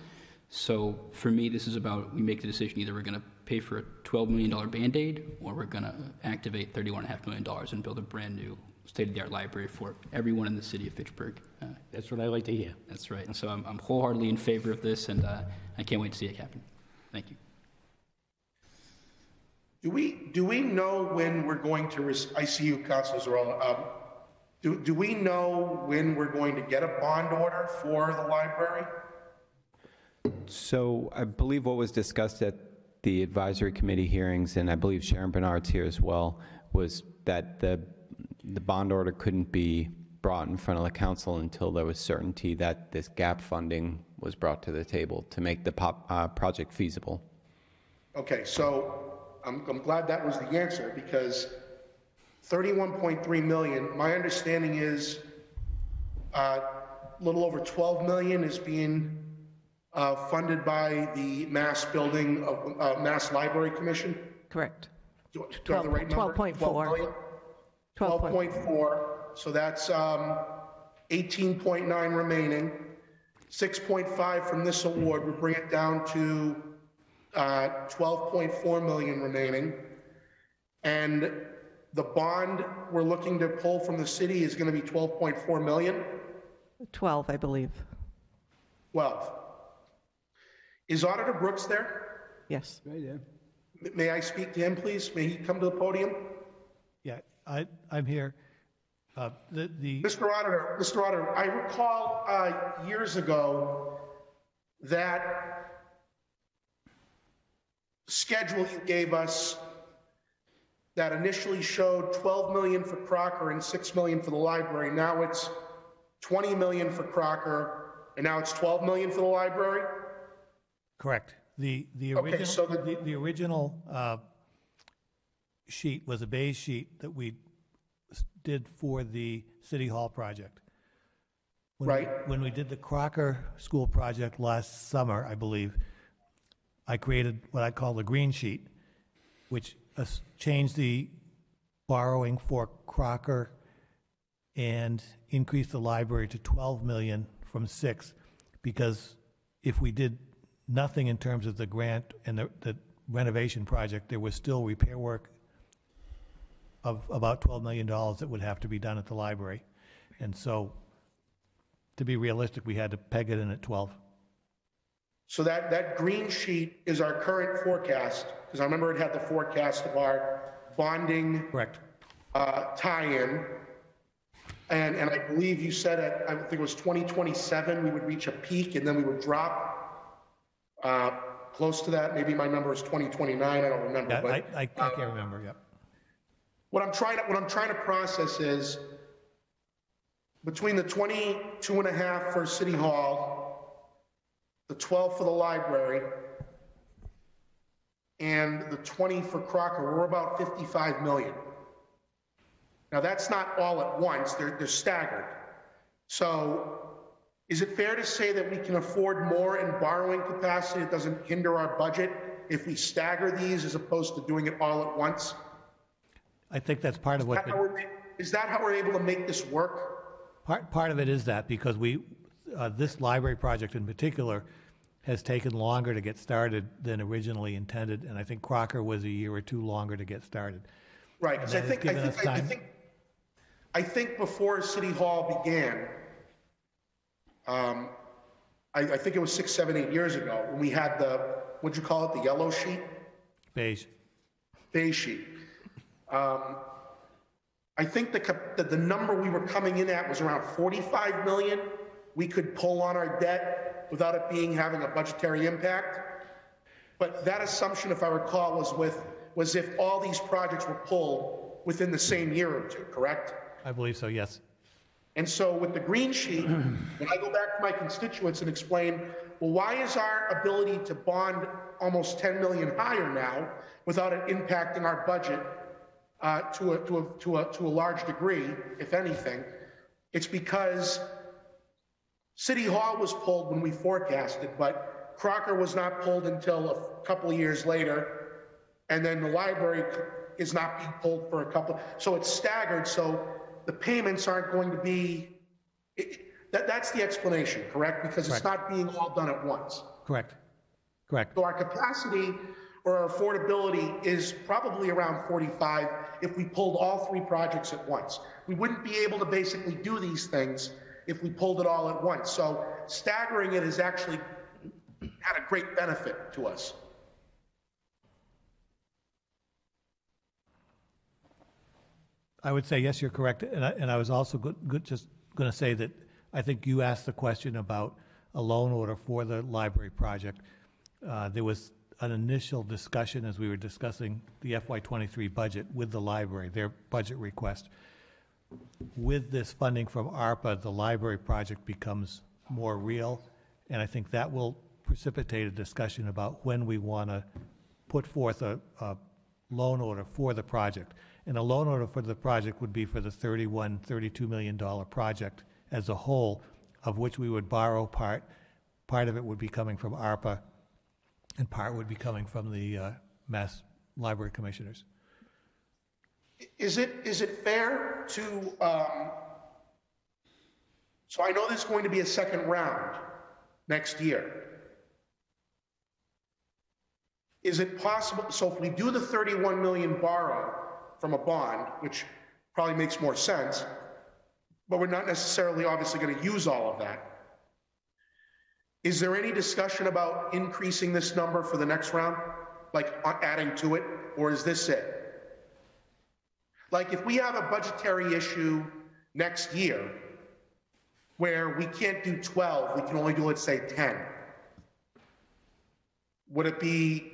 So for me, this is about we make the decision either we're going to pay for a $12 million Band-Aid or we're going to activate $31.5 million and build a brand new state-of-the-art library for everyone in the city of Fitchburg. That's what I like to hear. That's right. And so I'm wholeheartedly in favor of this, and I can't wait to see it happen. Thank you. Do we know when we're going to, I see you, Councilor Zarella. Do we know when we're going to get a bond order for the library? So I believe what was discussed at the advisory committee hearings, and I believe Sharon Bernard's here as well, was that the bond order couldn't be brought in front of the council until there was certainty that this gap funding was brought to the table to make the project feasible. Okay, so I'm glad that was the answer, because 31.3 million, my understanding is a little over 12 million is being funded by the Mass Building of Mass Library Commission. Correct. Do I have the right number? 12.4. 12.4. So that's 18.9 remaining. 6.5 from this award would bring it down to 12.4 million remaining. And the bond we're looking to pull from the city is going to be 12.4 million? 12, I believe. 12. Is Auditor Brooks there? Yes. Right there. May I speak to him, please? May he come to the podium? Yeah, I'm here. Mr. Auditor, I recall years ago that schedule you gave us that initially showed 12 million for Crocker and 6 million for the library. Now it's 20 million for Crocker, and now it's 12 million for the library? Correct. The original sheet was a beige sheet that we did for the City Hall project. When we did the Crocker School project last summer, I believe, I created what I call the green sheet, which changed the borrowing for Crocker and increased the library to 12 million from 6, because if we did nothing in terms of the grant and the renovation project, there was still repair work of about $12 million that would have to be done at the library. And so, to be realistic, we had to peg it in at 12. So that green sheet is our current forecast, because I remember it had the forecast of our bonding tie-in. And I believe you said I think it was 2027, we would reach a peak and then we would drop close to that. Maybe my number is 2029. I don't remember. Yeah, but I can't remember. Yep. What I'm trying to process is between the 22.5 for City Hall, the 12 for the library, and the 20 for Crocker, we're about 55 million. Now that's not all at once, they're staggered. So Is it fair to say that we can afford more in borrowing capacity? It doesn't hinder our budget if we stagger these as opposed to doing it all at once? I think that's part of what. Is that how we're able to make this work? Part of it is that because this library project in particular has taken longer to get started than originally intended, and I think Crocker was a year or two longer to get started. Right, because I think before City Hall began, I think it was 6, 7, 8 years ago when we had what'd you call it, the yellow sheet? Beige sheet. I think the number we were coming in at was around 45 million we could pull on our debt without it having a budgetary impact. But that assumption, if I recall, was if all these projects were pulled within the same year or two, correct? I believe so, yes. And so with the green sheet, when I go back to my constituents and explain, well, why is our ability to bond almost 10 million higher now without it impacting our budget to a large degree, if anything? It's because City Hall was pulled when we forecasted, but Crocker was not pulled until a couple of years later, and then the library is not being pulled for a couple. So it's staggered, so the payments aren't going to be, that's the explanation, correct? Because it's not being all done at once. Correct. So our capacity or our affordability is probably around 45 if we pulled all 3 projects at once. We wouldn't be able to basically do these things if we pulled it all at once. So staggering it has actually had a great benefit to us. I would say, yes, you're correct. And I was also just going to say that I think you asked the question about a loan order for the library project. There was an initial discussion as we were discussing the FY23 budget with the library, their budget request. With this funding from ARPA, the library project becomes more real, and I think that will precipitate a discussion about when we want to put forth a loan order for the project. And a loan order for the project would be for the $32 million project as a whole, of which we would borrow part. Part of it would be coming from ARPA, and part would be coming from the Mass Library Commissioners. Is it fair to, so I know there's going to be a second round next year. Is it possible, so if we do the 31 million borrow from a bond, which probably makes more sense, but we're not necessarily obviously going to use all of that. Is there any discussion about increasing this number for the next round? Like adding to it, or is this it? Like if we have a budgetary issue next year where we can't do 12, we can only do, let's say, 10. Would it be,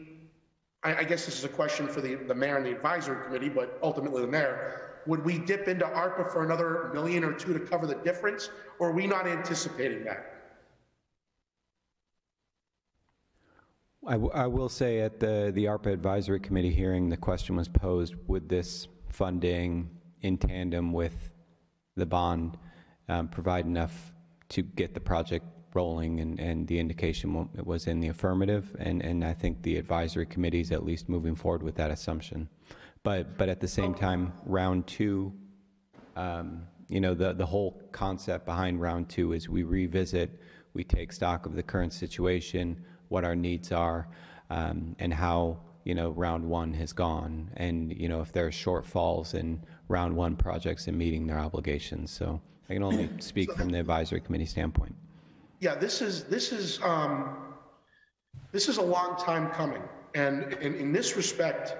I guess this is a question for the mayor and the advisory committee, but ultimately the mayor, would we dip into ARPA for another $1 million or $2 million to cover the difference, or are we not anticipating that? I will say at the ARPA advisory committee hearing, the question was posed, would this funding in tandem with the bond provide enough to get the project rolling, and the indication was in the affirmative, and I think the advisory committee is at least moving forward with that assumption. But at the same time, round 2, you know, the whole concept behind round 2 is we revisit, we take stock of the current situation, what our needs are, and how, you know, round 1 has gone, and, you know, if there are shortfalls in round 1 projects in meeting their obligations. So I can only speak from the advisory committee standpoint. Yeah, this is a long time coming, and in this respect,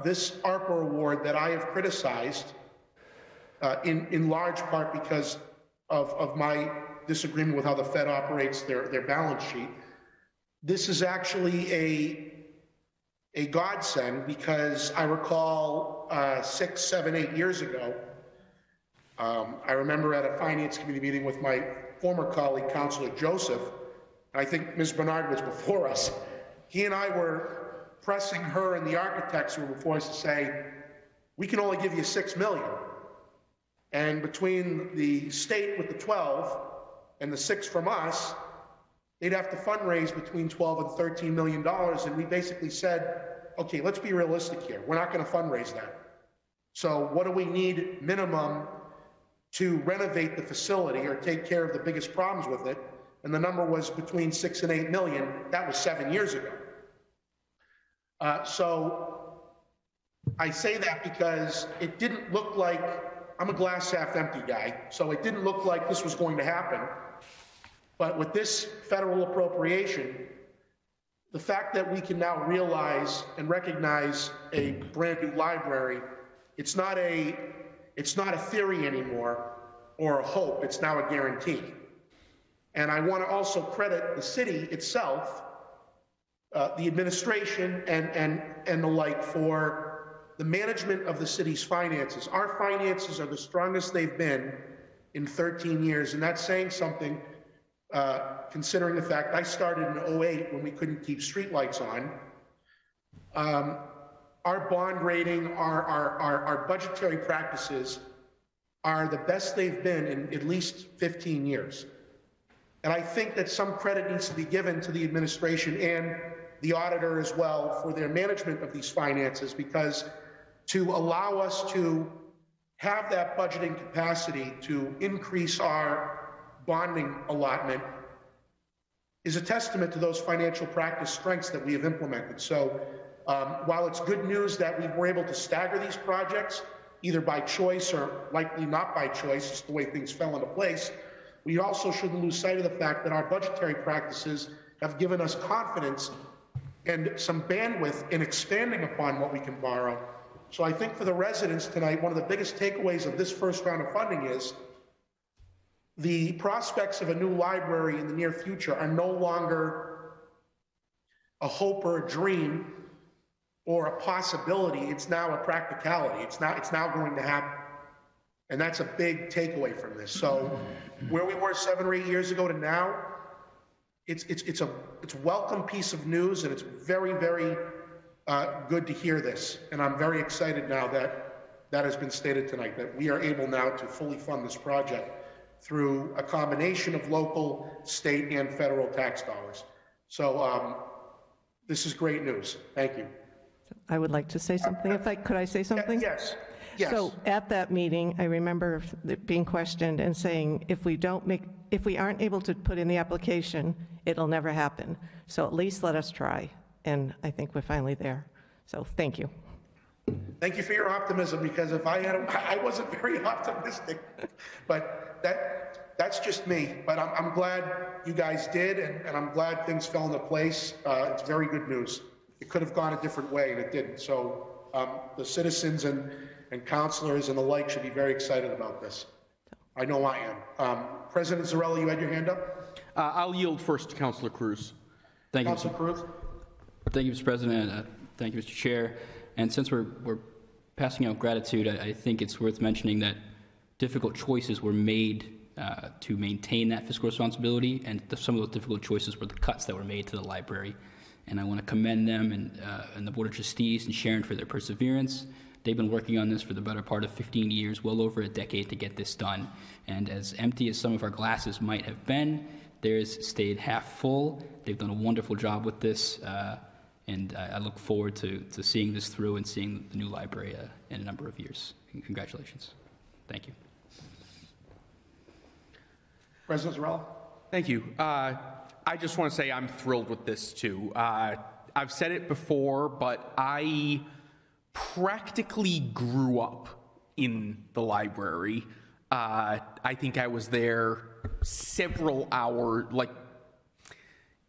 this ARPA award that I have criticized, in large part because of my disagreement with how the Fed operates their balance sheet. This is actually a godsend, because I recall 6, 7, 8 years ago, I remember at a finance committee meeting with my former colleague, Councilor Joseph, I think Ms. Bernard was before us, he and I were pressing her and the architects who were before us to say, we can only give you $6 million. And between the state with the 12 and the 6 from us, they'd have to fundraise between 12 and 13 million dollars. And we basically said, okay, let's be realistic here. We're not going to fundraise that. So what do we need minimum to renovate the facility or take care of the biggest problems with it? And the number was between 6 and 8 million. That was 7 years ago. So I say that because it didn't look like, I'm a glass half empty guy, so it didn't look like this was going to happen. But with this federal appropriation, the fact that we can now realize and recognize a brand new library, it's not a theory anymore or a hope, it's now a guarantee. And I want to also credit the city itself, the administration and the like, for the management of the city's finances. Our finances are the strongest they've been in 13 years, and that's saying something, considering the fact I started in 08 when we couldn't keep streetlights on. Our bond rating, our budgetary practices are the best they've been in at least 15 years. And I think that some credit needs to be given to the administration and the auditor as well for their management of these finances, because to allow us to have that budgeting capacity to increase our bonding allotment is a testament to those financial practice strengths that we have implemented. So while it's good news that we were able to stagger these projects, either by choice or likely not by choice, just the way things fell into place, we also shouldn't lose sight of the fact that our budgetary practices have given us confidence and some bandwidth in expanding upon what we can borrow. So I think for the residents tonight, one of the biggest takeaways of this first round of funding is the prospects of a new library in the near future are no longer a hope or a dream or a possibility. It's now a practicality. It's now going to happen. And that's a big takeaway from this. So where we were 7 or 8 years ago to now, it's a welcome piece of news, and it's very, very good to hear this. And I'm very excited now that that has been stated tonight, that we are able now to fully fund this project through a combination of local, state, and federal tax dollars. So this is great news. Thank you. I would like to say something. Could I say something? Yes. Yes. So at that meeting, I remember being questioned and saying, if we aren't able to put in the application, it'll never happen. So at least let us try. And I think we're finally there. So thank you. Thank you for your optimism, because if I wasn't very optimistic, but that's just me. But I'm glad you guys did, and I'm glad things fell into place. It's very good news. It could have gone a different way, and it didn't. So the citizens and counselors and the like should be very excited about this. I know I am. President Zarella, you had your hand up? I'll yield first to Councillor Cruz. Thank you, Councillor Cruz? Thank you, Mr. President. Thank you, Mr. Chair. And since we're passing out gratitude, I think it's worth mentioning that difficult choices were made to maintain that fiscal responsibility, and some of those difficult choices were the cuts that were made to the library. And I want to commend them and the Board of Trustees and Sharon for their perseverance. They've been working on this for the better part of 15 years, well over a decade, to get this done. And as empty as some of our glasses might have been, theirs stayed half full. They've done a wonderful job with this, and I look forward to seeing this through and seeing the new library in a number of years. Congratulations. Thank you. President Zarella? Thank you. I just want to say I'm thrilled with this, too. I've said it before, but I practically grew up in the library. I think I was there several hours, like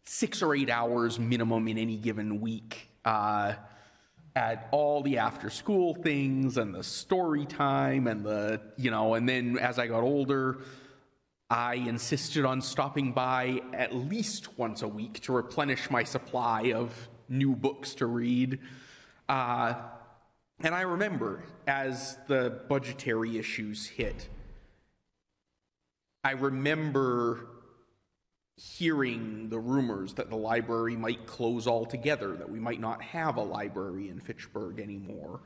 6 or 8 hours minimum in any given week, at all the after-school things and the story time and and then as I got older, I insisted on stopping by at least once a week to replenish my supply of new books to read. And I remember, as the budgetary issues hit, I remember hearing the rumors that the library might close altogether, that we might not have a library in Fitchburg anymore.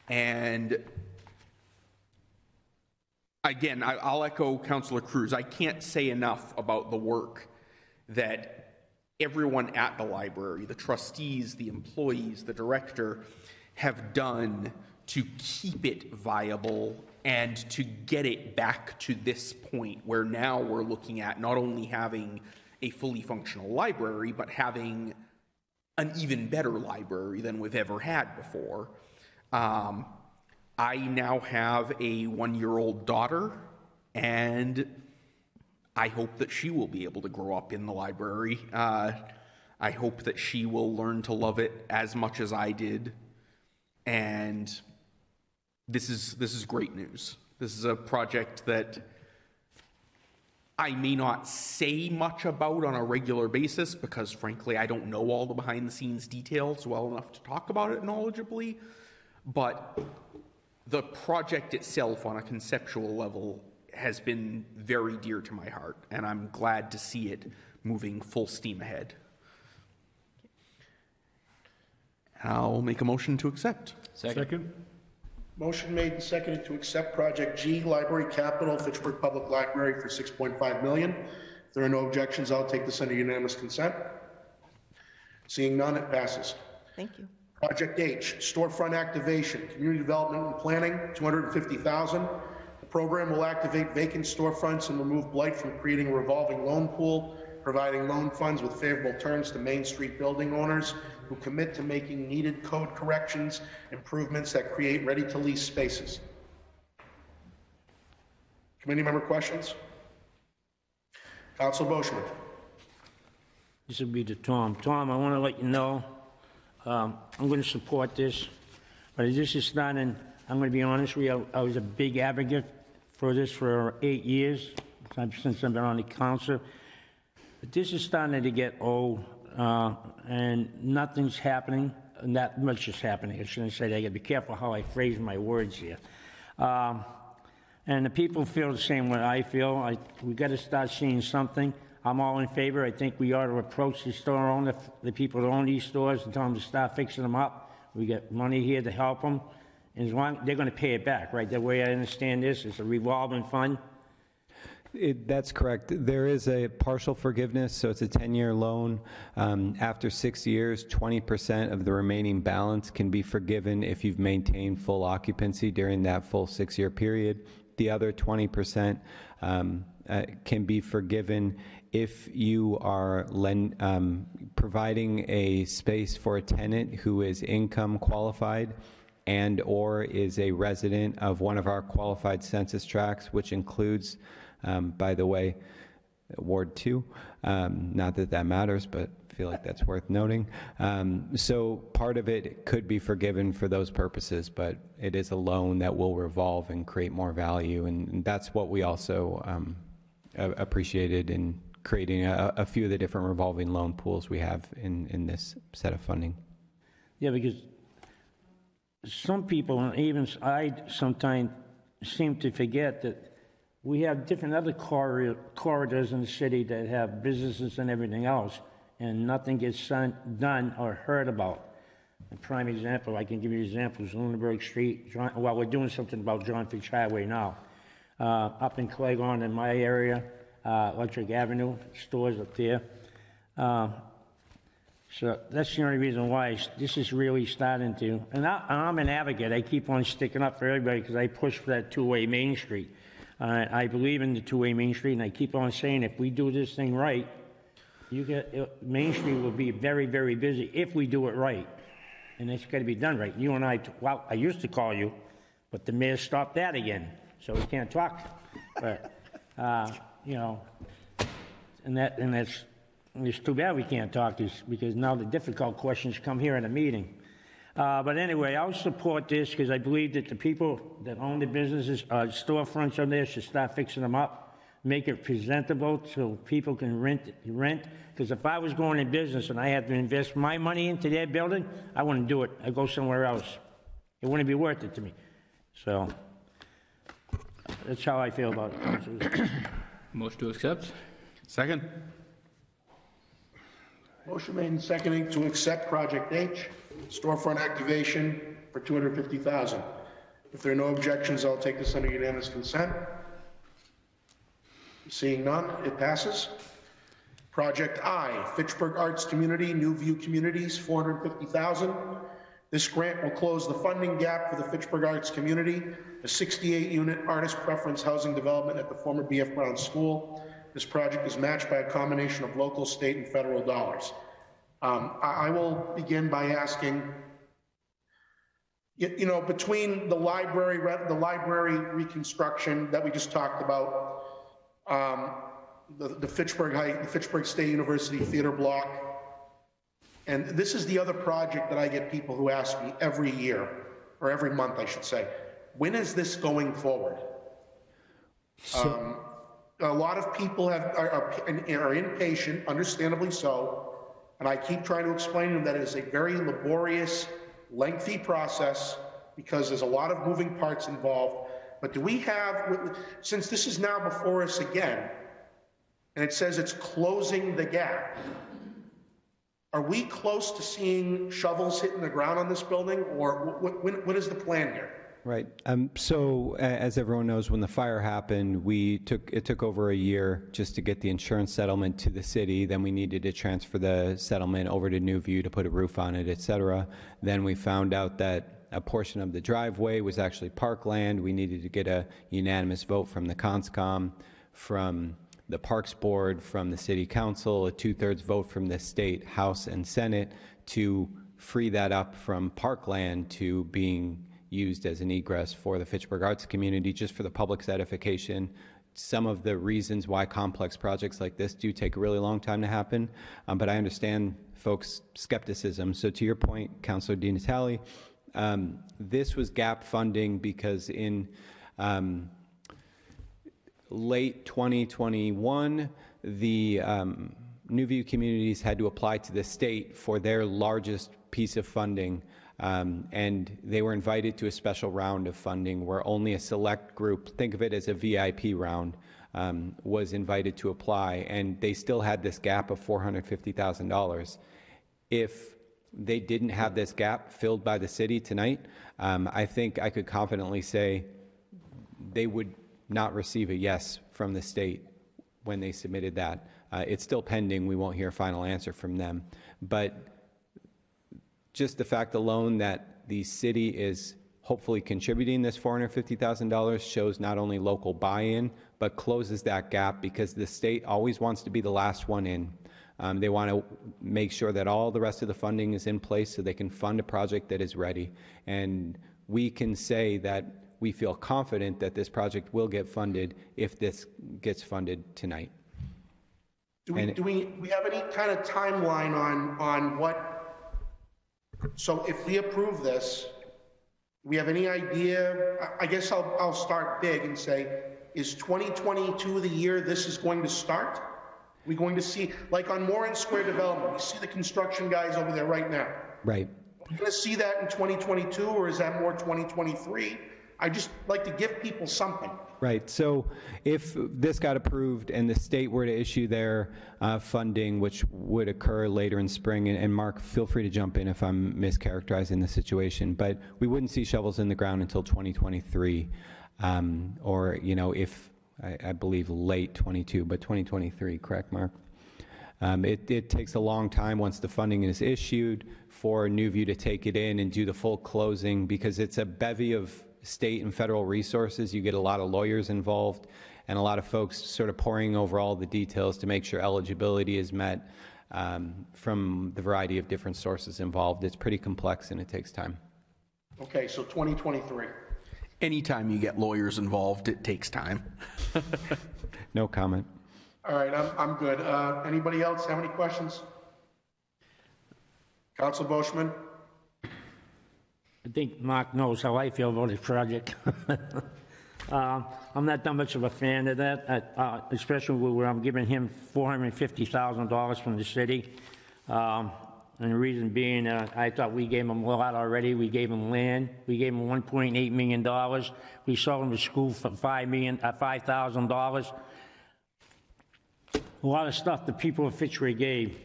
And Again, I'll echo Councillor Cruz. I can't say enough about the work that everyone at the library, the trustees, the employees, the director, have done to keep it viable and to get it back to this point where now we're looking at not only having a fully functional library, but having an even better library than we've ever had before. I now have a 1-year-old daughter, and I hope that she will be able to grow up in the library. I hope that she will learn to love it as much as I did. And this is great news. This is a project that I may not say much about on a regular basis because, frankly, I don't know all the behind-the-scenes details well enough to talk about it knowledgeably. But the project itself on a conceptual level has been very dear to my heart, and I'm glad to see it moving full steam ahead. I'll make a motion to accept. Second. Motion made and seconded to accept Project G, Library Capital, Fitchburg Public Library for $6.5 million. If there are no objections, I'll take this under unanimous consent. Seeing none, it passes. Thank you. Project H, Storefront Activation, Community Development and Planning, $250,000. The program will activate vacant storefronts and remove blight from creating a revolving loan pool, providing loan funds with favorable terms to Main Street building owners who commit to making needed code corrections, improvements that create ready-to-lease spaces. Committee member questions? Councilor Boschman. This will be to Tom. Tom, I want to let you know I'm going to support this, but this is starting, I'm going to be honest with you, I was a big advocate for this for 8 years, since I've been on the council. But this is starting to get old, and nothing's happening. Not much is happening. I shouldn't say that. I got to be careful how I phrase my words here. And the people feel the same way I feel. We got to start seeing something. I'm all in favor. I think we ought to approach the store owner, the people that own these stores, and tell them to start fixing them up. We got money here to help them. And as long they're going to pay it back, right? The way I understand this, it's a revolving fund. That's correct. There is a partial forgiveness, so it's a 10-year loan. After 6 years, 20% of the remaining balance can be forgiven if you've maintained full occupancy during that full 6-year period. The other 20% can be forgiven if you are providing a space for a tenant who is income qualified and or is a resident of one of our qualified census tracts, which includes, by the way, Ward 2. Not that that matters, but I feel like that's worth noting. So part of it could be forgiven for those purposes, but it is a loan that will revolve and create more value, and that's what we also appreciated in creating a few of the different revolving loan pools we have in this set of funding. Yeah, because some people, and even I sometimes seem to forget that we have different other corridors in the city that have businesses and everything else, and nothing gets done or heard about. A prime example, I can give you examples, Lunenburg Street, well, we're doing something about John Fitch Highway now. Up in Cleghorn, in my area, Electric Avenue, stores up there. So that's the only reason why this is really starting to, and I'm an advocate. I keep on sticking up for everybody because I push for that two-way Main Street. I believe in the two-way Main Street, and I keep on saying if we do this thing right, Main Street will be very, very busy if we do it right. And it's got to be done right. You and I, well, I used to call you, but the mayor stopped that again, so we can't talk. But, you know, and it's too bad we can't talk this because now the difficult questions come here in a meeting. But anyway, I'll support this because I believe that the people that own the businesses, storefronts on there should start fixing them up, make it presentable so people can rent. Because if I was going in business and I had to invest my money into their building, I wouldn't do it. I'd go somewhere else. It wouldn't be worth it to me. So that's how I feel about it. Motion to accept. Second. Motion made and seconded to accept Project H, storefront activation for $250,000. If there are no objections, I'll take this under unanimous consent. Seeing none, it passes. Project I, Fitchburg Arts Community, New View Communities, $450,000. This grant will close the funding gap for the Fitchburg Arts Community, a 68-unit artist preference housing development at the former B.F. Brown School. This project is matched by a combination of local, state, and federal dollars. I will begin by asking, you know, between the library reconstruction that we just talked about, the Fitchburg State University Theater Block, and this is the other project that I get people who ask me every year, or every month, I should say, when is this going forward? A lot of people are impatient, understandably so, and I keep trying to explain to them that it is a very laborious, lengthy process because there's a lot of moving parts involved. But do we have, since this is now before us again, and it says it's closing the gap, are we close to seeing shovels hitting the ground on this building, or what is the plan here? Right. So as everyone knows, when the fire happened, it took over a year just to get the insurance settlement to the city. Then we needed to transfer the settlement over to New View to put a roof on it, et cetera. Then we found out that a portion of the driveway was actually parkland. We needed to get a unanimous vote from the CONSCOM, from the Parks Board, from the City Council, a 2/3 vote from the State House and Senate to free that up from parkland to being used as an egress for the Fitchburg Arts Community, just for the public's edification. Some of the reasons why complex projects like this do take a really long time to happen, but I understand folks' skepticism. So to your point, Councilor DiNatale, this was gap funding because in late 2021, the New View Communities had to apply to the state for their largest piece of funding, and they were invited to a special round of funding where only a select group, think of it as a VIP round, was invited to apply, and they still had this gap of $450,000. If they didn't have this gap filled by the city tonight, I think I could confidently say they would not receive a yes from the state when they submitted that. It's still pending. We won't hear a final answer from them. But just the fact alone that the city is hopefully contributing this $450,000 shows not only local buy-in, but closes that gap because the state always wants to be the last one in. They want to make sure that all the rest of the funding is in place so they can fund a project that is ready. And we can say that we feel confident that this project will get funded if this gets funded tonight. Do we have any kind of timeline on what, so if we approve this, do we have any idea? I guess I'll start big and say, is 2022 the year this is going to start? We're going to see, like on Moran Square development, we see the construction guys over there right now. Right. Are we going to see that in 2022, or is that more 2023? I just like to give people something. Right. So if this got approved and the state were to issue their funding, which would occur later in spring, and Mark, feel free to jump in if I'm mischaracterizing the situation, but we wouldn't see shovels in the ground until 2023, or, you know, if I believe late 22, but 2023, correct, Mark? It takes a long time once the funding is issued for New View to take it in and do the full closing because it's a bevy of state and federal resources. You get a lot of lawyers involved and a lot of folks sort of poring over all the details to make sure eligibility is met from the variety of different sources involved. It's pretty complex and it takes time. Okay, so 2023. Anytime you get lawyers involved, it takes time. No comment. All right, I'm good. Anybody else have any questions? Council Boschman? I think Mark knows how I feel about this project. I'm not that much of a fan of that, especially where I'm giving him $450,000 from the city. And the reason being, I thought we gave him a lot already. We gave him land. We gave him $1.8 million. We sold him a school for $5,000. A lot of stuff the people of Fitchburg gave.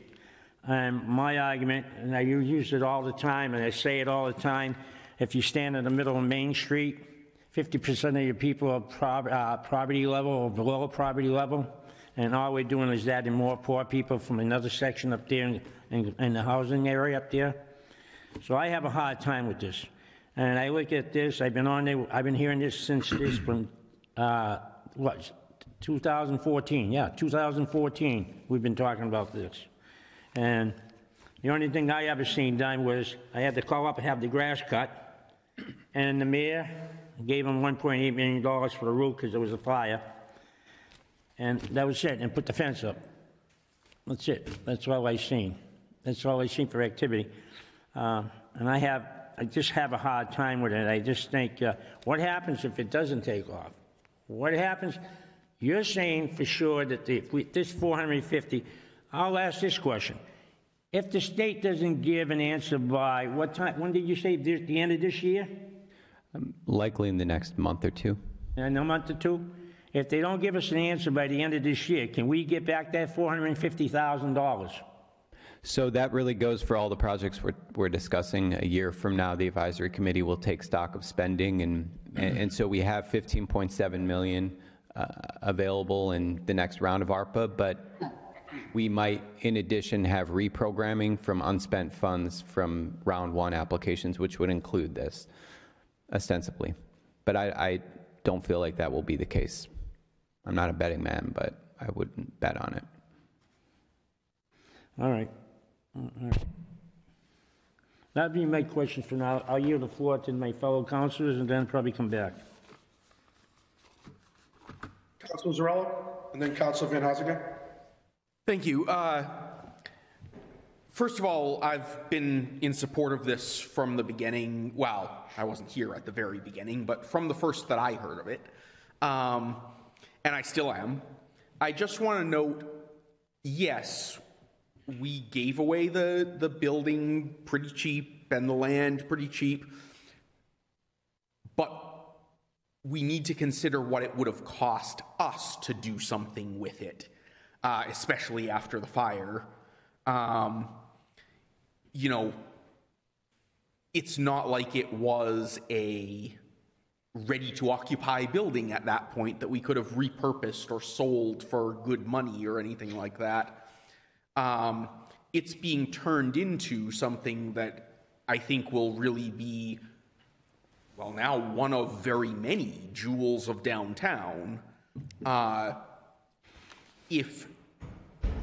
And my argument, and I use it all the time, and I say it all the time, if you stand in the middle of Main Street 50% of your people are poverty level or below poverty level, and all we're doing is adding more poor people from another section up there in the housing area up there. So I have a hard time with this. And I look at this, I've been hearing this since this from, 2014. Yeah, 2014, we've been talking about this. And the only thing I ever seen done was I had to call up and have the grass cut, and the mayor gave him $1.8 million for the roof because there was a fire. And that was it, and put the fence up. That's it. That's all I seen. That's all I seen for activity. And I just have a hard time with it. I just think, what happens if it doesn't take off? What happens? You're saying for sure that this 450, I'll ask this question. If the state doesn't give an answer by what time, when did you say, the end of this year? Likely in the next month or two. In a month or two? If they don't give us an answer by the end of this year, can we get back that $450,000? So that really goes for all the projects we're discussing. A year from now, the advisory committee will take stock of spending, and so we have $15.7 million available in the next round of ARPA, but we might, in addition, have reprogramming from unspent funds from round one applications, which would include this, ostensibly. But I don't feel like that will be the case. I'm not a betting man, but I wouldn't bet on it. All right. All right. That'd be my questions for now. I'll yield the floor to my fellow councilors and then probably come back. Councilor Zarella, and then Councilor Van Haasegen. Thank you. First of all, I've been in support of this from the beginning. Well, I wasn't here at the very beginning, but from the first that I heard of it. And I still am. I just want to note, yes, we gave away the building pretty cheap and the land pretty cheap, but we need to consider what it would have cost us to do something with it, especially after the fire. You know, it's not like it was a ready-to-occupy building at that point that we could have repurposed or sold for good money or anything like that. It's being turned into something that I think will really be, well, now one of very many jewels of downtown. If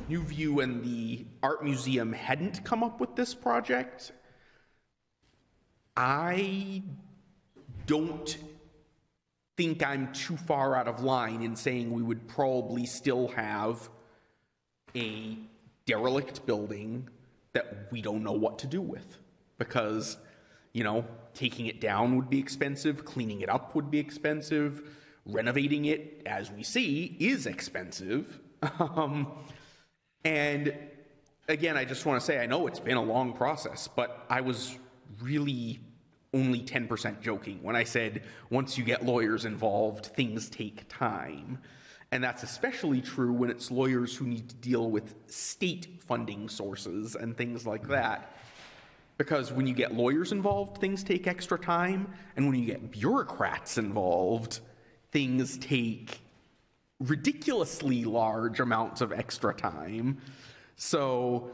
New View and the Art Museum hadn't come up with this project, I don't think I'm too far out of line in saying we would probably still have a derelict building that we don't know what to do with, because, you know, taking it down would be expensive, cleaning it up would be expensive, renovating it, as we see, is expensive. And again, I just want to say, I know it's been a long process, but I was really only 10% joking when I said once you get lawyers involved, things take time. And that's especially true when it's lawyers who need to deal with state funding sources and things like that. Because when you get lawyers involved, things take extra time. And when you get bureaucrats involved, things take ridiculously large amounts of extra time. So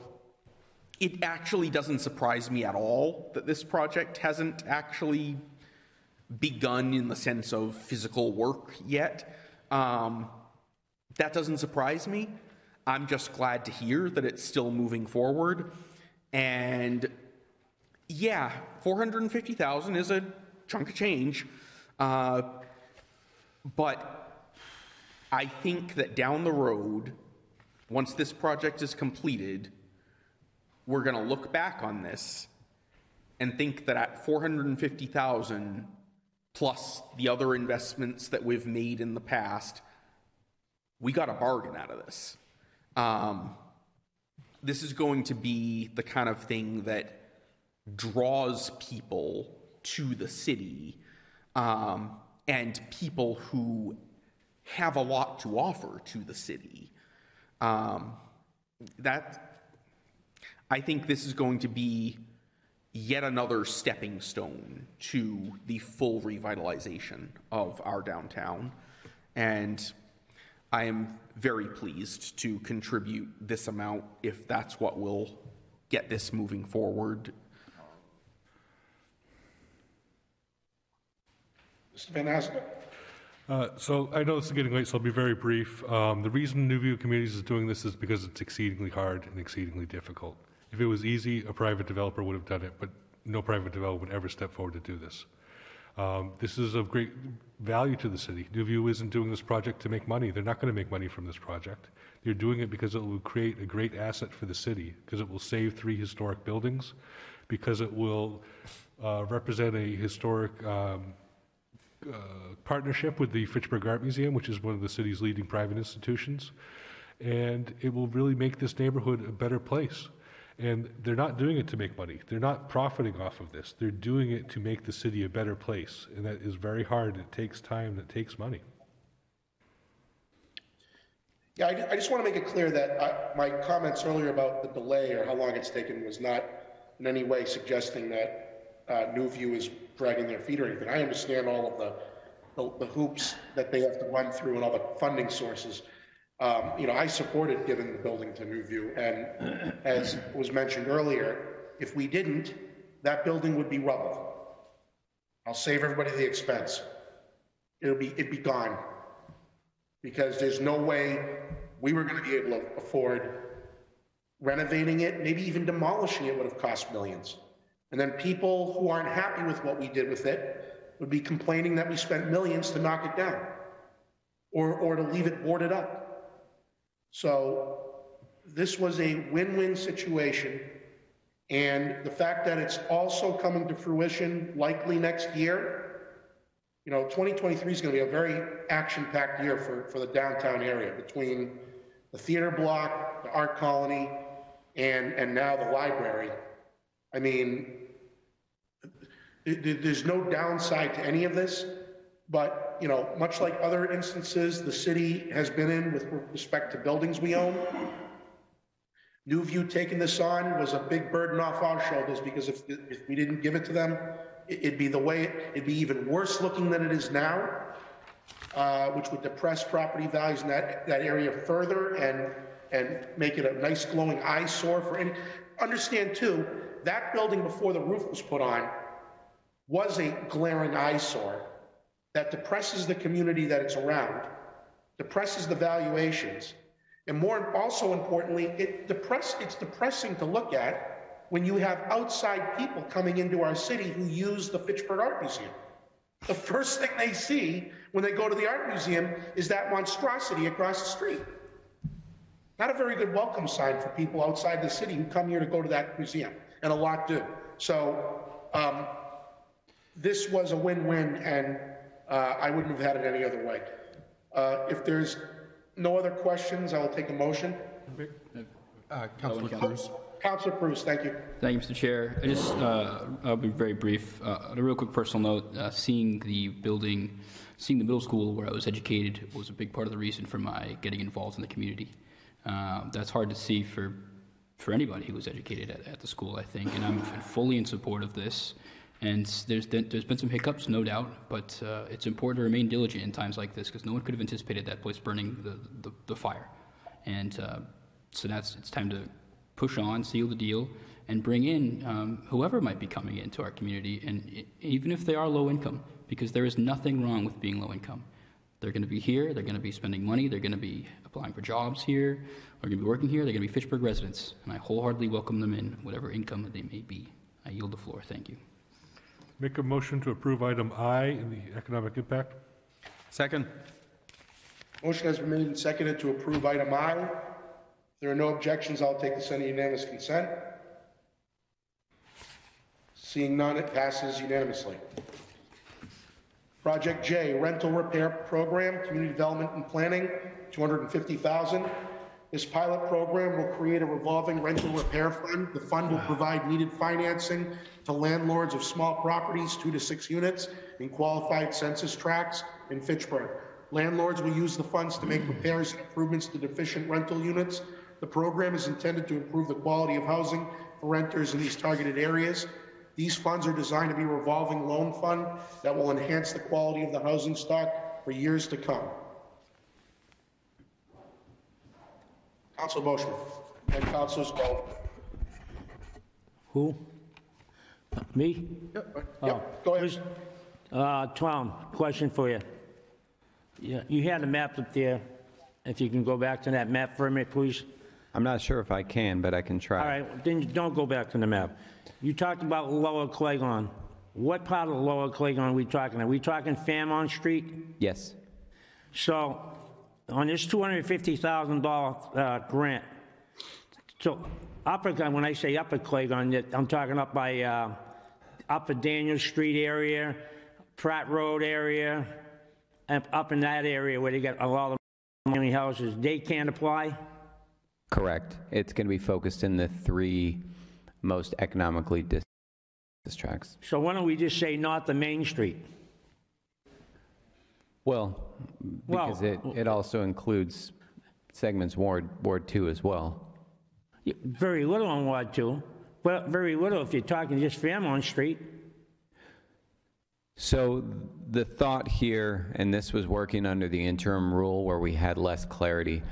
it actually doesn't surprise me at all that this project hasn't actually begun in the sense of physical work yet. That doesn't surprise me. I'm just glad to hear that it's still moving forward. And yeah, $450,000 is a chunk of change. But I think that down the road, once this project is completed, we're going to look back on this and think that at $450,000 plus the other investments that we've made in the past, we got a bargain out of this. This is going to be the kind of thing that draws people to the city, and people who have a lot to offer to the city. I think this is going to be, yet another stepping stone to the full revitalization of our downtown. And I am very pleased to contribute this amount if that's what will get this moving forward. Mr. Van Asken. So I know this is getting late, so I'll be very brief. The reason New View Communities is doing this is because it's exceedingly hard and exceedingly difficult. If it was easy, a private developer would have done it, but no private developer would ever step forward to do this. This is of great value to the city. New View isn't doing this project to make money. They're not going to make money from this project. They're doing it because it will create a great asset for the city, because it will save 3 historic buildings, because it will represent a historic partnership with the Fitchburg Art Museum, which is one of the city's leading private institutions, and it will really make this neighborhood a better place. And they're not doing it to make money. They're not profiting off of this. They're doing it to make the city a better place, and that is very hard. It takes time. It takes money. Yeah, I just want to make it clear that my comments earlier about the delay or how long it's taken was not in any way suggesting that New View is dragging their feet or anything. I understand all of the hoops that they have to run through and all the funding sources. I supported giving the building to New View, and as was mentioned earlier, if we didn't, that building would be rubble. I'll save everybody the expense. It'd be gone, because there's no way we were going to be able to afford renovating it. Maybe even demolishing it would have cost millions. And then people who aren't happy with what we did with it would be complaining that we spent millions to knock it down or to leave it boarded up. So this was a win-win situation, and the fact that it's also coming to fruition likely next year, 2023 is going to be a very action-packed year for the downtown area, between the theater block, the art colony, and now the library. I mean, there's no downside to any of this, but much like other instances the city has been in with respect to buildings we own, New View taking this on was a big burden off our shoulders, because if we didn't give it to them, it'd be even worse looking than it is now, which would depress property values in that area further and make it a nice glowing eyesore for any. Understand too, that building before the roof was put on was a glaring eyesore that depresses the community that it's around, depresses the valuations, and also importantly, it's depressing to look at when you have outside people coming into our city who use the Fitchburg Art Museum. The first thing they see when they go to the art museum is that monstrosity across the street. Not a very good welcome sign for people outside the city who come here to go to that museum, and a lot do. So this was a win-win, and I wouldn't have had it any other way. If there's no other questions, I will take a motion. Councilor Cruz. Councilor Cruz, thank you. Thank you, Mr. Chair. I'll be very brief. On a real quick personal note, seeing the middle school where I was educated was a big part of the reason for my getting involved in the community. That's hard to see for anybody who was educated at the school, I think, and I'm fully in support of this. And there's been some hiccups, no doubt, but it's important to remain diligent in times like this, because no one could have anticipated that place burning the fire. And so it's time to push on, seal the deal, and bring in whoever might be coming into our community, and even if they are low income, because there is nothing wrong with being low income. They're going to be here, they're going to be spending money, they're going to be applying for jobs here, they're going to be working here, they're going to be Fitchburg residents, and I wholeheartedly welcome them in, whatever income that they may be. I yield the floor. Thank you. Make a motion to approve item I in the economic impact. Second. Motion has been made and seconded to approve item I. If there are no objections, I'll take this under unanimous consent. Seeing none, it passes unanimously. Project J, rental repair program, community development and planning, $250,000. This pilot program will create a revolving rental repair fund. The fund will provide needed financing to landlords of small properties, 2 to 6 units, in qualified census tracts in Fitchburg. Landlords will use the funds to make repairs and improvements to deficient rental units. The program is intended to improve the quality of housing for renters in these targeted areas. These funds are designed to be a revolving loan fund that will enhance the quality of the housing stock for years to come. Council motion. And Councilors go. Who? Me? Yep, go ahead. Tom, question for you. Yeah, you had a map up there. If you can go back to that map for a minute, please. I'm not sure if I can, but I can try. All right, then don't go back to the map. You talked about Lower Clegon. What part of Lower Clegon are we talking? Are we talking Fairmont Street? Yes. So, on this $250,000 grant, so upper, when I say Upper Clegon, I'm talking up by Upper Daniel Street area, Pratt Road area, and up in that area where they got a lot of family houses. They can't apply? Correct. It's going to be focused in the 3 most economically tracks. So why don't we just say not the Main Street? Well, because it also includes segments Ward 2 as well. Very little on Ward 2, but very little if you're talking just Fairmont Street. So the thought here, and this was working under the interim rule where we had less clarity,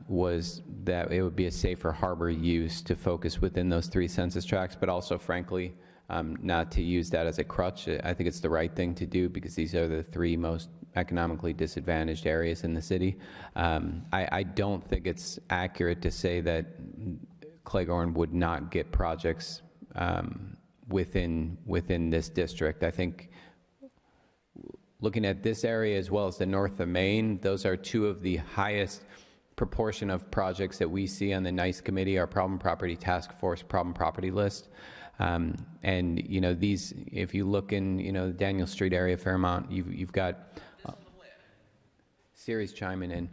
was that it would be a safer harbor use to focus within those 3 census tracts, but also, frankly, not to use that as a crutch. I think it's the right thing to do because these are the 3 most economically disadvantaged areas in the city. I don't think it's accurate to say that Cleghorn would not get projects within this district. I think looking at this area as well as the north of Maine, those are 2 of the highest proportion of projects that we see on the NICE committee, our Problem Property Task Force problem property list. And you know, these, if you look in, you know, the Daniel Street area, Fairmont, you've got Siri's chiming in.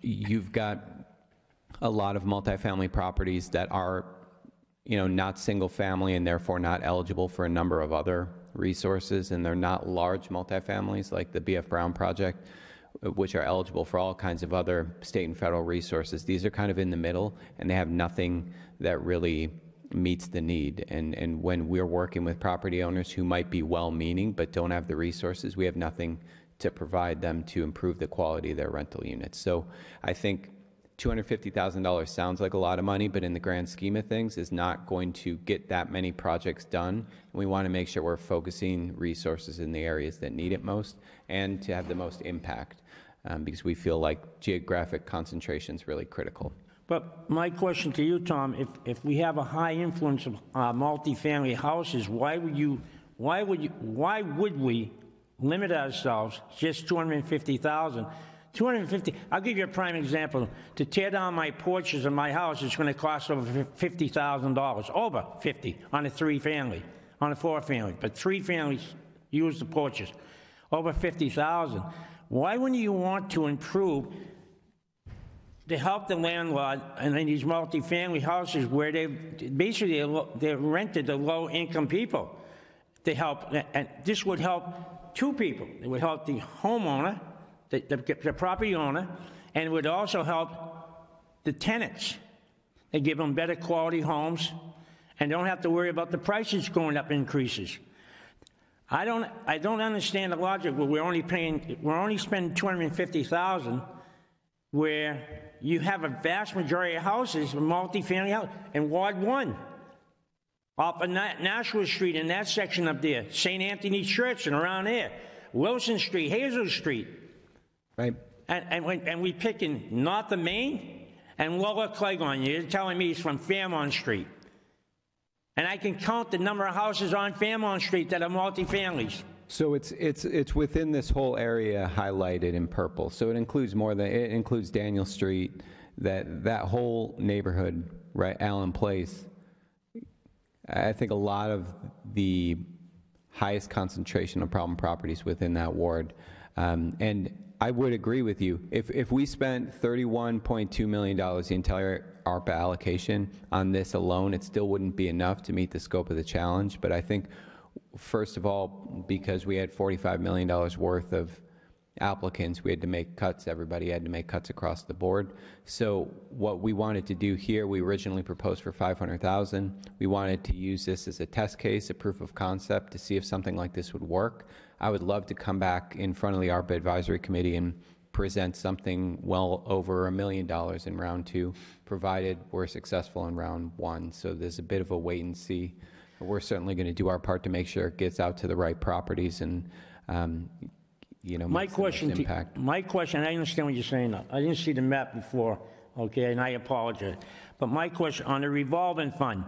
You've got a lot of multifamily properties that are, you know, not single family and therefore not eligible for a number of other resources, and they're not large multifamilies like the BF Brown project, which are eligible for all kinds of other state and federal resources. These are kind of in the middle, and they have nothing that really meets the need. And when we're working with property owners who might be well-meaning but don't have the resources, we have nothing to provide them to improve the quality of their rental units. So I think $250,000 sounds like a lot of money, but in the grand scheme of things is not going to get that many projects done. And we want to make sure we're focusing resources in the areas that need it most and to have the most impact, because we feel like geographic concentration is really critical. But my question to you, Tom, if we have a high influence of multifamily houses, why would we limit ourselves just 250,000? 250. I'll give you a prime example. To tear down my porches in my house is going to cost over $50,000, over 50 on a 3-family, on a 4-family, but 3 families use the porches, over 50,000. Why wouldn't you want to improve to help the landlord in these multifamily houses where they're rented to low-income people? To help, and this would help 2 people. It would help the homeowner, the property owner, and it would also help the tenants. They give them better quality homes and don't have to worry about the prices going up increases. I don't understand the logic where we're only spending $250,000 where you have a vast majority of houses, multifamily houses, in Ward 1, off of Nashua Street in that section up there, St. Anthony's Church and around there, Wilson Street, Hazel Street. Right. And we pick in North of Maine and Lower Clegon. You're telling me it's from Fairmont Street. And I can count the number of houses on Fairmont Street that are multifamilies. So it's within this whole area highlighted in purple. So it includes it includes Daniel Street, that whole neighborhood, right? Allen Place. I think a lot of the highest concentration of problem properties within that ward. And I would agree with you. If we spent $31.2 million, the entire ARPA allocation on this alone, it still wouldn't be enough to meet the scope of the challenge. But I think, first of all, because we had $45 million worth of applicants, we had to make cuts. Everybody had to make cuts across the board. So what we wanted to do here, we originally proposed for $500,000. We wanted to use this as a test case, a proof of concept, to see if something like this would work. I would love to come back in front of the ARPA Advisory Committee and present something well over $1 million in round 2, provided we're successful in round 1. So there's a bit of a wait and see. We're certainly going to do our part to make sure it gets out to the right properties and, you know, My question, I understand what you're saying now. I didn't see the map before, okay, and I apologize. But my question, on the revolving fund,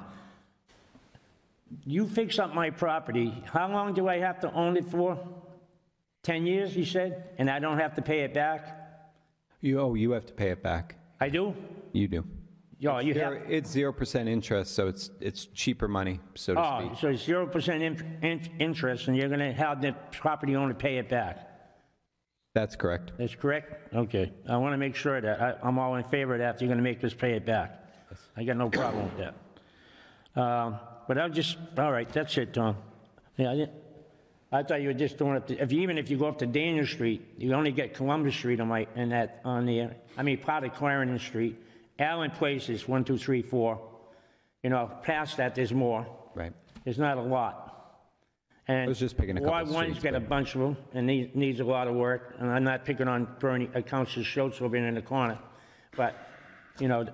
you fix up my property, how long do I have to own it for? 10 years, you said? And I don't have to pay it back? You have to pay it back. I do? You do. Yeah, It's 0% interest, so it's cheaper money, so to speak. So it's 0% interest, and you're going to have the property owner pay it back? That's correct. That's correct? Okay. I want to make sure that I'm all in favor of that. You're going to make us pay it back. I got no problem with that. But I'll just, all right, that's it, Tom. Yeah, I thought you were just doing it, even if you go up to Daniel Street, you only get Columbus Street part of Clarendon Street. Allen Place is 1, 2, 3, 4. You know, past that, there's more. Right. There's not a lot. And I was just picking a couple Ward 1's got a bunch of them, and needs a lot of work. And I'm not picking on Bernie, Councilor Schultz over in the corner. But, you know,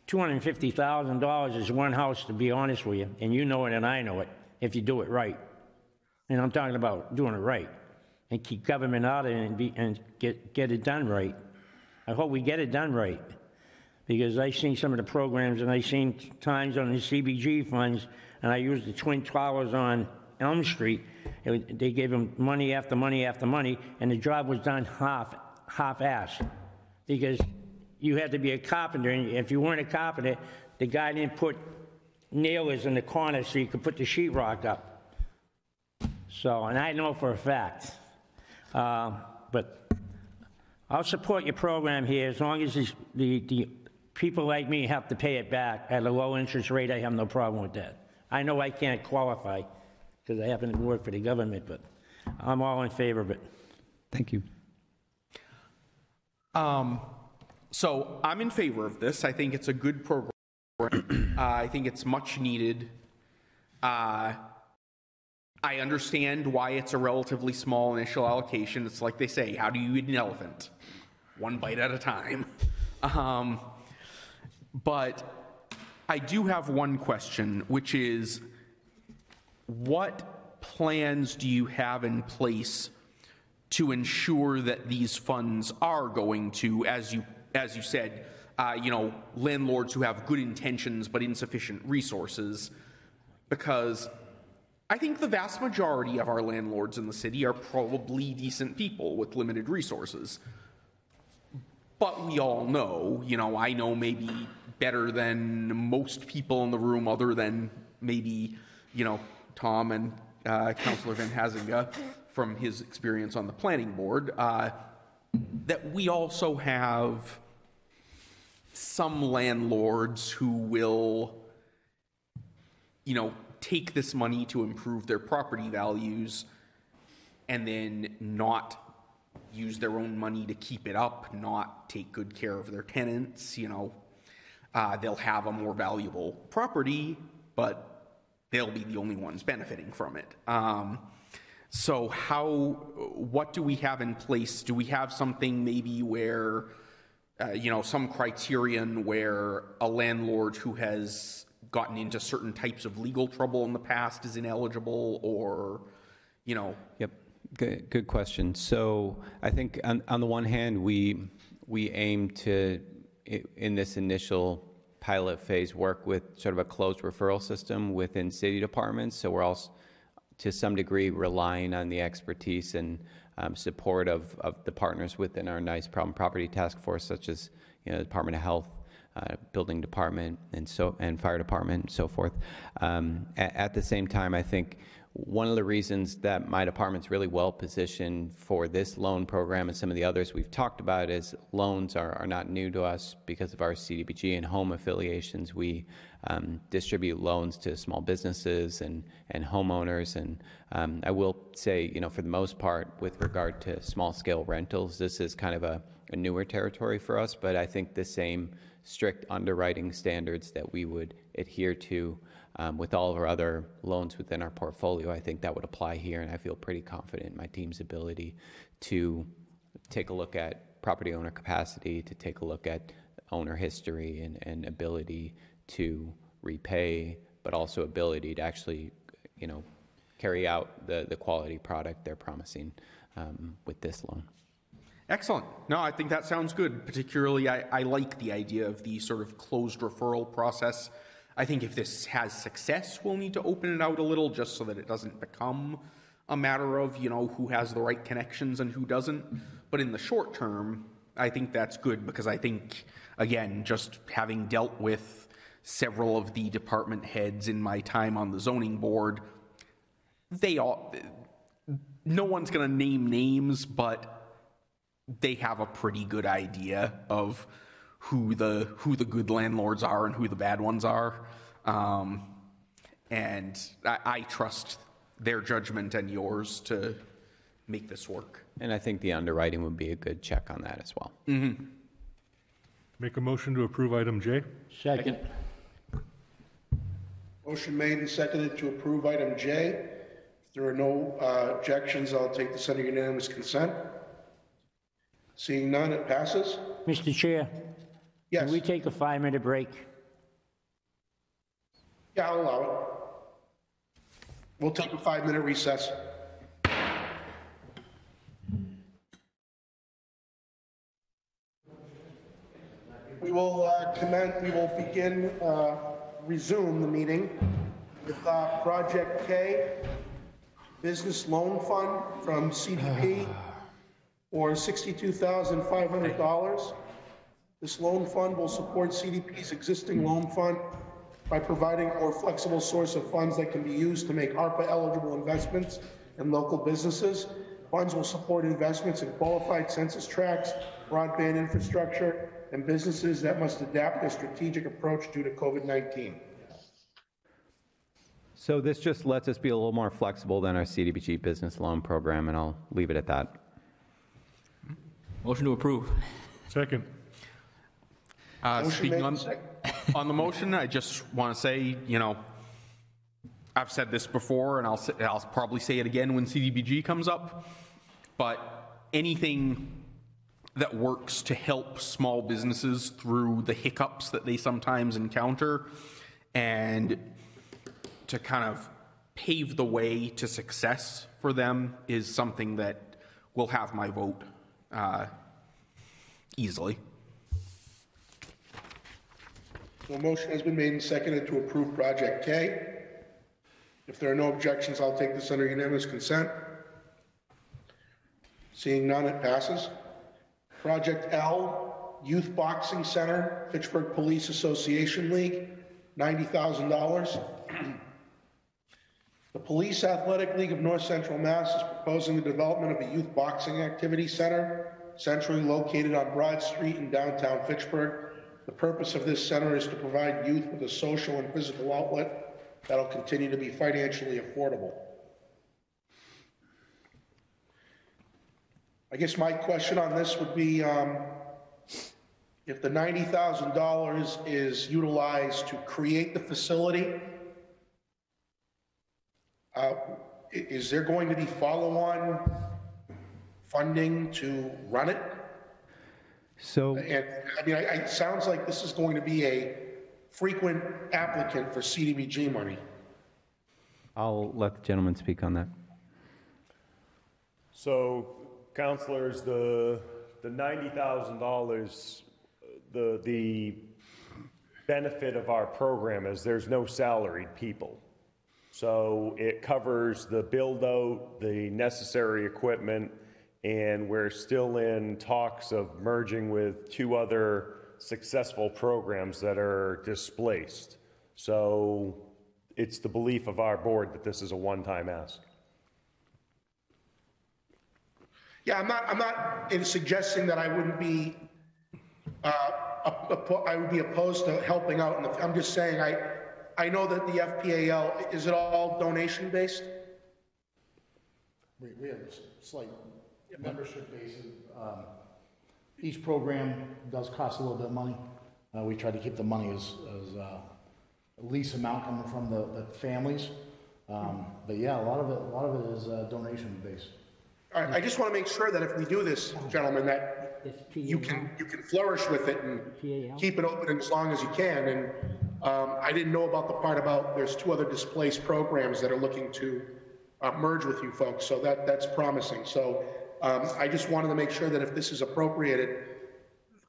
$250,000 is one house, to be honest with you. And you know it and I know it, if you do it right. And I'm talking about doing it right. And keep government out of it and get it done right. I hope we get it done right. Because I've seen some of the programs, and I've seen times on the CBG funds, and I used the Twin Towers on Elm Street. They gave them money after money after money, and the job was done half-assed. Because you had to be a carpenter, and if you weren't a carpenter, the guy didn't put nailers in the corner so you could put the sheetrock up. So, and I know for a fact. But I'll support your program here as long as the people like me have to pay it back at a low interest rate. I have no problem with that. I know I can't qualify because I happen to work for the government, but I'm all in favor of it. Thank you. So I'm in favor of this. I think it's a good program. I think it's much needed. I understand why it's a relatively small initial allocation. It's like they say, how do you eat an elephant? One bite at a time. But I do have one question, which is, what plans do you have in place to ensure that these funds are going to, as you said, landlords who have good intentions but insufficient resources? Because I think the vast majority of our landlords in the city are probably decent people with limited resources. But we all know, I know maybe better than most people in the room, other than maybe, Tom and Councillor Van Hazinga from his experience on the planning board, that we also have some landlords who will, take this money to improve their property values and then not use their own money to keep it up, not take good care of their tenants. They'll have a more valuable property, but they'll be the only ones benefiting from it. So what do we have in place? Do we have something maybe where, some criterion where a landlord who has gotten into certain types of legal trouble in the past is ineligible, or, Yep. Good question. So I think on the one hand, we aim to, in this initial pilot phase, work with sort of a closed referral system within city departments. So we're also, to some degree, relying on the expertise and support of the partners within our Nice Problem Property Task Force, such as the Department of Health, Building Department, and Fire Department, and so forth. At the same time, I think one of the reasons that my department's really well positioned for this loan program and some of the others we've talked about is loans are not new to us because of our CDBG and home affiliations. We distribute loans to small businesses and homeowners. And I will say, for the most part, with regard to small scale rentals, this is kind of a newer territory for us, but I think the same strict underwriting standards that we would adhere to with all of our other loans within our portfolio, I think that would apply here, and I feel pretty confident in my team's ability to take a look at property owner capacity, to take a look at owner history and ability to repay, but also ability to actually, carry out the quality product they're promising with this loan. Excellent. No, I think that sounds good. Particularly, I like the idea of the sort of closed referral process. I think if this has success, we'll need to open it out a little just so that it doesn't become a matter of, who has the right connections and who doesn't. But in the short term, I think that's good because I think, again, just having dealt with several of the department heads in my time on the zoning board, no one's going to name names, but they have a pretty good idea of who the good landlords are and who the bad ones are. And I trust their judgment and yours to make this work. And I think the underwriting would be a good check on that as well. Mm-hmm. Make a motion to approve item J. Second. Motion made and seconded to approve item J. If there are no objections, I'll take this under unanimous consent. Seeing none, it passes. Mr. Chair? Yes. Can we take a 5-minute break? Yeah, I'll allow it. We'll take a 5-minute recess. We will resume the meeting with Project K, Business Loan Fund from CDP for $62,500. This loan fund will support CDP's existing loan fund by providing a more flexible source of funds that can be used to make ARPA-eligible investments in local businesses. Funds will support investments in qualified census tracts, broadband infrastructure, and businesses that must adapt their strategic approach due to COVID-19. So this just lets us be a little more flexible than our CDBG business loan program, and I'll leave it at that. Motion to approve. Second. Speaking on the motion, I just want to say, I've said this before, and I'll probably say it again when CDBG comes up, but anything that works to help small businesses through the hiccups that they sometimes encounter and to kind of pave the way to success for them is something that will have my vote easily. A motion has been made and seconded to approve Project K. If there are no objections, I'll take this under unanimous consent. Seeing none, it passes. Project L, Youth Boxing Center, Fitchburg Police Association League, $90,000. The Police Athletic League of North Central Mass is proposing the development of a youth boxing activity center centrally located on Broad Street in downtown Fitchburg. The purpose of this center is to provide youth with a social and physical outlet that'll continue to be financially affordable. I guess my question on this would be if the $90,000 is utilized to create the facility, is there going to be follow-on funding to run it? So, and I mean, it sounds like this is going to be a frequent applicant for CDBG money. I'll let the gentleman speak on that. So, councilors, the $90,000, the benefit of our program is there's no salaried people. So it covers the build-out, the necessary equipment, and we're still in talks of merging with 2 other successful programs that are displaced. So it's the belief of our board that this is a one-time ask. Yeah, I'm not suggesting that I wouldn't be, I would be opposed to helping out. I'm just saying, I know that the FPAL, is it all donation based? We have a slight membership basis. Each program does cost a little bit of money. We try to keep the money as least amount coming from the families. But yeah, a lot of it is donation based. All right, I just want to make sure that if we do this, gentlemen, that you can flourish with it and keep it open as long as you can. And I didn't know about the part about there's 2 other displaced programs that are looking to merge with you folks, so that's promising. So I just wanted to make sure that if this is appropriated,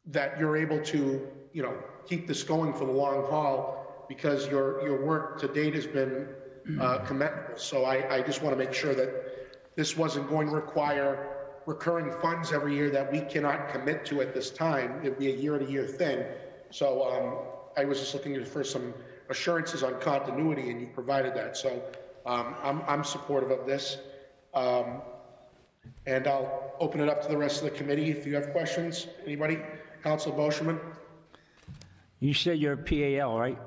that you're able to, keep this going for the long haul, because your work to date has been commendable. So I just want to make sure that this wasn't going to require recurring funds every year that we cannot commit to at this time. It'd be a year-to-year thing. So I was just looking for some assurances on continuity, and you provided that. So I'm supportive of this. And I'll open it up to the rest of the committee if you have questions. Anybody? Councilor Boschman? You said you're a PAL, right?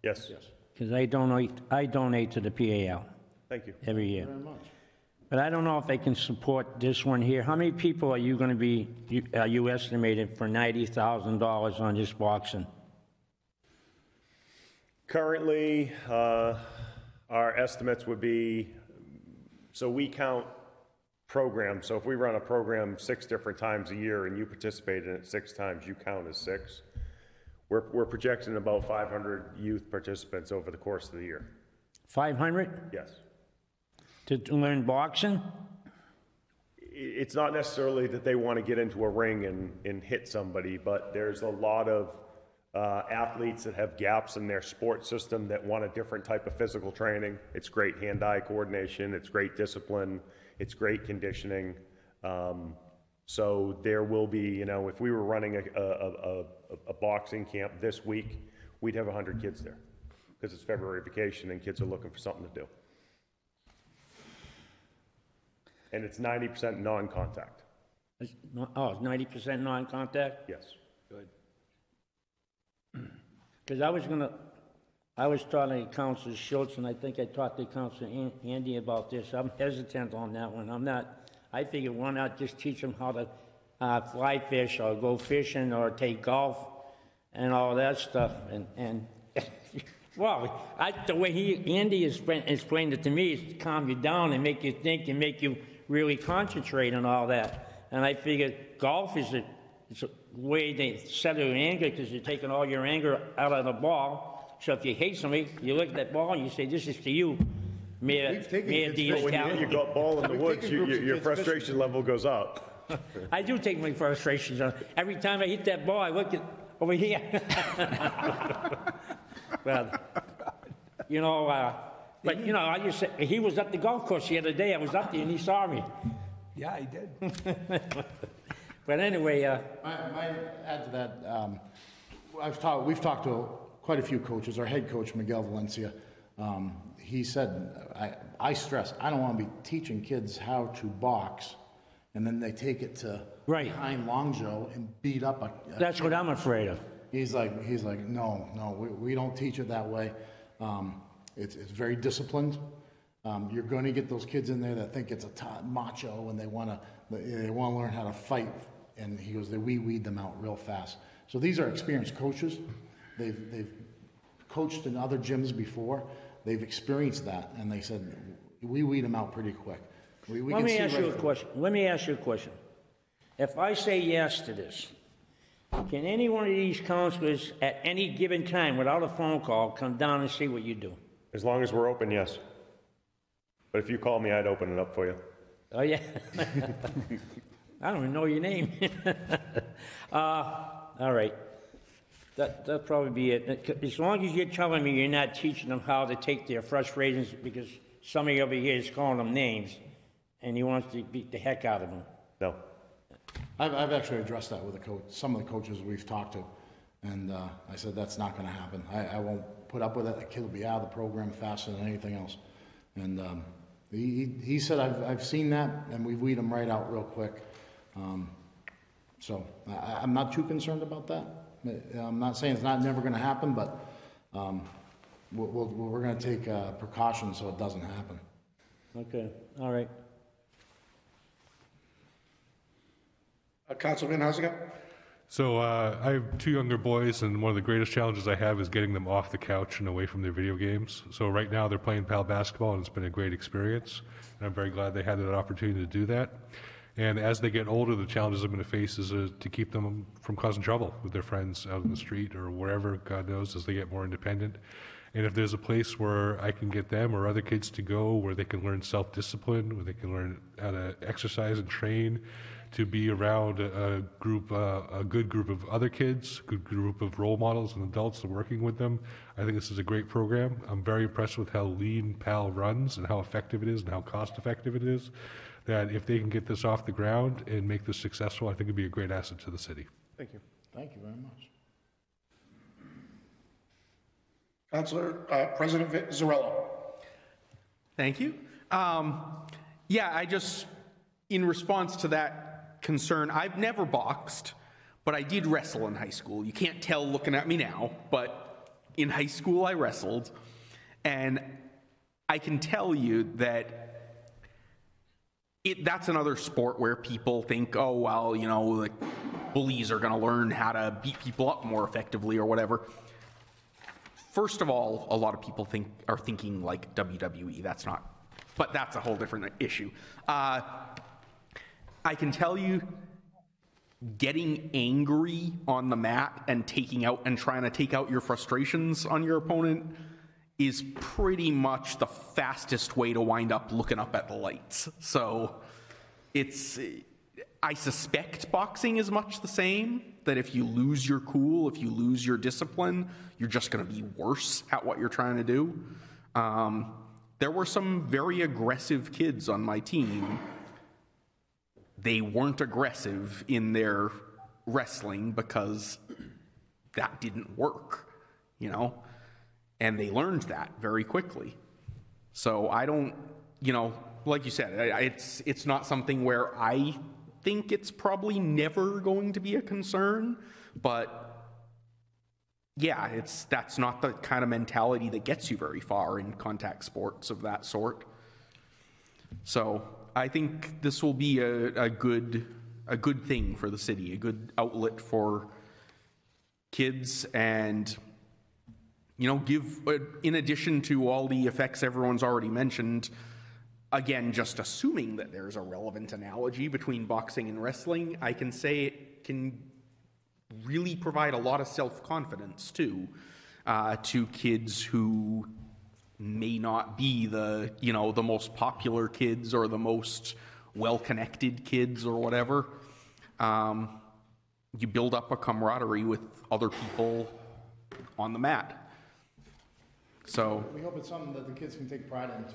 Yes. Because I donate to the PAL. Thank you. Every year. Very much. But I don't know if they can support this one here. How many people are you going to be, are you estimated for $90,000 on this boxing? Currently, our estimates would be, so we count programs. So if we run a program 6 different times a year and you participate in it 6 times, you count as 6. We're projecting about 500 youth participants over the course of the year. 500? Yes. To learn boxing? It's not necessarily that they want to get into a ring and hit somebody, but there's a lot of athletes that have gaps in their sport system that want a different type of physical training. It's great hand-eye coordination, it's great discipline, it's great conditioning. So there will be, if we were running a boxing camp this week, we'd have 100 kids there, because it's February vacation and kids are looking for something to do. And it's 90% non-contact. It's 90% non-contact? Yes. Good. Because I was talking to Councilor Schultz, and I think I talked to Councilor Andy about this. I'm hesitant on that one. I figure why not just teach them how to fly fish or go fishing or take golf and all that stuff. And well, the way Andy explained it to me is to calm you down and make you think and make you really concentrate on all that. And I figured golf is a way they settle your anger, because you're taking all your anger out of the ball. So if you hate somebody, you look at that ball and you say, "This is to you." When you hit your ball in the woods, your frustration level goes up. I do take my frustrations on. Every time I hit that ball, I look at over here. Well, but I just said, he was at the golf course the other day. I was up there and he saw me. Yeah, he did. But anyway, might add to that. We've talked to quite a few coaches. Our head coach, Miguel Valencia, he said, I stress, I don't want to be teaching kids how to box, and then they take it to behind Longjo and beat up a that's what I'm afraid of. He's like, no, we don't teach it that way. It's very disciplined. You're going to get those kids in there that think it's a macho and they want to learn how to fight. And he goes, we weed them out real fast. So these are experienced coaches. They've coached in other gyms before. They've experienced that, and they said we weed them out pretty quick. Let me ask you a question. If I say yes to this, can any one of these counselors at any given time, without a phone call, come down and see what you do? As long as we're open, yes. But if you call me, I'd open it up for you. Oh, yeah. I don't even know your name. All right. That'll probably be it. As long as you're telling me you're not teaching them how to take their frustrations, because somebody over here is calling them names, and he wants to beat the heck out of them. No. I've actually addressed that with some of the coaches we've talked to, and I said that's not going to happen. I won't put up with it. The kid will be out of the program faster than anything else. And he said, I've seen that, and we weed them right out real quick. So I'm not too concerned about that. I'm not saying it's never going to happen, but we're going to take precautions so it doesn't happen. Okay, all right. Councilman Hasegawa? So I have 2 younger boys, and one of the greatest challenges I have is getting them off the couch and away from their video games. So right now they're playing PAL basketball, and it's been a great experience. And I'm very glad they had that opportunity to do that. And as they get older, the challenges I'm going to face is to keep them from causing trouble with their friends out in the street or wherever, God knows, as they get more independent. And if there's a place where I can get them or other kids to go where they can learn self-discipline, where they can learn how to exercise and train, to be around a good group of other kids, good group of role models and adults and working with them, I think this is a great program. I'm very impressed with how lean PAL runs and how effective it is and how cost effective it is. That if they can get this off the ground and make this successful, I think it'd be a great asset to the city. Thank you. Thank you very much. President Zarello. Thank you. In response to that concern, I've never boxed, but I did wrestle in high school. You can't tell looking at me now, but in high school I wrestled, and I can tell you that that's another sport where people think, oh, well, like bullies are going to learn how to beat people up more effectively or whatever. First of all, a lot of people are thinking like WWE. That's a whole different issue. I can tell you, getting angry on the mat and trying to take out your frustrations on your opponent is pretty much the fastest way to wind up looking up at the lights. So I suspect boxing is much the same, that if you lose your cool, if you lose your discipline, you're just going to be worse at what you're trying to do. There were some very aggressive kids on my team. They weren't aggressive in their wrestling because that didn't work, and they learned that very quickly. So I don't, like you said, it's not something where I think it's probably never going to be a concern, but yeah, that's not the kind of mentality that gets you very far in contact sports of that sort. So I think this will be a good thing for the city, a good outlet for kids, and give, in addition to all the effects everyone's already mentioned, again, just assuming that there's a relevant analogy between boxing and wrestling, I can say it can really provide a lot of self-confidence too, to kids who may not be the most popular kids or the most well-connected kids or whatever. You build up a camaraderie with other people on the mat. So we hope it's something that the kids can take pride into.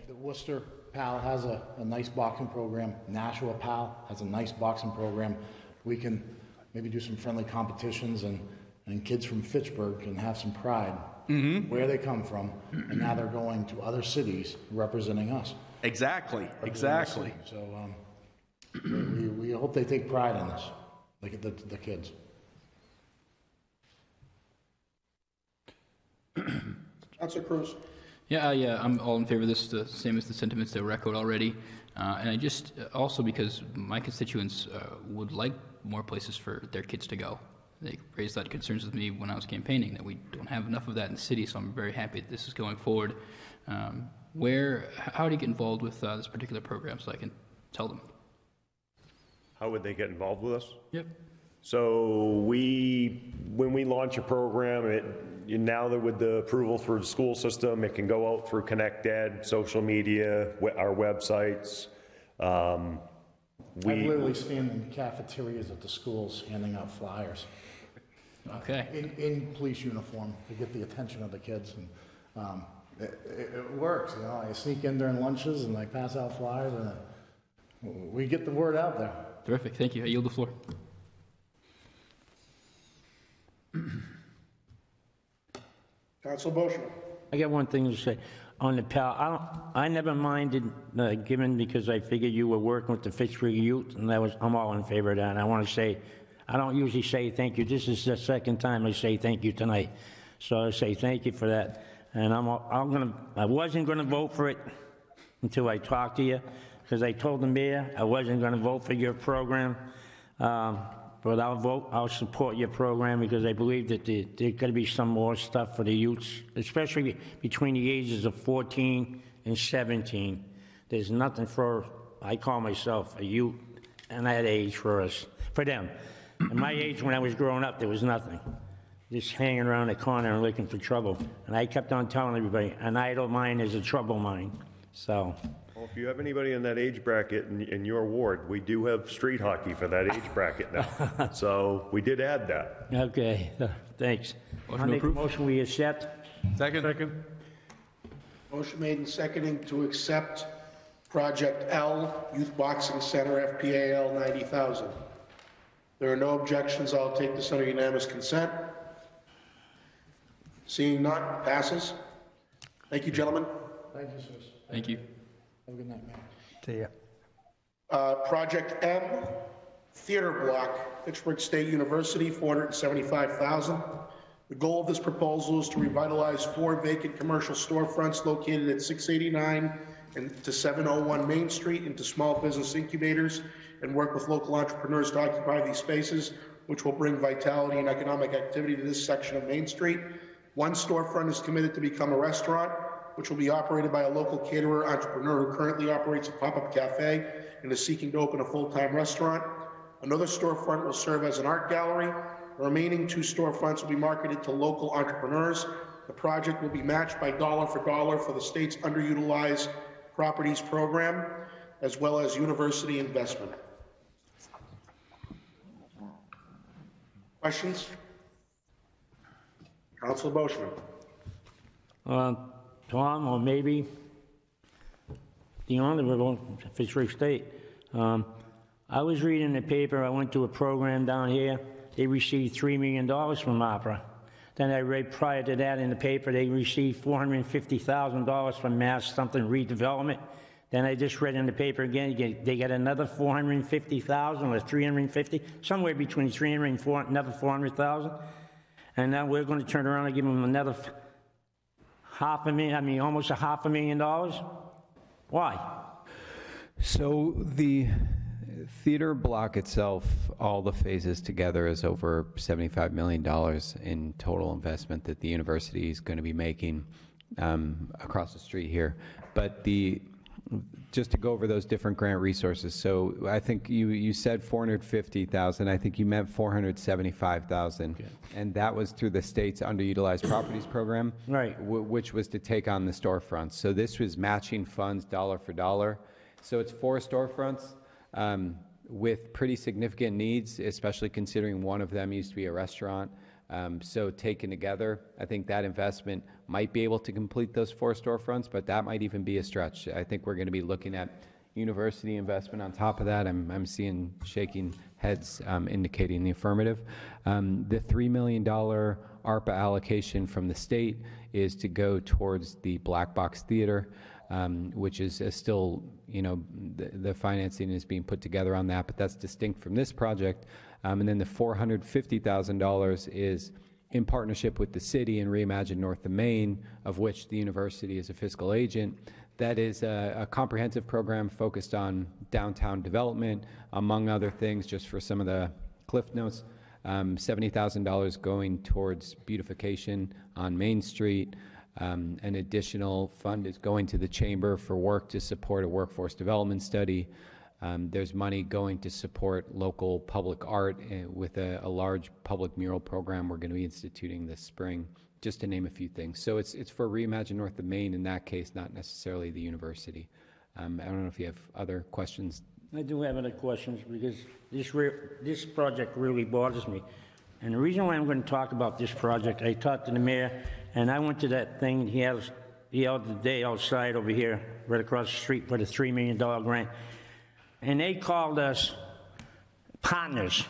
The Worcester PAL has a nice boxing program. Nashua PAL has a nice boxing program. We can maybe do some friendly competitions, and kids from Fitchburg can have some pride where they come from, and now they're going to other cities representing us. Exactly. So we hope they take pride in this, like the kids. Councilor Cruz. Yeah, I'm all in favor of this, the same as the sentiments that were echoed already. And I just, also because my constituents would like more places for their kids to go. They raised that concerns with me when I was campaigning, that we don't have enough of that in the city, so I'm very happy that this is going forward. How do you get involved with this particular program so I can tell them? How would they get involved with us? Yep. So when we launch a program, now that with the approval through the school system, it can go out through ConnectEd, social media, our websites. I literally stand in cafeterias at the schools handing out flyers. Okay. In police uniform to get the attention of the kids, and it works. I sneak in during lunches and I pass out flyers, and we get the word out there. Terrific. Thank you. I yield the floor. Council Boishman. I got one thing to say. On the Pal, I never minded giving because I figured you were working with the Fitchburg youth, and I'm all in favor of that. And I want to say, I don't usually say thank you. This is the second time I say thank you tonight. So I say thank you for that. And I wasn't gonna vote for it until I talked to you, because I told the mayor I wasn't gonna vote for your program. But I'll support your program because I believe that there's got to be some more stuff for the youths, especially between the ages of 14 and 17. There's nothing I call myself a youth, and that age for them. At my age, when I was growing up, there was nothing. Just hanging around the corner and looking for trouble. And I kept on telling everybody, an idle mind is a trouble mind. So. Well, if you have anybody in that age bracket in your ward, we do have street hockey for that age bracket now. So we did add that. Okay, thanks. I'll make a motion we accept. Second. Motion made and seconding to accept Project L, Youth Boxing Center, FPAL 90,000. There are no objections. I'll take this under unanimous consent. Seeing none, passes. Thank you, gentlemen. Thank you, sir. Thank you. Have a good night, man. See ya. Project M, Theater Block, Fitchburg State University, $475,000. The goal of this proposal is to revitalize 4 vacant commercial storefronts located at 689 and to 701 Main Street into small business incubators and work with local entrepreneurs to occupy these spaces, which will bring vitality and economic activity to this section of Main Street. One storefront is committed to become a restaurant, which will be operated by a local caterer entrepreneur who currently operates a pop-up cafe and is seeking to open a full-time restaurant. Another storefront will serve as an art gallery. The remaining 2 storefronts will be marketed to local entrepreneurs. The project will be matched by dollar for dollar for the state's underutilized properties program, as well as university investment. Questions? Councilor Boishman. Tom, or maybe the Honorable Fitchburg State. I was reading the paper. I went to a program down here. They received $3 million from opera. Then I read prior to that in the paper, they received $450,000 from Mass something redevelopment. Then I just read in the paper again, they got another $450,000 or $350, somewhere between $300,000 and another $400,000. And now we're going to turn around and give them another almost $500,000. Why? So the theater block itself, all the phases together, is over $75 million in total investment that the university is going to be making across the street here. But just to go over those different grant resources, so I think you said $450,000. I think you meant $475,000, okay. And that was through the state's underutilized properties program, right? Which was to take on the storefronts. So this was matching funds dollar for dollar. So it's 4 storefronts with pretty significant needs, especially considering one of them used to be a restaurant. So taken together, I think that investment might be able to complete those 4 storefronts, but that might even be a stretch. I think we're going to be looking at university investment on top of that. I'm seeing shaking heads indicating the affirmative. The $3 million ARPA allocation from the state is to go towards the Black Box Theater, which is still, the financing is being put together on that, but that's distinct from this project. And then the $450,000 is in partnership with the city and Reimagine North of Main, of which the university is a fiscal agent. That is a comprehensive program focused on downtown development, among other things, just for some of the cliff notes. $70,000 going towards beautification on Main Street. An additional fund is going to the chamber for work to support a workforce development study. There's money going to support local public art with a large public mural program we're going to be instituting this spring, just to name a few things. So it's for Reimagine North of Main in that case, not necessarily the university. I don't know if you have other questions. I do have other questions because this project really bothers me. And the reason why I'm going to talk about this project, I talked to the mayor, and I went to that thing he held the day outside over here, right across the street, for the $3 million grant. And they called us partners.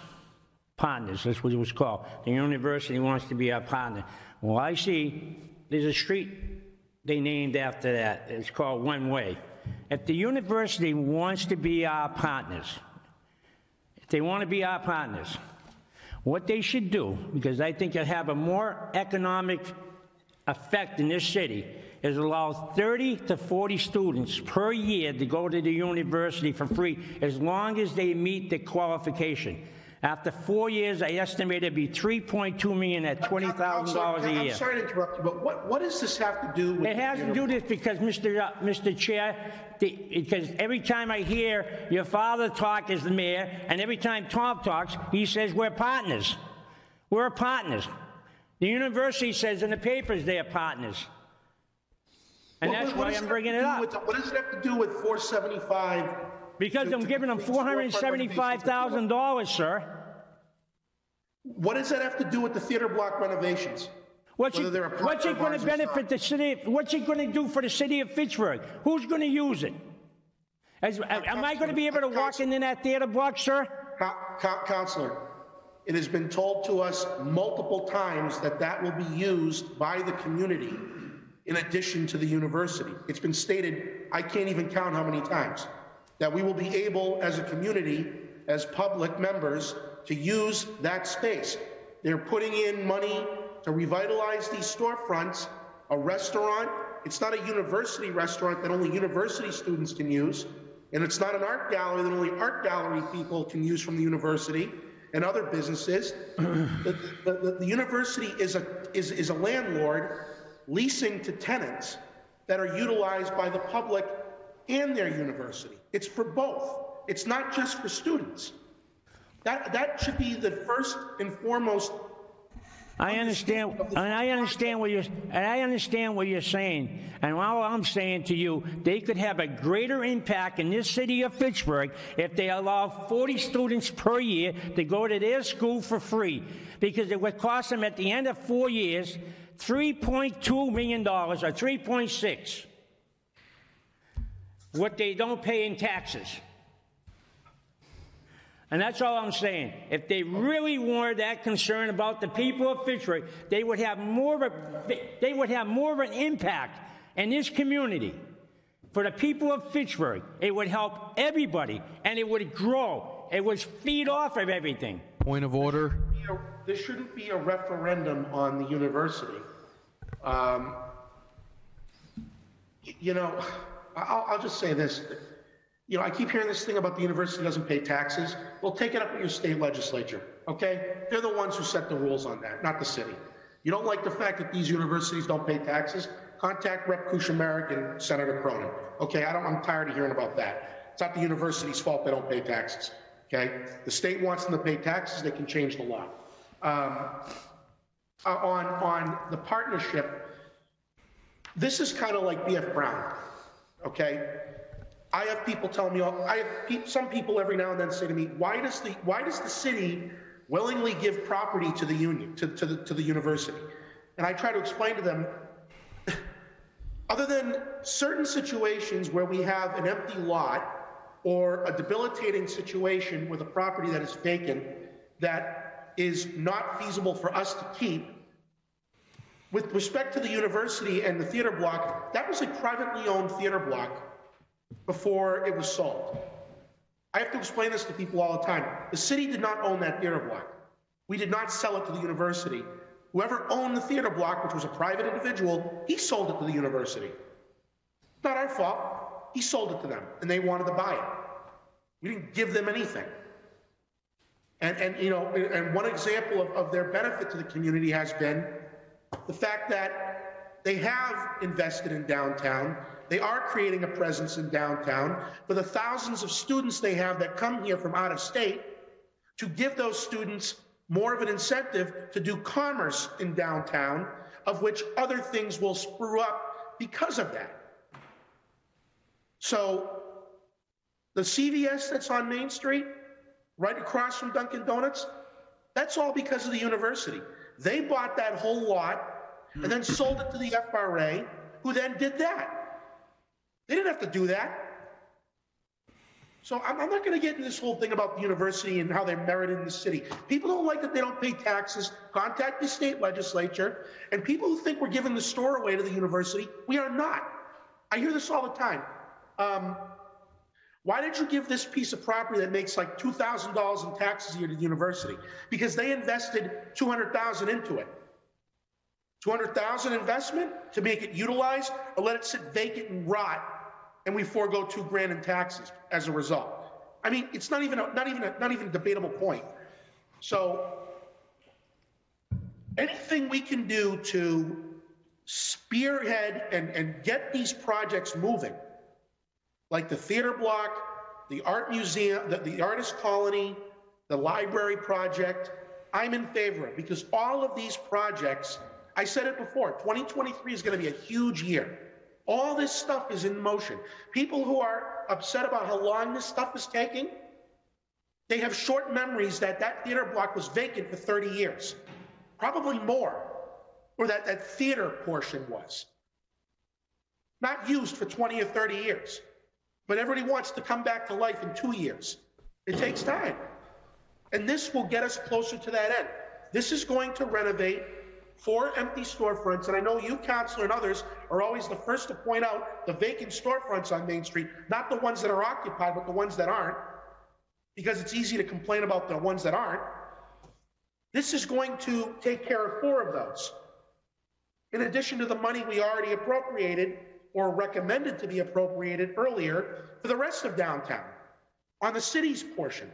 Partners, that's what it was called. The university wants to be our partner. Well, I see there's a street they named after that. It's called One Way. If the university wants to be our partners, if they want to be our partners, what they should do, because I think it'll have a more economic effect in this city, is allow 30 to 40 students per year to go to the university for free as long as they meet the qualification. After 4 years, I estimate it'd be $3.2 million at $20,000 a year. I'm sorry to interrupt you, but what does this have to do with... It has to do this because, Mr. Chair, because every time I hear your father talk as the mayor, and every time Tom talks, he says we're partners. We're partners. The university says in the papers they're partners. And that's why I'm bringing it up. What does it have to do with 475? Because I'm giving them $475,000, sir. What does that have to do with the theater block renovations? What's it going to benefit the city? What's it going to do for the city of Fitchburg? Who's going to use it? Am I going to be able to walk into that theater block, sir? Counselor, it has been told to us multiple times that that will be used by the community in addition to the university. It's been stated, I can't even count how many times, that we will be able, as a community, as public members, to use that space. They're putting in money to revitalize these storefronts, a restaurant. It's not a university restaurant that only university students can use, and it's not an art gallery that only art gallery people can use from the university and other businesses. The university is a landlord leasing to tenants that are utilized by the public and their university. It's for both. It's not just for students. That should be the first and foremost. I understand what you're saying. And all I'm saying to you, they could have a greater impact in this city of Fitchburg if they allow 40 students per year to go to their school for free, because it would cost them at the end of 4 years $3.2 million or 3.6, what they don't pay in taxes. And that's all I'm saying. If they really were that concerned about the people of Fitchburg, they would have more of an impact in this community. For the people of Fitchburg, it would help everybody, and it would grow. It would feed off of everything. Point of order. There shouldn't be a referendum on the university. I'll just say this. I keep hearing this thing about the university doesn't pay taxes. Well, take it up with your state legislature, okay? They're the ones who set the rules on that, not the city. You don't like the fact that these universities don't pay taxes? Contact Rep. Kushmarek and Senator Cronin, okay? I'm tired of hearing about that. It's not the university's fault they don't pay taxes, okay? The state wants them to pay taxes, they can change the law. On the partnership, this is kind of like B.F. Brown, okay? I have people tell me, some people every now and then say to me, why does the city willingly give property to the union, to the university? And I try to explain to them, other than certain situations where we have an empty lot or a debilitating situation with a property that is vacant that is not feasible for us to keep, with respect to the university and the theater block, that was a privately owned theater block before it was sold. I have to explain this to people all the time. The city did not own that theater block. We did not sell it to the university. Whoever owned the theater block, which was a private individual, he sold it to the university. Not our fault. He sold it to them, and they wanted to buy it. We didn't give them anything. And one example of their benefit to the community has been the fact that they have invested in downtown. They are creating a presence in downtown for the thousands of students they have that come here from out of state, to give those students more of an incentive to do commerce in downtown, of which other things will spruce up because of that. So the CVS that's on Main Street, right across from Dunkin' Donuts, that's all because of the university. They bought that whole lot and then sold it to the FRA, who then did that. They didn't have to do that. So I'm not going to get into this whole thing about the university and how they're merited in the city. People don't like that they don't pay taxes. Contact the state legislature. And people who think we're giving the store away to the university, we are not. I hear this all the time. Why did you give this piece of property that makes like $2,000 in taxes a year to the university? Because they invested $200,000 into it. $200,000 investment to make it utilized, or let it sit vacant and rot, and we forego $2,000 in taxes as a result. I mean, it's not even a debatable point. So anything we can do to spearhead and get these projects moving, like the theater block, the art museum, the artist colony, the library project, I'm in favor of, because all of these projects, I said it before, 2023 is going to be a huge year. All this stuff is in motion. People who are upset about how long this stuff is taking, they have short memories that that theater block was vacant for 30 years, probably more, or that theater portion was. Not used for 20 or 30 years, but everybody wants to come back to life in 2 years. It takes time. And this will get us closer to that end. This is going to renovate 4 empty storefronts, and I know you, Councilor, and others are always the first to point out the vacant storefronts on Main Street, not the ones that are occupied, but the ones that aren't, because it's easy to complain about the ones that aren't. This is going to take care of 4 of those, in addition to the money we already appropriated or recommended to be appropriated earlier for the rest of downtown on the city's portion.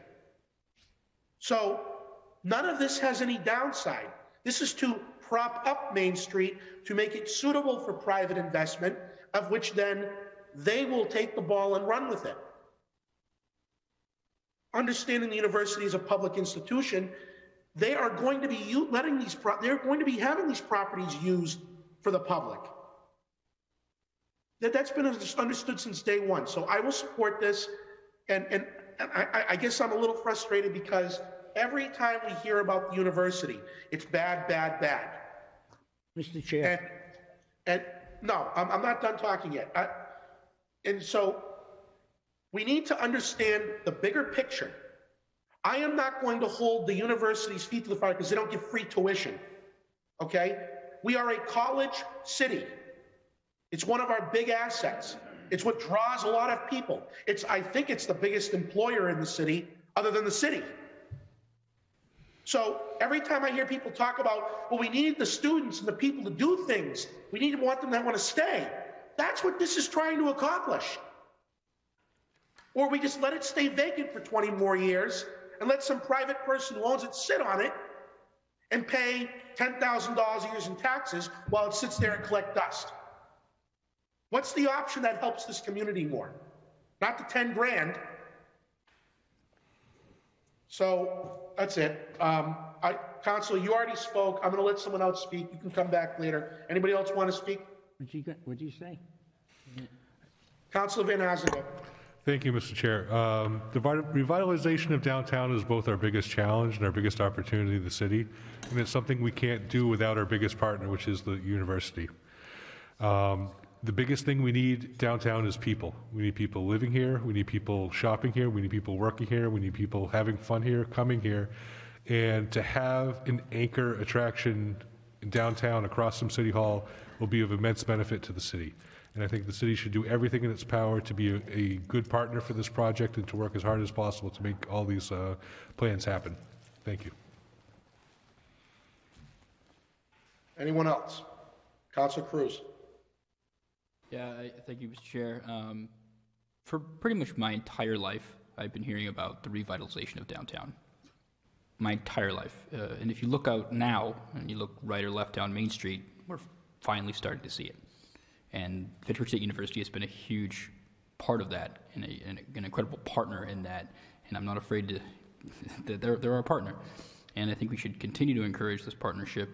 So none of this has any downside. This is to prop up Main Street to make it suitable for private investment, of which then they will take the ball and run with it. Understanding the university is a public institution, they are going to be they're going to be having these properties used for the public. That's been understood since day one. So I will support this, and I guess I'm a little frustrated because every time we hear about the university, it's bad, bad, bad. Mr. Chair. And no, I'm not done talking yet. And so we need to understand the bigger picture. I am not going to hold the university's feet to the fire because they don't give free tuition, okay? We are a college city. It's one of our big assets. It's what draws a lot of people. I think it's the biggest employer in the city, other than the city. So every time I hear people talk about, well, we need the students and the people to do things, we want them to want to stay. That's what this is trying to accomplish. Or we just let it stay vacant for 20 more years and let some private person who owns it sit on it and pay $10,000 a year in taxes while it sits there and collect dust. What's the option that helps this community more? Not the 10 grand. So that's it. Councilor, you already spoke. I'm going to let someone else speak. You can come back later. Anybody else want to speak? What'd you say? Councilor Van Hazenga. Thank you, Mr. Chair. The revitalization of downtown is both our biggest challenge and our biggest opportunity in the city, and it's something we can't do without our biggest partner, which is the university. The biggest thing we need downtown is people. We need people living here, we need people shopping here, we need people working here, we need people having fun here, coming here, and to have an anchor attraction in downtown across from City Hall will be of immense benefit to the city. And I think the city should do everything in its power to be a good partner for this project and to work as hard as possible to make all these plans happen. Thank you. Anyone else? Councilor Cruz. Yeah, thank you, Mr. Chair. For pretty much my entire life, I've been hearing about the revitalization of downtown. My entire life. And if you look out now, and you look right or left down Main Street, we're finally starting to see it. And Fitchburg State University has been a huge part of that, and an incredible partner in that. And I'm not afraid that they're our partner. And I think we should continue to encourage this partnership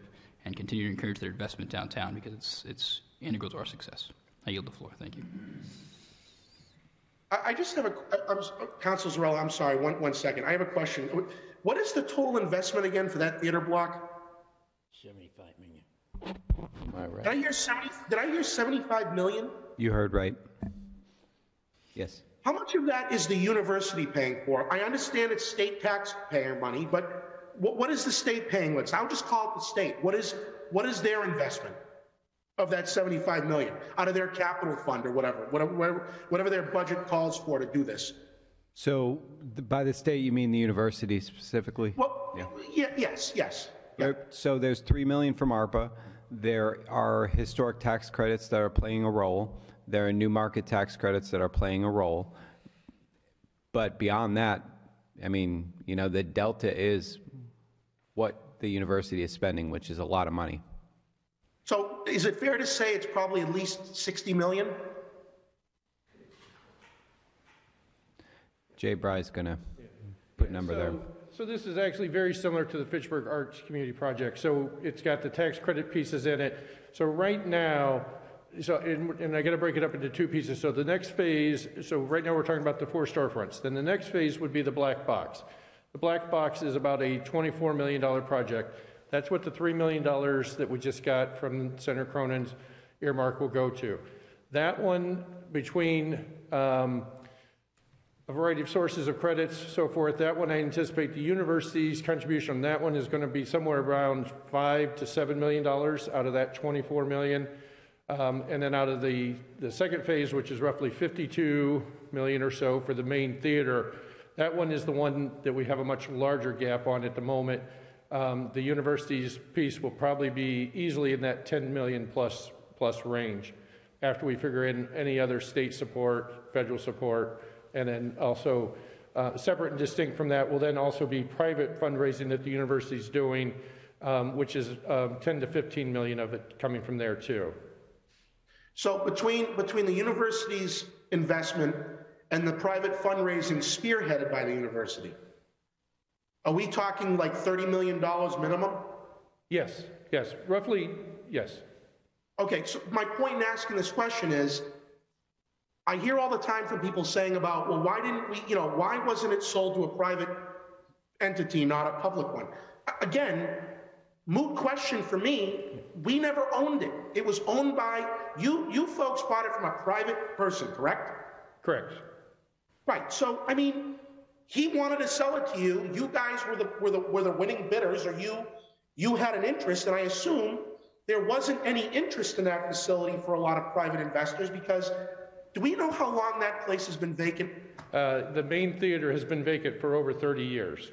and continue to encourage their investment downtown because it's integral to our success. I yield the floor. Thank you. I just have Councilor Zarella, I'm sorry, one second. I have a question. What is the total investment again for that theater block? 75 million. Am I right? Did I hear 75 million? You heard right. Yes. How much of that is the university paying for? I understand it's state taxpayer money, but what is the state paying? I'll just call it the state. What is their investment of that $75 million out of their capital fund or whatever their budget calls for to do this? So by the state, you mean the university specifically? Well, yes. So there's $3 million from ARPA. There are historic tax credits that are playing a role. There are new market tax credits that are playing a role. But beyond that, I mean, you know, the delta is what the university is spending, which is a lot of money. So is it fair to say it's probably at least $60 million? Jay Bry's going to put a number there. So this is actually very similar to the Fitchburg Arts Community Project. So it's got the tax credit pieces in it. So right now, and I got to break it up into two pieces. So the next phase, so right now we're talking about the 4 storefronts. Then the next phase would be the black box. The black box is about a $24 million project. That's what the $3 million that we just got from Senator Cronin's earmark will go to. That one, between a variety of sources of credits, so forth, that one I anticipate the university's contribution on that one is going to be somewhere around $5 to $7 million out of that $24 million. And then out of the second phase, which is roughly $52 million or so for the main theater, that one is the one that we have a much larger gap on at the moment. The university's piece will probably be easily in that $10 million plus range after we figure in any other state support, federal support, and then also separate and distinct from that will then also be private fundraising that the university's doing, which is 10 to 15 million of it coming from there too. So between the university's investment and the private fundraising spearheaded by the university, are we talking like $30 million minimum? Yes, roughly, yes. Okay, so my point in asking this question is, I hear all the time from people saying about, well, why didn't we, why wasn't it sold to a private entity, not a public one? Again, moot question for me, we never owned it. It was owned by, you folks bought it from a private person, correct? Correct. Right, so, I mean, he wanted to sell it to you, you guys were the winning bidders, or you had an interest, and I assume there wasn't any interest in that facility for a lot of private investors because do we know how long that place has been vacant? The main theater has been vacant for over 30 years.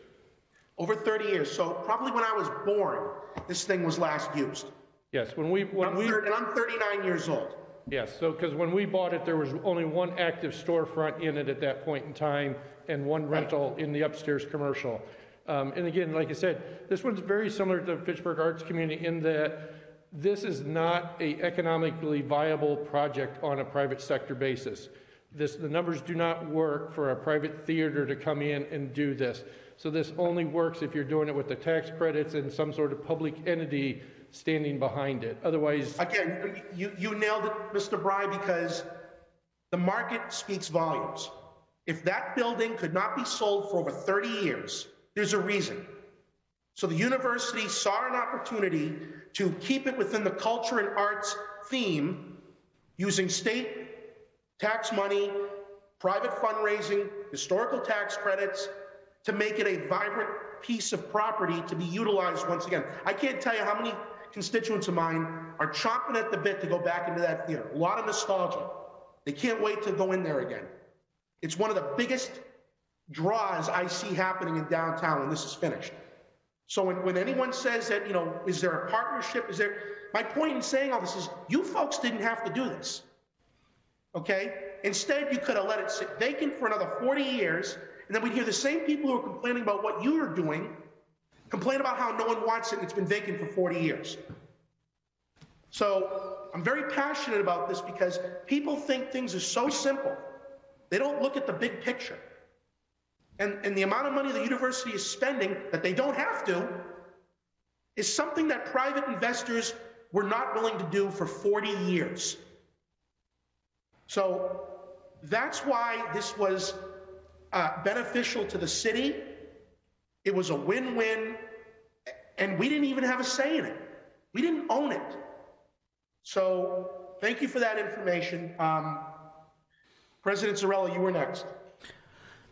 Over 30 years. So probably when I was born, this thing was last used. Yes, and I'm 39 years old. Yes, so because when we bought it, there was only one active storefront in it at that point in time and one rental in the upstairs commercial. And again, like I said, this one's very similar to the Fitchburg Arts Community in that this is not an economically viable project on a private sector basis. The numbers do not work for a private theater to come in and do this. So this only works if you're doing it with the tax credits and some sort of public entity standing behind it. Otherwise... Again, you nailed it, Mr. Bry, because the market speaks volumes. If that building could not be sold for over 30 years, there's a reason. So the university saw an opportunity to keep it within the culture and arts theme using state tax money, private fundraising, historical tax credits to make it a vibrant piece of property to be utilized once again. I can't tell you how many constituents of mine are chomping at the bit to go back into that theater. A lot of nostalgia. They can't wait to go in there again. It's one of the biggest draws I see happening in downtown when this is finished. So when anyone says that, is there a partnership? My point in saying all this is you folks didn't have to do this, okay? Instead, you could have let it sit vacant for another 40 years, and then we'd hear the same people who are complaining about what you are doing, complain about how no one wants it and it's been vacant for 40 years. So I'm very passionate about this because people think things are so simple. They don't look at the big picture. And the amount of money the university is spending that they don't have to is something that private investors were not willing to do for 40 years. So that's why this was beneficial to the city. It was a win-win, and we didn't even have a say in it. We didn't own it. So thank you for that information. President Zarella, you were next.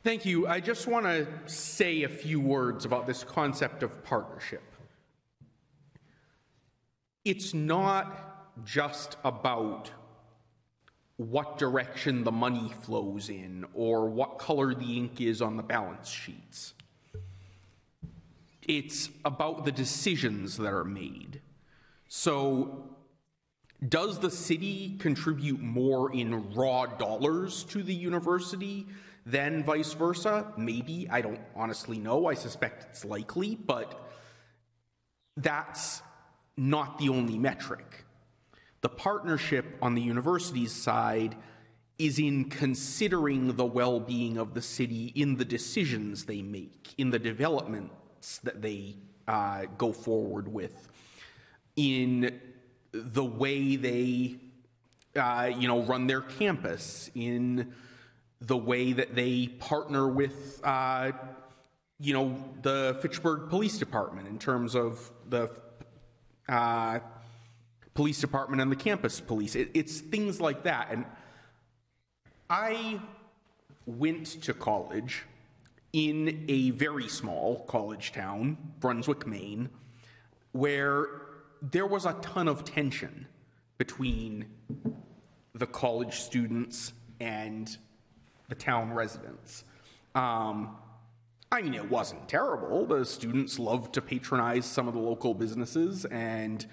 Thank you. I just want to say a few words about this concept of partnership. It's not just about what direction the money flows in or what color the ink is on the balance sheets. It's about the decisions that are made. So, does the city contribute more in raw dollars to the university than vice versa? Maybe. I don't honestly know. I suspect it's likely, but that's not the only metric. The partnership on the university's side is in considering the well-being of the city in the decisions they make, in the developments that they go forward with, in the way they, run their campus, in the way that they partner with, the Fitchburg Police Department in terms of the police department and the campus police. It's things like that. And I went to college in a very small college town, Brunswick, Maine, where there was a ton of tension between the college students and the town residents. It wasn't terrible. The students loved to patronize some of the local businesses, and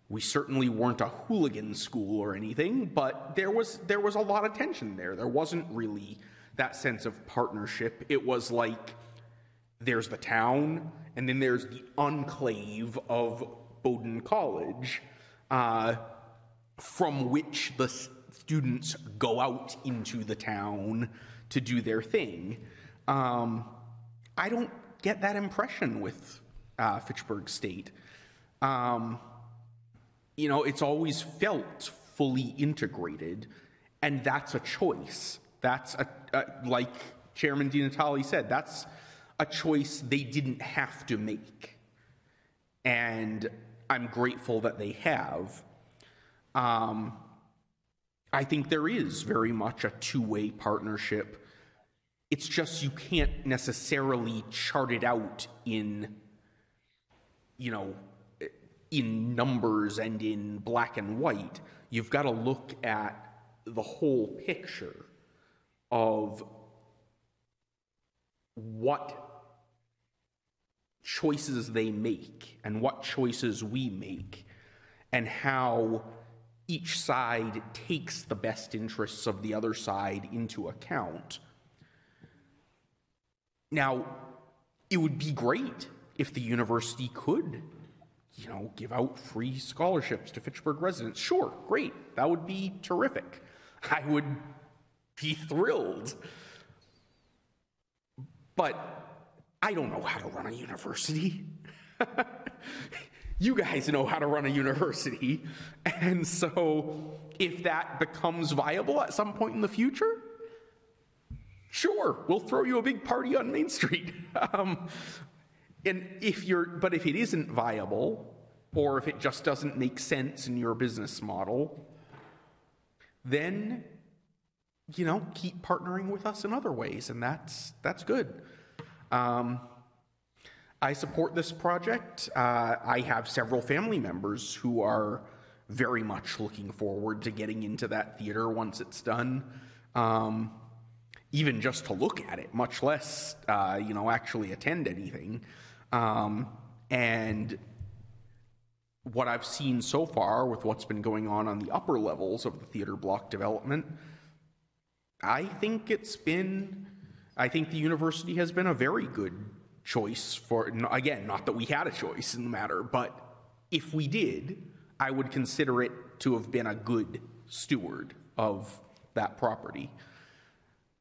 we certainly weren't a hooligan school or anything, but there was a lot of tension there. There wasn't really that sense of partnership. It was like there's the town, and then there's the enclave of Bowdoin College, from which the students go out into the town to do their thing. I don't get that impression with Fitchburg State. It's always felt fully integrated, and that's a choice. That's like Chairman DiNatale said, that's a choice they didn't have to make. And I'm grateful that they have. I think there is very much a two-way partnership. It's just you can't necessarily chart it out in numbers and in black and white. You've got to look at the whole picture of what choices they make and what choices we make, and how each side takes the best interests of the other side into account. Now, it would be great if the university could, give out free scholarships to Fitchburg residents. Sure, great. That would be terrific. I would be thrilled. But I don't know how to run a university. You guys know how to run a university. And so if that becomes viable at some point in the future, sure, we'll throw you a big party on Main Street. But if it isn't viable, or if it just doesn't make sense in your business model, then, keep partnering with us in other ways, and that's good. I support this project. I have several family members who are very much looking forward to getting into that theater once it's done. Even just to look at it, much less, actually attend anything. And what I've seen so far with what's been going on the upper levels of the theater block development, I think the university has been a very good choice for, again, not that we had a choice in the matter, but if we did, I would consider it to have been a good steward of that property.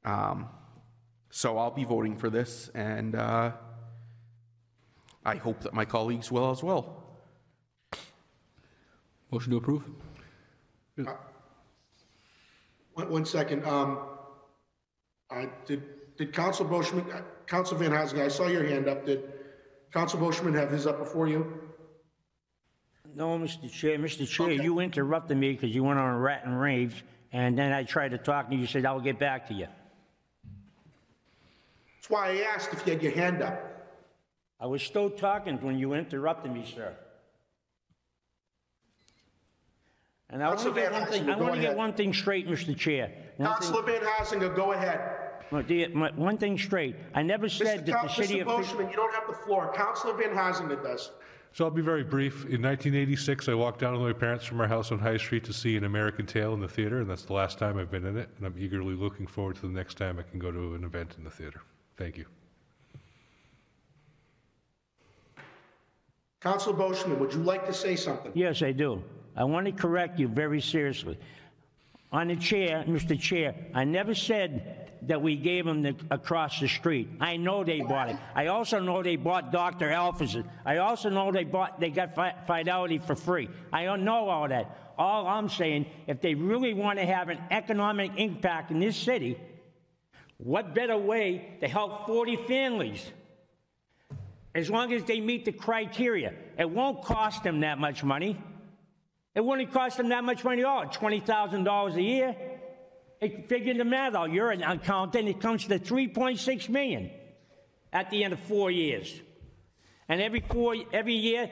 So I'll be voting for this, and I hope that my colleagues will as well. Motion to approve? One second. Did Council Boschman, Council Van Hazen, I saw your hand up. Did Council Boschman have his up before you? No, Mr. Chair. Mr. Chair, you interrupted me because you went on a rant and rave, And then I tried to talk, and you said, I'll get back to you. That's why I asked if you had your hand up. I was still talking when you interrupted me, sir. And I want to get one thing straight, Mr. Chair. Councilor Van Hazinga, go ahead. One thing straight. I never said that the city of... Mr. Boschman, you don't have the floor. Councilor Van Hazinga does. So I'll be very brief. In 1986, I walked down with my parents from our house on High Street to see An American Tail in the theater, and that's the last time I've been in it, and I'm eagerly looking forward to the next time I can go to an event in the theater. Thank you. Councilor Boschman, would you like to say something? Yes, I do. I want to correct you very seriously. On the chair, Mr. Chair, I never said that we gave them across the street. I know they bought it. I also know they bought Dr. Alpha's. I also know they got Fidelity for free. I don't know all that. All I'm saying, if they really want to have an economic impact in this city, what better way to help 40 families? As long as they meet the criteria. It won't cost them that much money. It wouldn't cost them that much money at all, $20,000 a year. Figure the math out. You're an accountant. It comes to $3.6 million at the end of 4 years. And every year,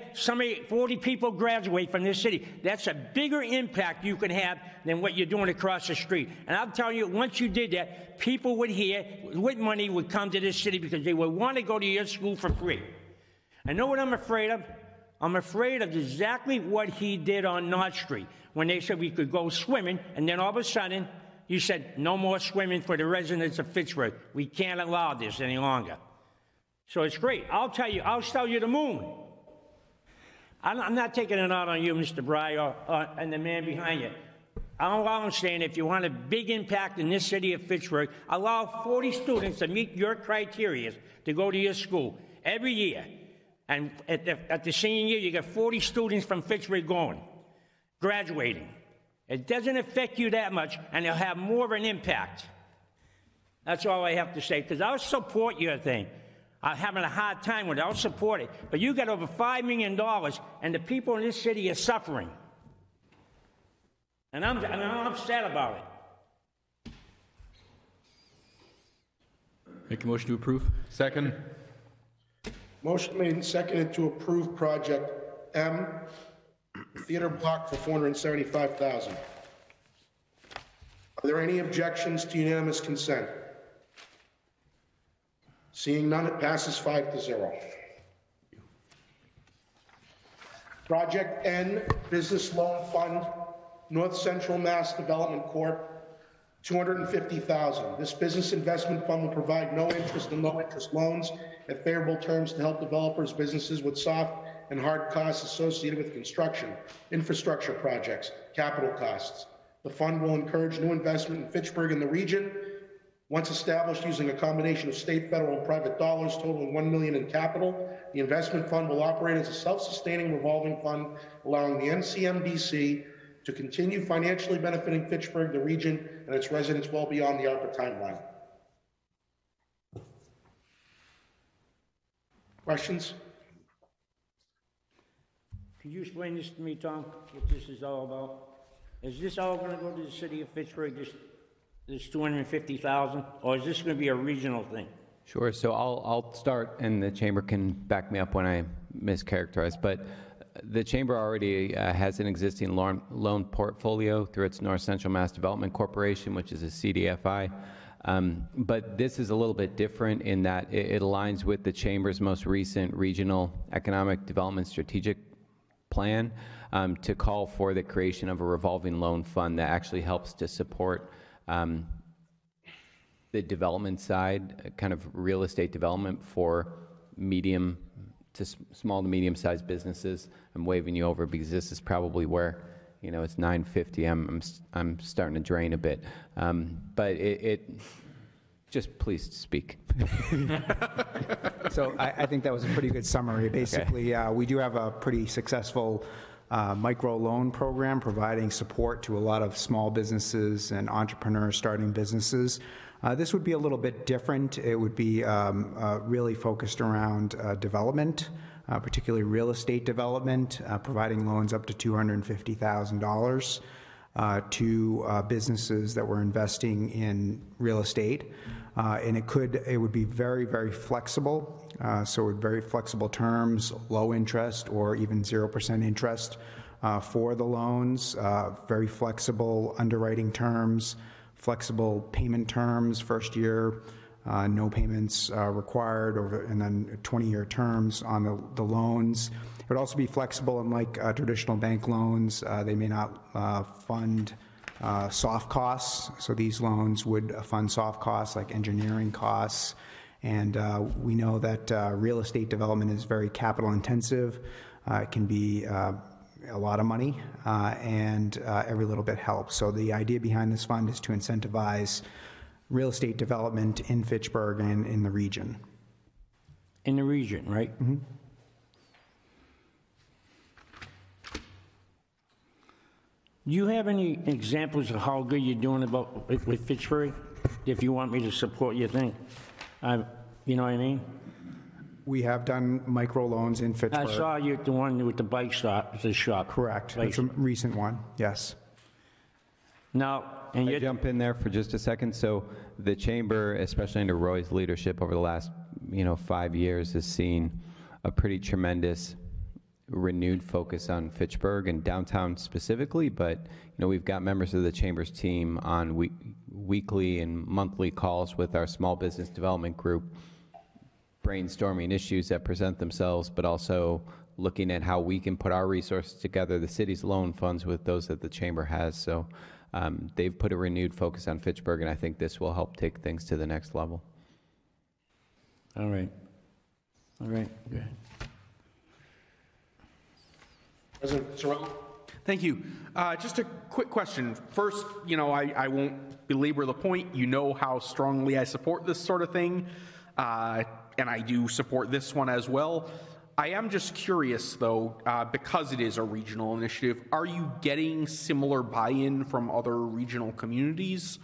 40 people graduate from this city. That's a bigger impact you can have than what you're doing across the street. And I'm telling you, once you did that, people would hear, with money would come to this city because they would want to go to your school for free. I know what I'm afraid of. I'm afraid of exactly what he did on North Street when they said we could go swimming, and then all of a sudden, you said no more swimming for the residents of Fitchburg. We can't allow this any longer. So it's great. I'll sell you the moon. I'm not taking it out on you, Mr. Breyer, and the man behind you. All I'm saying, if you want a big impact in this city of Fitchburg, allow 40 students to meet your criteria to go to your school every year. And at the senior year, you get 40 students from Fitchburg graduating. It doesn't affect you that much, and it'll have more of an impact. That's all I have to say, because I'll support your thing. I'm having a hard time with it. I'll support it. But you got over $5 million, and the people in this city are suffering. And I'm upset about it. Make a motion to approve. Second. Motion made and seconded to approve Project M, theater block for $475,000. Are there any objections to unanimous consent? Seeing none, it passes 5-0. Project N, Business Loan Fund, North Central Mass Development Corp., $250,000. This business investment fund will provide no interest and low interest loans at favorable terms to help developers, businesses with soft and hard costs associated with construction, infrastructure projects, capital costs. The fund will encourage new investment in Fitchburg and the region. Once established using a combination of state, federal, and private dollars totaling $1 million in capital, the investment fund will operate as a self-sustaining revolving fund, allowing the NCMDC to continue financially benefiting Fitchburg, the region, and its residents well beyond the ARPA timeline. Questions? Can you explain this to me, Tom, what this is all about? Is this all going to go to the city of Fitchburg, this $250,000, or is this going to be a regional thing? Sure. So I'll start, and the chamber can back me up when I mischaracterize. But the chamber already has an existing loan portfolio through its North Central Mass Development Corporation, which is a CDFI. But this is a little bit different in that it aligns with the chamber's most recent regional economic development strategic plan to call for the creation of a revolving loan fund that actually helps to support the development side, kind of real estate development for medium to small to medium-sized businesses. I'm waving you over because this is probably where, you know, it's 9:50. I'm starting to drain a bit, but it just please speak. So I think that was a pretty good summary. Basically, we do have a pretty successful micro loan program providing support to a lot of small businesses and entrepreneurs starting businesses. This would be a little bit different. It would be really focused around development, particularly real estate development, providing loans up to $250,000. to businesses that were investing in real estate. And it would be very, very flexible. So with very flexible terms, low interest or even 0% interest for the loans, very flexible underwriting terms, flexible payment terms, first year, no payments required, and then 20-year terms on the loans. It would also be flexible, unlike traditional bank loans. They may not fund soft costs, so these loans would fund soft costs like engineering costs. And we know that real estate development is very capital intensive. It can be a lot of money, and every little bit helps. So the idea behind this fund is to incentivize real estate development in Fitchburg and in the region. In the region, right? Mm-hmm. Do you have any examples of how good you're doing with Fitchburg? If you want me to support your thing, you know what I mean? We have done microloans in Fitchburg. I saw you at the one with the bike shop, the shop. Correct. That's a recent one, yes. Now, and you jump in there for just a second. So the chamber, especially under Roy's leadership over the last 5 years, has seen a pretty tremendous renewed focus on Fitchburg and downtown specifically. But we've got members of the chamber's team on weekly and monthly calls with our small business development group, brainstorming issues that present themselves, but also looking at how we can put our resources together, the city's loan funds with those that the chamber has. So they've put a renewed focus on Fitchburg, and I think this will help take things to the next level. All right. All right. Go ahead. President Sorrell? Thank you. Just a quick question. First, I won't belabor the point. You know how strongly I support this sort of thing, and I do support this one as well. I am just curious, though, because it is a regional initiative, are you getting similar buy-in from other regional communities?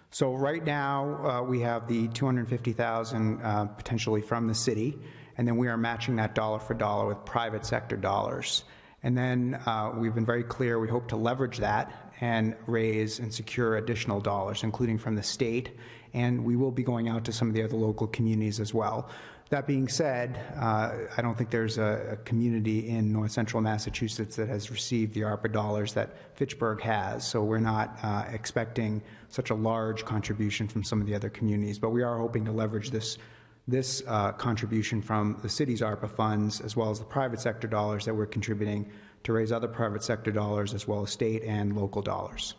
So right now, we have the $250,000 potentially from the city, and then we are matching that dollar for dollar with private sector dollars. And then we've been very clear, we hope to leverage that and raise and secure additional dollars, including from the state, and we will be going out to some of the other local communities as well. That being said, I don't think there's a community in north central Massachusetts that has received the ARPA dollars that Fitchburg has, so we're not expecting such a large contribution from some of the other communities, but we are hoping to leverage this contribution from the city's ARPA funds, as well as the private sector dollars that we're contributing, to raise other private sector dollars, as well as state and local dollars.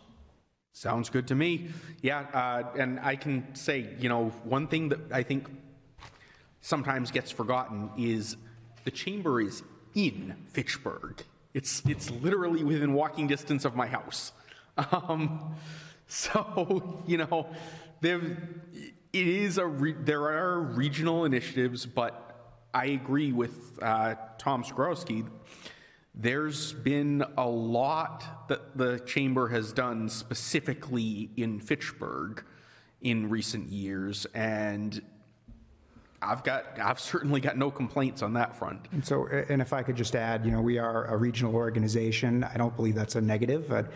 Sounds good to me. Yeah, and I can say, one thing that I think sometimes gets forgotten is the chamber is in Fitchburg. It's literally within walking distance of my house. There are regional initiatives, but I agree with Tom Skorowski. There's been a lot that the chamber has done specifically in Fitchburg in recent years, and I've certainly got no complaints on that front. And so, and if I could just add, we are a regional organization. I don't believe that's a negative, but,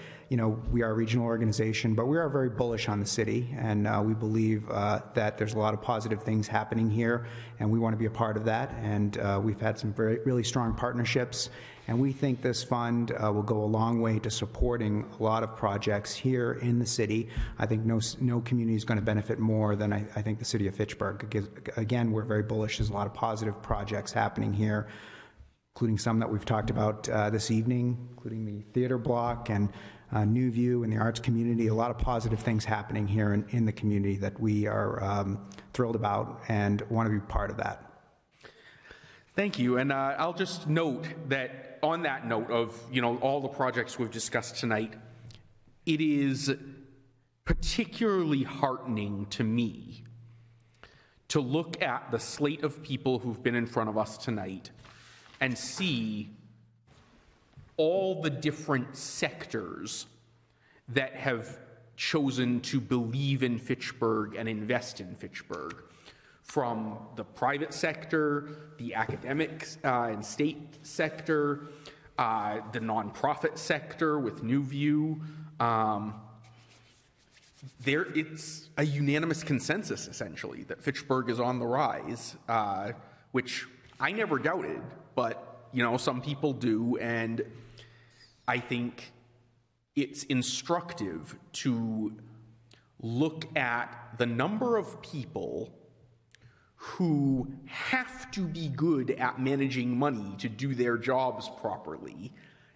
we are a regional organization, but we are very bullish on the city, and we believe that there's a lot of positive things happening here, and we want to be a part of that. And we've had some really strong partnerships, and we think this fund will go a long way to supporting a lot of projects here in the city. I think no community is going to benefit more than I think the city of Fitchburg. Again, we're very bullish. There's a lot of positive projects happening here, including some that we've talked about this evening, including the theater block and New View and the arts community. A lot of positive things happening here in the community that we are thrilled about and want to be part of that. Thank you. And I'll just note that on that note of, all the projects we've discussed tonight, it is particularly heartening to me to look at the slate of people who've been in front of us tonight and see all the different sectors that have chosen to believe in Fitchburg and invest in Fitchburg. From the private sector, the academic and state sector, the nonprofit sector with New View, It's a unanimous consensus, essentially, that Fitchburg is on the rise, which I never doubted, but, some people do, and I think it's instructive to look at the number of people who have to be good at managing money to do their jobs properly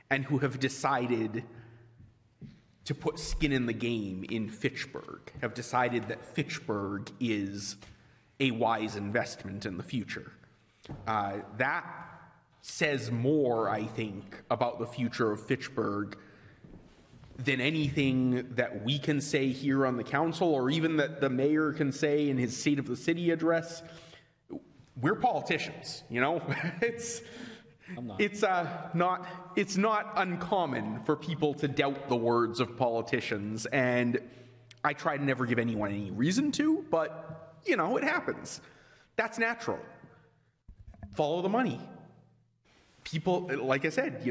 and who have decided to put skin in the game in Fitchburg, have decided that Fitchburg is a wise investment in the future. That says more, I think, about the future of Fitchburg than anything that we can say here on the council, or even that the mayor can say in his State of the City address. We're politicians, It's not uncommon for people to doubt the words of politicians, and I try to never give anyone any reason to, but it happens. That's natural. Follow the money. People, like I said,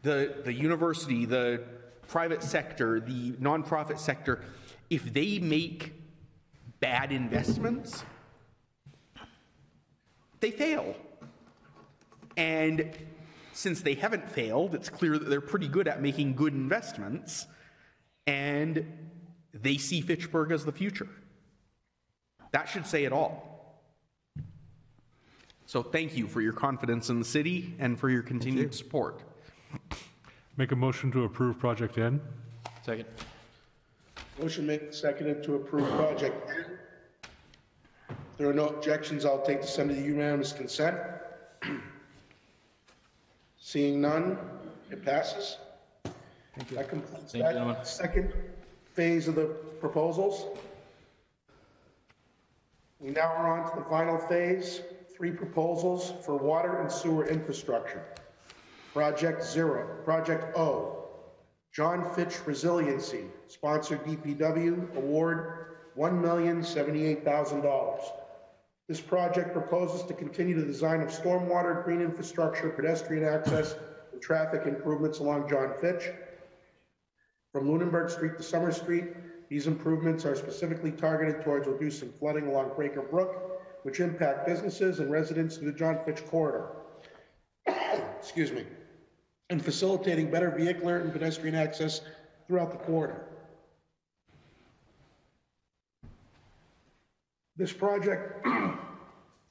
the university, the private sector, the nonprofit sector, if they make bad investments, they fail. And since they haven't failed, it's clear that they're pretty good at making good investments, and they see Fitchburg as the future. That should say it all. So thank you for your confidence in the city and for your continued support. Make a motion to approve Project N. Second. Motion made and seconded to approve Project N. If there are no objections, I'll take this under the unanimous consent. Seeing none, it passes. Thank you. That completes Thank you, that gentlemen. second phase of the proposals. We now are on to the final phase, 3 proposals for water and sewer infrastructure. Project O, John Fitch Resiliency, sponsored DPW, award $1,078,000. This project proposes to continue the design of stormwater, green infrastructure, pedestrian access, and traffic improvements along John Fitch. From Lunenburg Street to Summer Street, these improvements are specifically targeted towards reducing flooding along Quaker Brook, which impact businesses and residents through the John Fitch corridor. Excuse me. And facilitating better vehicular and pedestrian access throughout the corridor. This project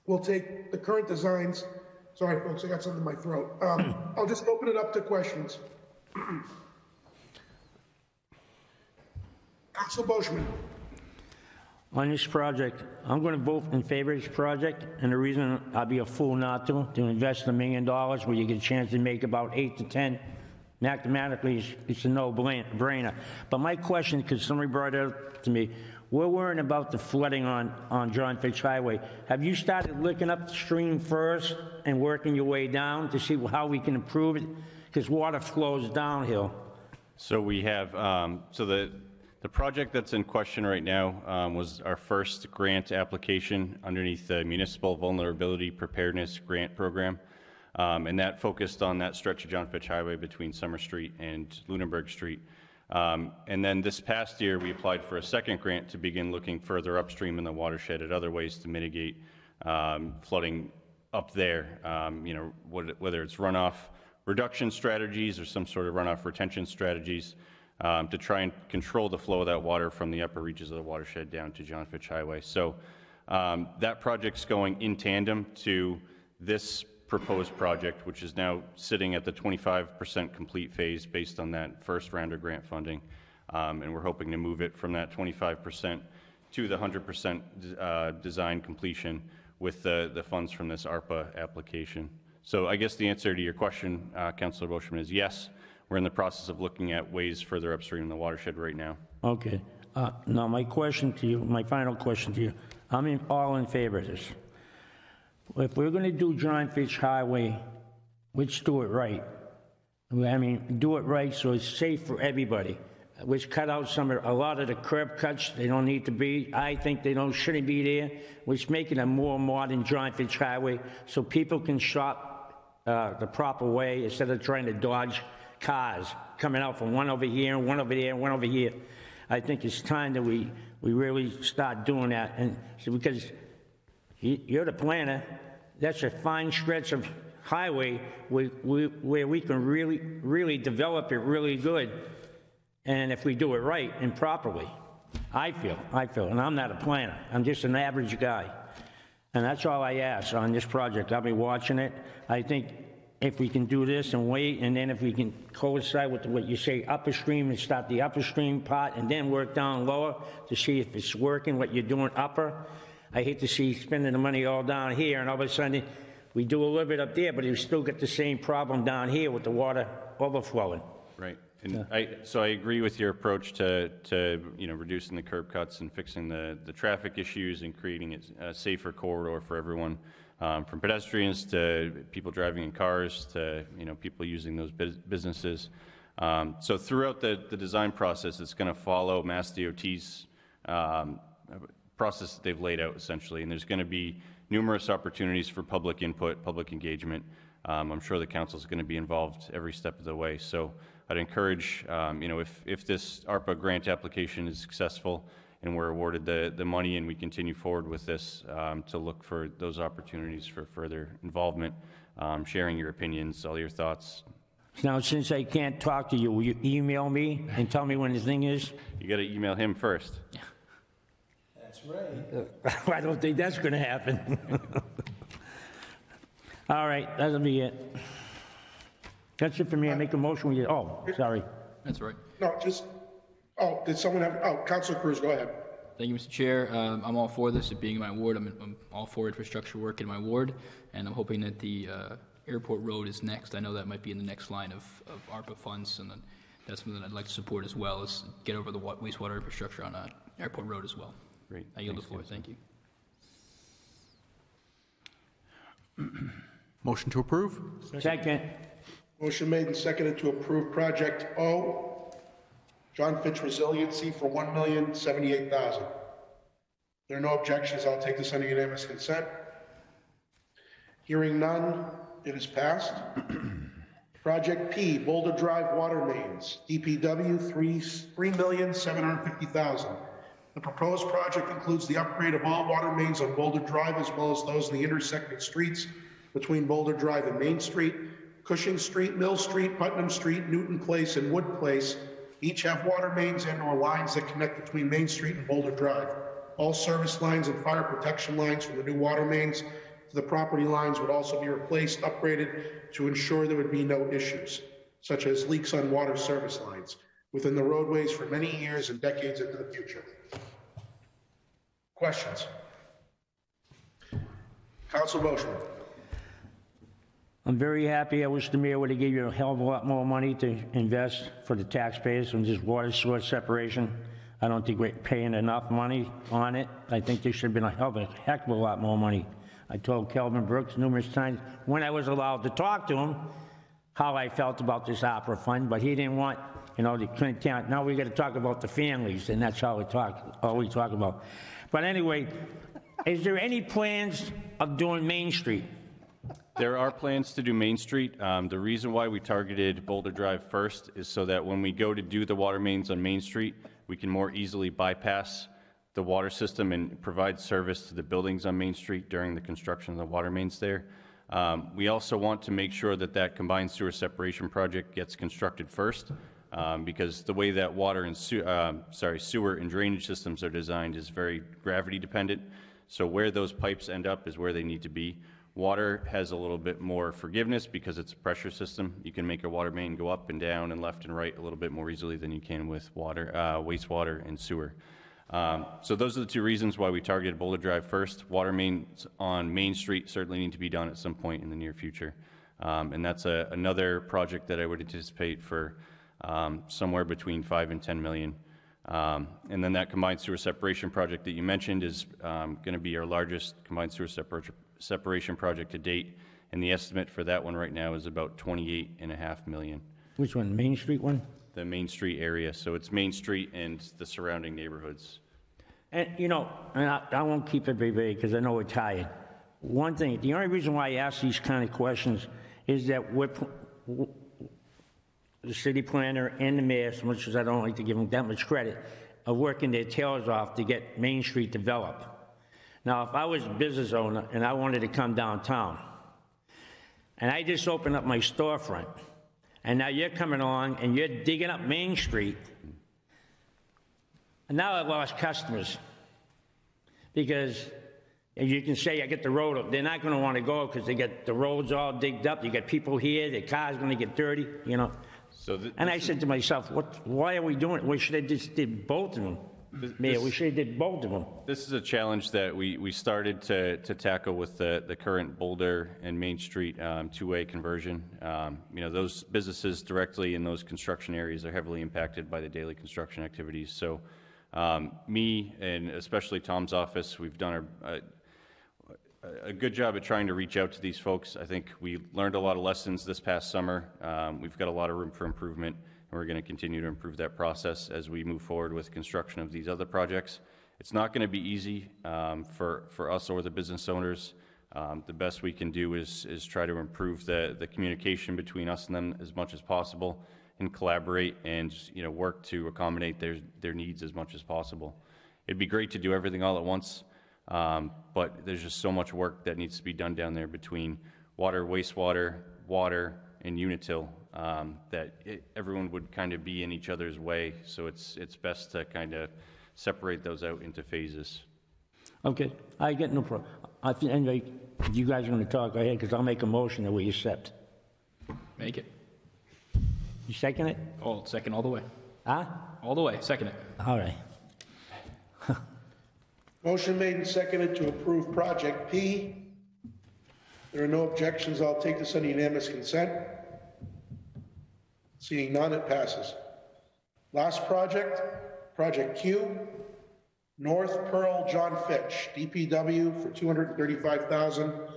will take the current designs. Sorry, folks, I got something in my throat. I'll just open it up to questions. Council Boschman. On this project, I'm going to vote in favor of this project, and the reason I'd be a fool not to invest $1 million where you get a chance to make about 8 to 10, mathematically, it's a no-brainer. But my question, because somebody brought it up to me, we're worrying about the flooding on John Fitch Highway. Have you started looking upstream first and working your way down to see how we can improve it? Because water flows downhill. So we have, the project that's in question right now was our first grant application underneath the Municipal Vulnerability Preparedness Grant Program. And that focused on that stretch of John Fitch Highway between Summer Street and Lunenburg Street. And then this past year, we applied for a second grant to begin looking further upstream in the watershed at other ways to mitigate flooding up there, whether it's runoff reduction strategies or some sort of runoff retention strategies to try and control the flow of that water from the upper reaches of the watershed down to John Fitch Highway. So that project's going in tandem to this proposed project, which is now sitting at the 25% complete phase based on that first round of grant funding. And we're hoping to move it from that 25% to the 100% design completion with the funds from this ARPA application. So I guess the answer to your question, Councilor Boschman, is yes. We're in the process of looking at ways further upstream in the watershed right now. Okay. Now my question to you, my final question to you, I'm all in favor of this. If we're going to do John Fitch Highway, let's do it right. I mean, do it right so it's safe for everybody. Let's cut out a lot of the curb cuts. They don't need to be. I think they shouldn't be there. Let's make it a more modern John Fitch Highway so people can shop the proper way instead of trying to dodge cars. coming out from one over here and one over there and one over here. I think it's time that we really start doing that. And so because you're the planner, that's a fine stretch of highway where we can really develop it really good. And if we do it right and properly, I feel, and I'm not a planner, I'm just an average guy. And that's all I ask on this project. I'll be watching it. I think if we can do this and wait, and then if we can coincide with what you say, upper stream, and start the upper stream part, and then work down lower to see if it's working, what you're doing upper. I hate to see spending the money all down here, and all of a sudden, we do a little bit up there, but you still get the same problem down here with the water overflowing. Right. And so I agree with your approach to reducing the curb cuts and fixing the traffic issues and creating a safer corridor for everyone, from pedestrians to people driving in cars to people using those businesses. So throughout the design process, it's going to follow Mass DOT's process that they've laid out essentially, and there's going to be numerous opportunities for public input, public engagement. I'm sure the council is going to be involved every step of the way. So I'd encourage, if this ARPA grant application is successful and we're awarded the money and we continue forward with this, to look for those opportunities for further involvement, sharing your opinions, all your thoughts. Now, since I can't talk to you, will you email me and tell me when the thing is? You got to email him first. That's right. I don't think that's going to happen. All right, that'll be it. That's it for me. I make a motion. Sorry. That's right. No, did someone have, Councilor Cruz, go ahead. Thank you, Mr. Chair. I'm all for this, it being in my ward. I'm all for infrastructure work in my ward, and I'm hoping that the airport road is next. I know that might be in the next line of ARPA funds, and then that's something that I'd like to support as well, is get over the wastewater infrastructure on airport road as well. Great. I yield the floor. Thank you. Motion to approve? Second. Motion made and seconded to approve Project O, John Fitch Resiliency for $1,078,000. There are no objections. I'll take this under unanimous consent. Hearing none, it is passed. Project P, Boulder Drive Water Mains, DPW, $3,750,000. The proposed project includes the upgrade of all water mains on Boulder Drive, as well as those in the intersecting streets between Boulder Drive and Main Street. Cushing Street, Mill Street, Putnam Street, Newton Place, and Wood Place each have water mains and/or lines that connect between Main Street and Boulder Drive. All service lines and fire protection lines from the new water mains to the property lines would also be replaced, upgraded to ensure there would be no issues, such as leaks on water service lines, within the roadways for many years and decades into the future. Questions? Council Boschman. I'm very happy. I wish the mayor would have given you a hell of a lot more money to invest for the taxpayers on this water source separation. I don't think we're paying enough money on it. I think there should have been a heck of a lot more money. I told Kelvin Brooks numerous times when I was allowed to talk to him how I felt about this opera fund, but he didn't want, the Clinton town. Now we got to talk about the families, and that's all we talk about. But anyway, is there any plans of doing Main Street? There are plans to do Main Street. The reason why we targeted Boulder Drive first is so that when we go to do the water mains on Main Street, we can more easily bypass the water system and provide service to the buildings on Main Street during the construction of the water mains there. We also want to make sure that that combined sewer separation project gets constructed first, because the way that water and sewer and drainage systems are designed is very gravity dependent. So where those pipes end up is where they need to be. Water has a little bit more forgiveness because it's a pressure system. You can make a water main go up and down and left and right a little bit more easily than you can with water, wastewater and sewer. So those are the two reasons why we targeted Boulder Drive first. Water mains on Main Street certainly need to be done at some point in the near future. And that's another project that I would anticipate for somewhere between $5 and $10 million. And then that combined sewer separation project that you mentioned is going to be our largest combined sewer separation project to date, and the estimate for that one right now is about $28.5 million. Which one, Main Street one? The Main Street area, so it's Main Street and the surrounding neighborhoods. And I won't keep it very vague because I know we're tired. One thing, the only reason why I ask these kind of questions is that the city planner and the mayor, as much as I don't like to give them that much credit, are working their tails off to get Main Street developed. Now, if I was a business owner and I wanted to come downtown, and I just opened up my storefront, and now you're coming along and you're digging up Main Street, and now I've lost customers. Because you can say, I get the road up. They're not going to want to go because they get the roads all digged up. You got people here, their car's going to get dirty, you know. So and I said to myself, why are we doing it? We should have just did both of them. Mayor, we should have did both of them. This is a challenge that we started to tackle with the current Boulder and Main Street two-way conversion. You know, those businesses directly in those construction areas are heavily impacted by the daily construction activities. So me and especially Tom's office, we've done a good job at trying to reach out to these folks. I think we learned a lot of lessons this past summer. We've got a lot of room for improvement, and we're going to continue to improve that process as we move forward with construction of these other projects. It's not going to be easy for us or the business owners. The best we can do is try to improve the communication between us and them as much as possible, and collaborate and work to accommodate their needs as much as possible. It'd be great to do everything all at once, but there's just so much work that needs to be done down there between water, wastewater, water, and Unitil that everyone would kind of be in each other's way. So it's best to kind of separate those out into phases. Okay, I get no problem. I think anyway, if you guys are going to talk, go ahead, because I'll make a motion that we accept. Make it. You second it? Oh, second all the way. Huh? All the way, second it. All right. Motion made and seconded to approve Project P. There are no objections. I'll take this under unanimous consent. Seeing none, it passes. Last project, Project Q, North Pearl John Fitch, DPW for $235,000.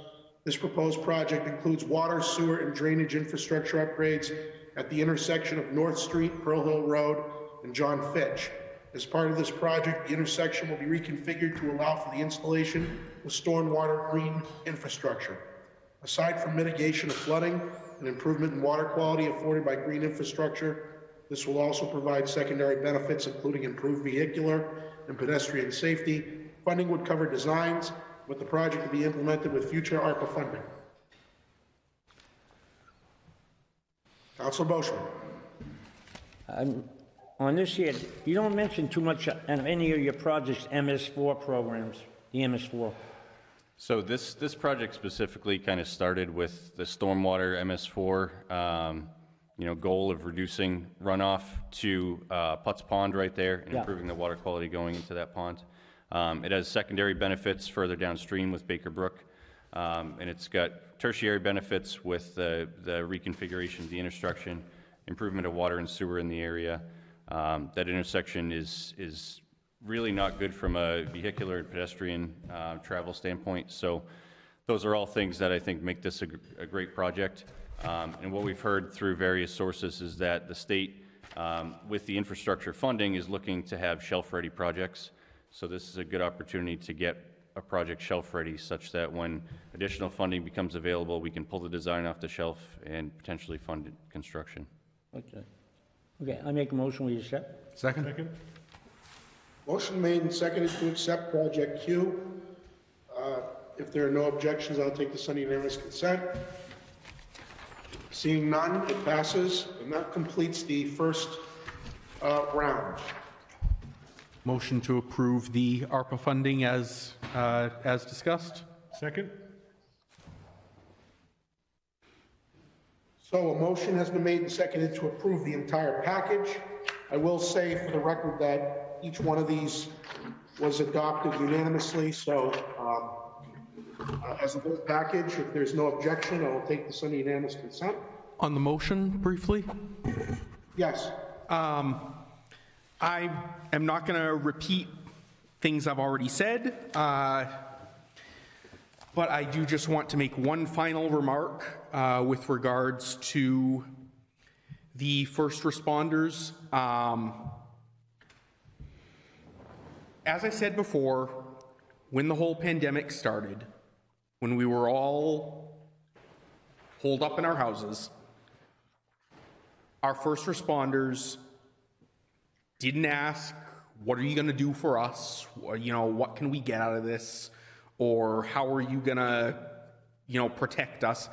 This proposed project includes water, sewer, and drainage infrastructure upgrades at the intersection of North Street, Pearl Hill Road, and John Fitch. As part of this project, the intersection will be reconfigured to allow for the installation of stormwater green infrastructure. Aside from mitigation of flooding and improvement in water quality afforded by green infrastructure, this will also provide secondary benefits, including improved vehicular and pedestrian safety. Funding would cover designs, with the project to be implemented with future ARPA funding. Councilor Boschman. On this here, you don't mention too much on any of your projects, MS4 programs, the MS4. So this project specifically kind of started with the stormwater MS4 goal of reducing runoff to Putz Pond right there and improving the water quality going into that pond. It has secondary benefits further downstream with Baker Brook, and it's got tertiary benefits with the reconfiguration of the intersection, improvement of water and sewer in the area. That intersection is really not good from a vehicular and pedestrian travel standpoint. So those are all things that I think make this a great project. And what we've heard through various sources is that the state, with the infrastructure funding, is looking to have shelf-ready projects. So this is a good opportunity to get a project shelf-ready such that when additional funding becomes available, we can pull the design off the shelf and potentially fund construction. Okay. Okay, I make a motion, we accept. Second. Motion made and seconded to accept Project Q. If there are no objections, I'll take this under unanimous consent. Seeing none, it passes, and that completes the first round. Motion to approve the ARPA funding as discussed. Second. So a motion has been made and seconded to approve the entire package. I will say for the record that each one of these was adopted unanimously, so as a whole package, if there's no objection, I will take this under unanimous consent. On the motion, briefly? Yes. I am not going to repeat things I've already said, but I do just want to make one final remark with regards to the first responders. As I said before, when the whole pandemic started, when we were all holed up in our houses, Our first responders didn't ask, what are you going to do for us? Or, what can we get out of this? Or how are you going to, protect us?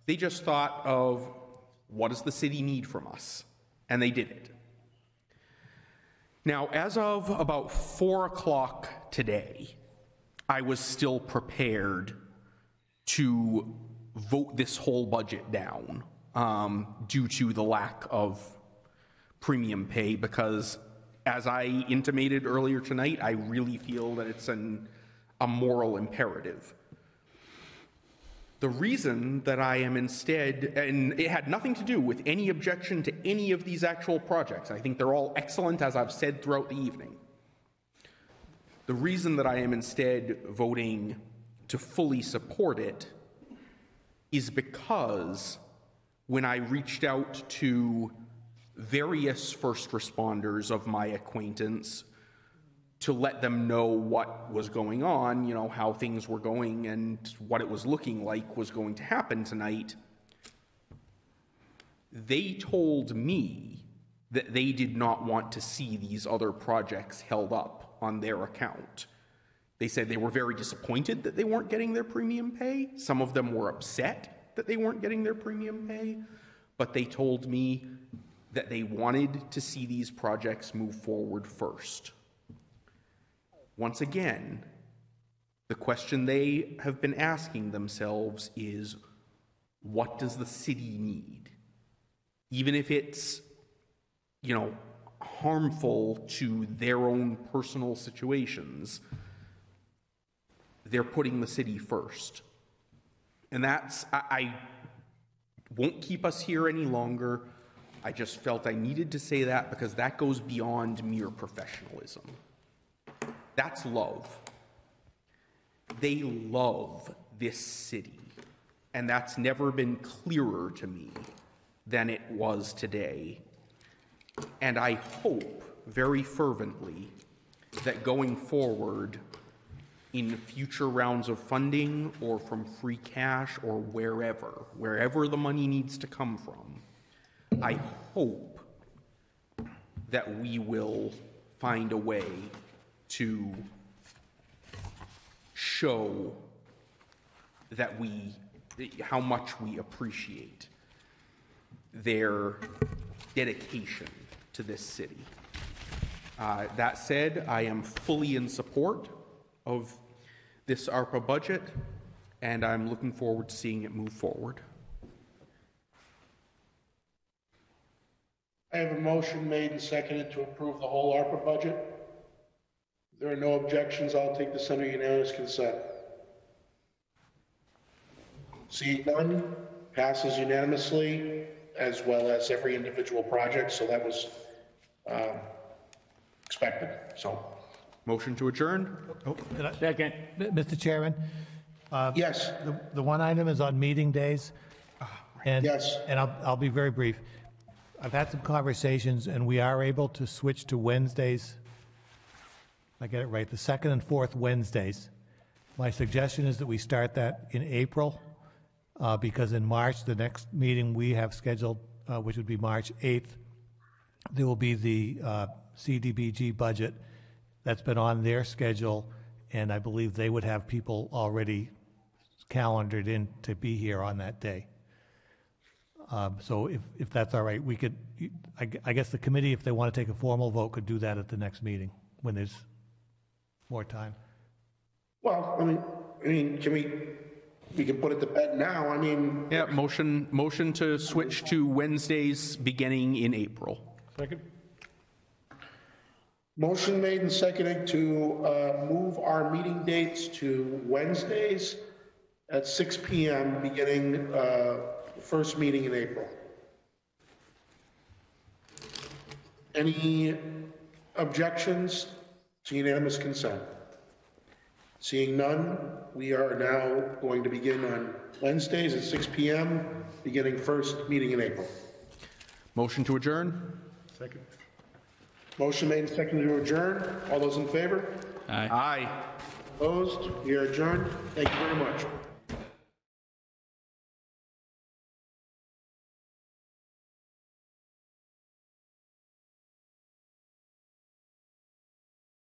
They just thought of, what does the city need from us? And they did it. Now, as of about 4 o'clock today, I was still prepared to vote this whole budget down due to the lack of premium pay, because as I intimated earlier tonight, I really feel that it's a moral imperative. The reason that I am instead, and it had nothing to do with any objection to any of these actual projects. I think they're all excellent, as I've said throughout the evening. The reason that I am instead voting to fully support it is because when I reached out to various first responders of my acquaintance to let them know what was going on, how things were going and what it was looking like was going to happen tonight, they told me that they did not want to see these other projects held up on their account. They said they were very disappointed that they weren't getting their premium pay. Some of them were upset that they weren't getting their premium pay, but they told me that they wanted to see these projects move forward first. Once again, the question they have been asking themselves is, what does the city need? Even if it's, harmful to their own personal situations, they're putting the city first. And I won't keep us here any longer. I just felt I needed to say that because that goes beyond mere professionalism. That's love. They love this city, and that's never been clearer to me than it was today. And I hope very fervently that going forward in future rounds of funding or from free cash or wherever the money needs to come from, I hope that we will find a way to show that how much we appreciate their dedication to this city. That said, I am fully in support of this ARPA budget, and I'm looking forward to seeing it move forward. I have a motion made and seconded to approve the whole ARPA budget. If there are no objections, I'll take this under unanimous consent. Seeing none, passes unanimously, as well as every individual project, so that was expected. So, motion to adjourn? Second. Mr. Chairman? Yes. The one item is on meeting days. And, yes. And I'll be very brief. I've had some conversations, and we are able to switch to Wednesdays. I get it right, the second and fourth Wednesdays. My suggestion is that we start that in April, because in March, the next meeting we have scheduled, which would be March 8th, there will be the CDBG budget that's been on their schedule, and I believe they would have people already calendared in to be here on that day. So if that's all right, we could, I guess the committee, if they want to take a formal vote, could do that at the next meeting when there's more time. Well, I mean, can we can put it to bed now. I mean, yeah, motion to switch to Wednesdays beginning in April. Second. Motion made and seconded to move our meeting dates to Wednesdays at 6 p.m. beginning the first meeting in April. Any objections to unanimous consent? Seeing none, we are now going to begin on Wednesdays at 6 p.m., beginning first meeting in April. Motion to adjourn? Second. Motion made and seconded to adjourn. All those in favor? Aye. Aye. Opposed? We are adjourned. Thank you very much.